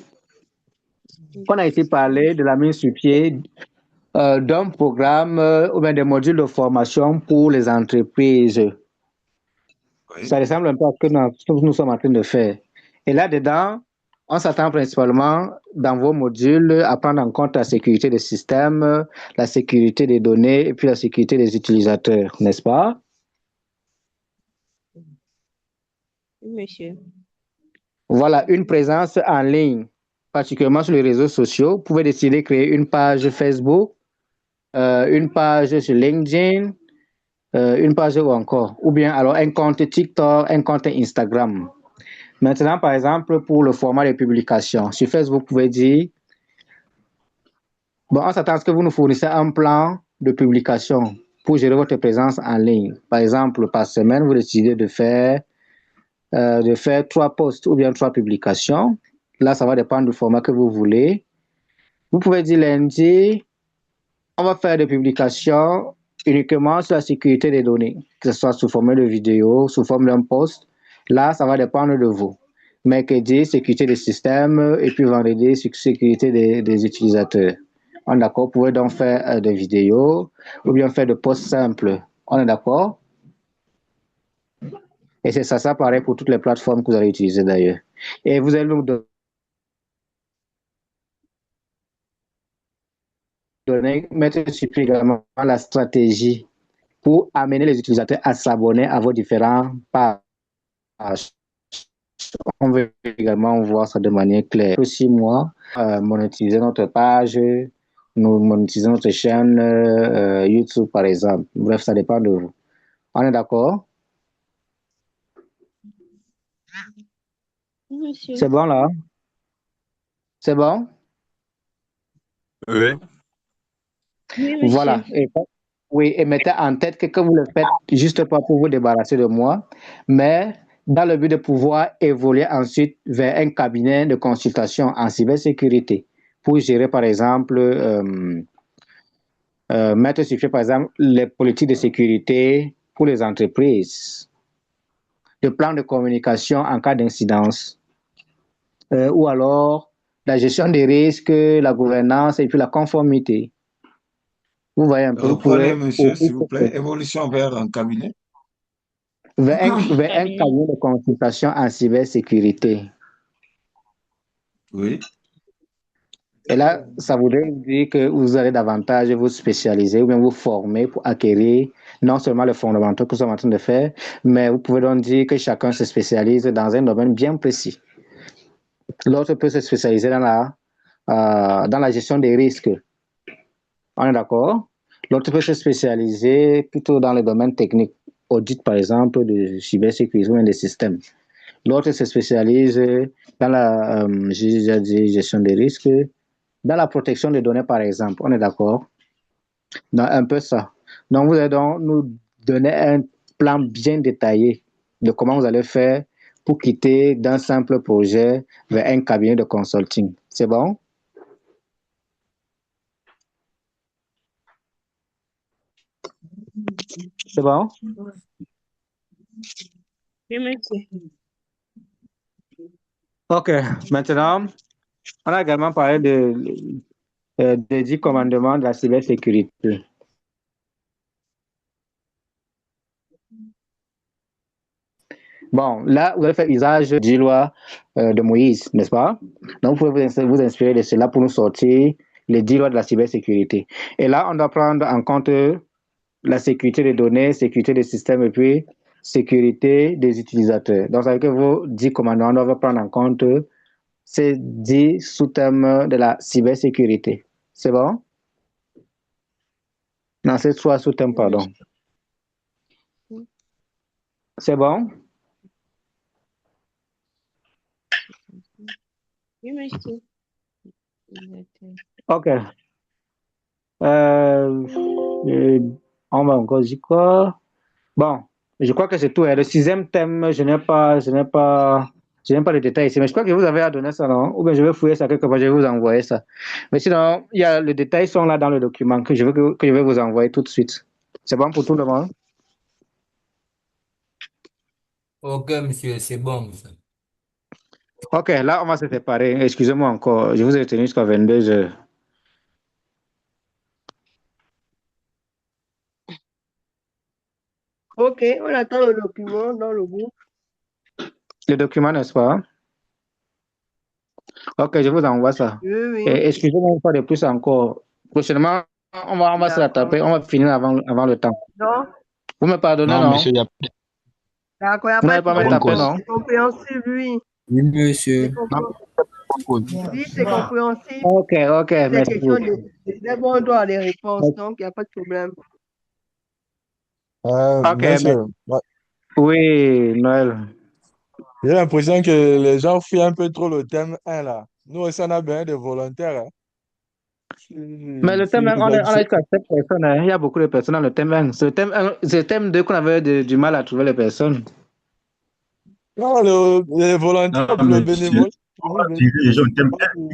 Speaker 1: qu'on a ici parlé de la mise sur pied d'un programme ou bien des modules de formation pour les entreprises.
Speaker 2: Oui.
Speaker 1: Ça ressemble un peu à ce que nous sommes en train de faire. Et là-dedans, on s'attend principalement dans vos modules à prendre en compte la sécurité des systèmes, la sécurité des données et puis la sécurité des utilisateurs, n'est-ce pas?
Speaker 5: Oui, monsieur.
Speaker 1: Voilà, une présence en ligne, particulièrement sur les réseaux sociaux. Vous pouvez décider de créer une page Facebook, une page sur LinkedIn, une page ou encore, ou bien alors un compte TikTok, un compte Instagram. Maintenant, par exemple, pour le format de publication, sur Facebook, vous pouvez dire, bon, on s'attend à ce que vous nous fournissez un plan de publication pour gérer votre présence en ligne. Par exemple, par semaine, vous décidez de faire 3 posts ou bien 3 publications. Là, ça va dépendre du format que vous voulez. Vous pouvez dire lundi, on va faire des publications uniquement sur la sécurité des données, que ce soit sous forme de vidéo, sous forme d'un post. Là, ça va dépendre de vous. Mercredi, sécurité des systèmes, et puis vendredi, sécurité des utilisateurs. On est d'accord? Vous pouvez donc faire des vidéos ou bien faire des posts simples. On est d'accord? Et c'est ça pareil pour toutes les plateformes que vous allez utiliser d'ailleurs. Et vous allez nous mettre sur pied également la stratégie pour amener les utilisateurs à s'abonner à vos différents pages. On veut également voir ça de manière claire. Aussi, moi, monétiser notre page, nous monétiser notre chaîne YouTube, par exemple. Bref, ça dépend de vous. On est d'accord?
Speaker 21: Monsieur.
Speaker 1: C'est bon, là? C'est bon?
Speaker 13: Oui.
Speaker 21: Oui, monsieur.
Speaker 1: Voilà. Et mettez en tête que vous le faites juste pas pour vous débarrasser de moi, mais dans le but de pouvoir évoluer ensuite vers un cabinet de consultation en cybersécurité pour gérer, par exemple, mettre sur pied, par exemple, les politiques de sécurité pour les entreprises, le plan de communication en cas d'incidence, ou alors la gestion des risques, la gouvernance et puis la conformité. Vous voyez un peu, vous
Speaker 2: Reprenez,
Speaker 1: pouvez
Speaker 2: monsieur, s'il vous plaît. Évolution vers un cabinet.
Speaker 1: vers un cabinet de consultation en cybersécurité.
Speaker 2: Oui.
Speaker 1: Et là, ça voudrait dire que vous allez davantage vous spécialiser ou bien vous former pour acquérir non seulement les fondamentaux que nous sommes en train de faire, mais vous pouvez donc dire que chacun se spécialise dans un domaine bien précis. L'autre peut se spécialiser dans la gestion des risques. On est d'accord? L'autre peut se spécialiser plutôt dans le domaine technique, audit par exemple de cybersécurité ou des systèmes. L'autre se spécialise dans la gestion des risques, dans la protection des données par exemple. On est d'accord? Un peu ça. Donc vous allez donc nous donner un plan bien détaillé de comment vous allez faire pour quitter d'un simple projet vers un cabinet de consulting. C'est bon? C'est bon?
Speaker 21: Oui, monsieur.
Speaker 1: OK. Maintenant, on a également parlé des 10 commandements de la cybersécurité. Bon, là, vous allez faire usage du 10 lois de Moïse, n'est-ce pas? Donc, vous pouvez vous inspirer de cela pour nous sortir les 10 lois de la cybersécurité. Et là, on doit prendre en compte la sécurité des données, sécurité des systèmes et puis sécurité des utilisateurs. Donc, ça veut dire que vos 10 commandements doivent prendre en compte ces 10 sous-thèmes de la cybersécurité. C'est bon? Non, c'est 3 sous-thèmes, pardon. C'est bon?
Speaker 21: Oui, monsieur.
Speaker 1: OK. On va encore dire quoi? Bon, je crois que c'est tout. Et le 6e thème, je n'ai pas de détails ici, mais je crois que vous avez à donner ça, non? Ou bien je vais fouiller ça quelque part, je vais vous envoyer ça. Mais sinon, les détails sont là dans le document que je vais vous envoyer tout de suite. C'est bon pour tout le monde?
Speaker 20: Ok, monsieur, c'est bon, monsieur.
Speaker 1: OK, là, on va se séparer. Excusez-moi encore, je vous ai tenu jusqu'à 22 heures.
Speaker 5: Ok, on attend le document dans le groupe.
Speaker 1: Le document, n'est-ce pas? OK, je vous envoie ça.
Speaker 5: Oui, oui.
Speaker 1: Et excusez-moi une fois de plus encore. Prochainement, on va se rattraper, on va finir avant le temps.
Speaker 5: Non,
Speaker 1: Vous me pardonnez,
Speaker 22: Non,
Speaker 1: non?
Speaker 22: monsieur, il n'y a
Speaker 5: d'accord, il n'y a
Speaker 1: Vous
Speaker 5: pas
Speaker 1: n'allez
Speaker 5: de
Speaker 1: pas me
Speaker 5: problème.
Speaker 1: taper, non?
Speaker 5: C'est compréhensible, oui.
Speaker 14: Oui, monsieur.
Speaker 5: Oui, c'est compréhensible.
Speaker 1: OK,
Speaker 5: C'est
Speaker 1: merci
Speaker 5: question
Speaker 1: beaucoup.
Speaker 5: de bon droit les réponses, donc il n'y a pas de problème.
Speaker 1: OK,
Speaker 16: Monsieur,
Speaker 1: oui, Noël.
Speaker 16: j'ai l'impression que les gens fuient un peu trop le thème 1 là. Nous aussi, on a besoin de volontaires. Hein.
Speaker 1: Mais le thème 1, on a jusqu'à 7 personnes. Hein. Il y a beaucoup de personnes dans le thème 1. C'est le thème 2 qu'on avait du mal à trouver les personnes.
Speaker 16: Non, les volontaires
Speaker 18: Non,
Speaker 16: pour le
Speaker 18: mais
Speaker 16: bénévole.
Speaker 18: les gens t'aiment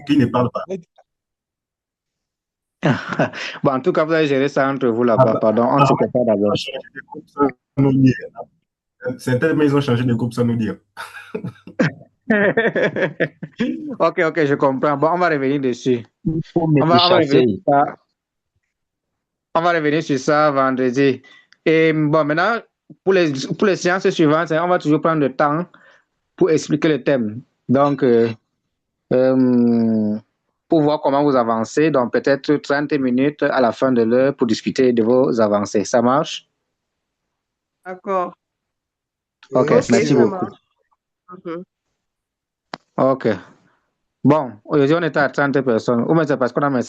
Speaker 18: qui ne parlent pas.
Speaker 1: Bon, en tout cas, vous allez gérer ça entre vous là-bas. Pardon, on ne se fait pas d'abord.
Speaker 18: Certaines maisons ont changé de groupe sans nous dire.
Speaker 1: Ok, je comprends. Bon, on va revenir dessus.
Speaker 11: On
Speaker 1: va revenir sur ça vendredi. Et bon, maintenant, pour les séances suivantes, on va toujours prendre le temps pour expliquer le thème. Donc, pour voir comment vous avancez, donc peut-être 30 minutes à la fin de l'heure pour discuter de vos avancées. Ça marche?
Speaker 5: D'accord.
Speaker 1: Ok, merci beaucoup. Ok. Bon, aujourd'hui, on était à 30 personnes. Ou mais c'est parce qu'on a mis...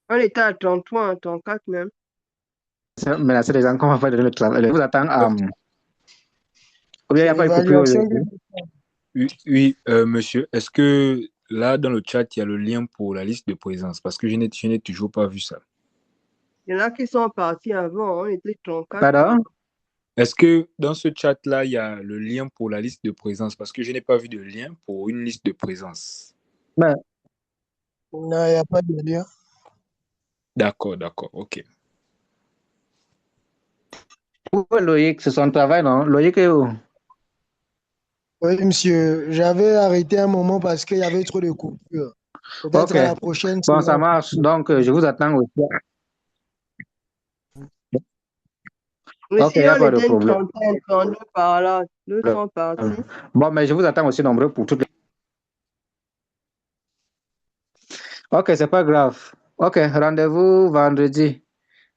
Speaker 5: On était à 33, à 34 même.
Speaker 1: Mais là, c'est les gens qu'on va faire le travail. Je vous attends à... Ou bien il n'y a pas de coupure aujourd'hui?
Speaker 10: Oui, monsieur, est-ce que là, dans le chat, il y a le lien pour la liste de présence? Parce que je n'ai toujours pas vu ça.
Speaker 5: Il y en a qui sont partis avant, on était 34.
Speaker 1: Pardon?
Speaker 10: Est-ce que dans ce chat-là, il y a le lien pour la liste de présence? Parce que je n'ai pas vu de lien pour une liste de présence.
Speaker 19: Non, il n'y a pas de lien.
Speaker 10: D'accord, ok.
Speaker 1: Où est Loïc? C'est son travail, non? Loïc est où?
Speaker 19: Oui, monsieur, j'avais arrêté un moment parce qu'il y avait trop de coupures. Peut-être à la prochaine.
Speaker 1: Bon, ça marche. Donc, je vous attends aussi.
Speaker 5: Mais
Speaker 1: Ok, il n'y a pas de problème.
Speaker 5: 32 par là, 200 partis.
Speaker 1: Bon, mais je vous attends aussi nombreux pour toutes les... Ok, c'est pas grave. Ok, rendez-vous vendredi.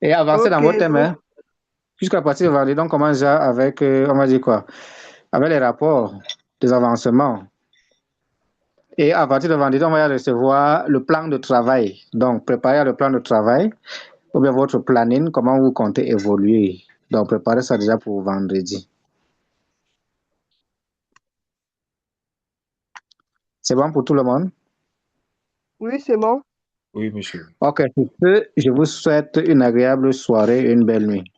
Speaker 1: Et avancez dans votre thème. Hein. Jusqu'à partir de vendredi, on commence déjà avec, on va dire quoi? Avec les rapports des avancements. Et à partir de vendredi, on va recevoir le plan de travail. Donc, préparez le plan de travail ou bien votre planning, comment vous comptez évoluer. Donc, préparez ça déjà pour vendredi. C'est bon pour tout le monde?
Speaker 5: Oui, c'est bon.
Speaker 10: Oui, monsieur.
Speaker 1: Ok, je vous souhaite une agréable soirée et une belle nuit.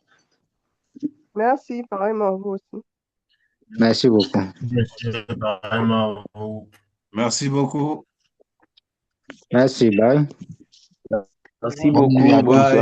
Speaker 5: Merci, pareillement à vous aussi.
Speaker 1: Merci beaucoup.
Speaker 18: Monsieur, pareillement à vous.
Speaker 2: Merci beaucoup.
Speaker 1: Merci, bye.
Speaker 11: Merci beaucoup. Bonne soirée.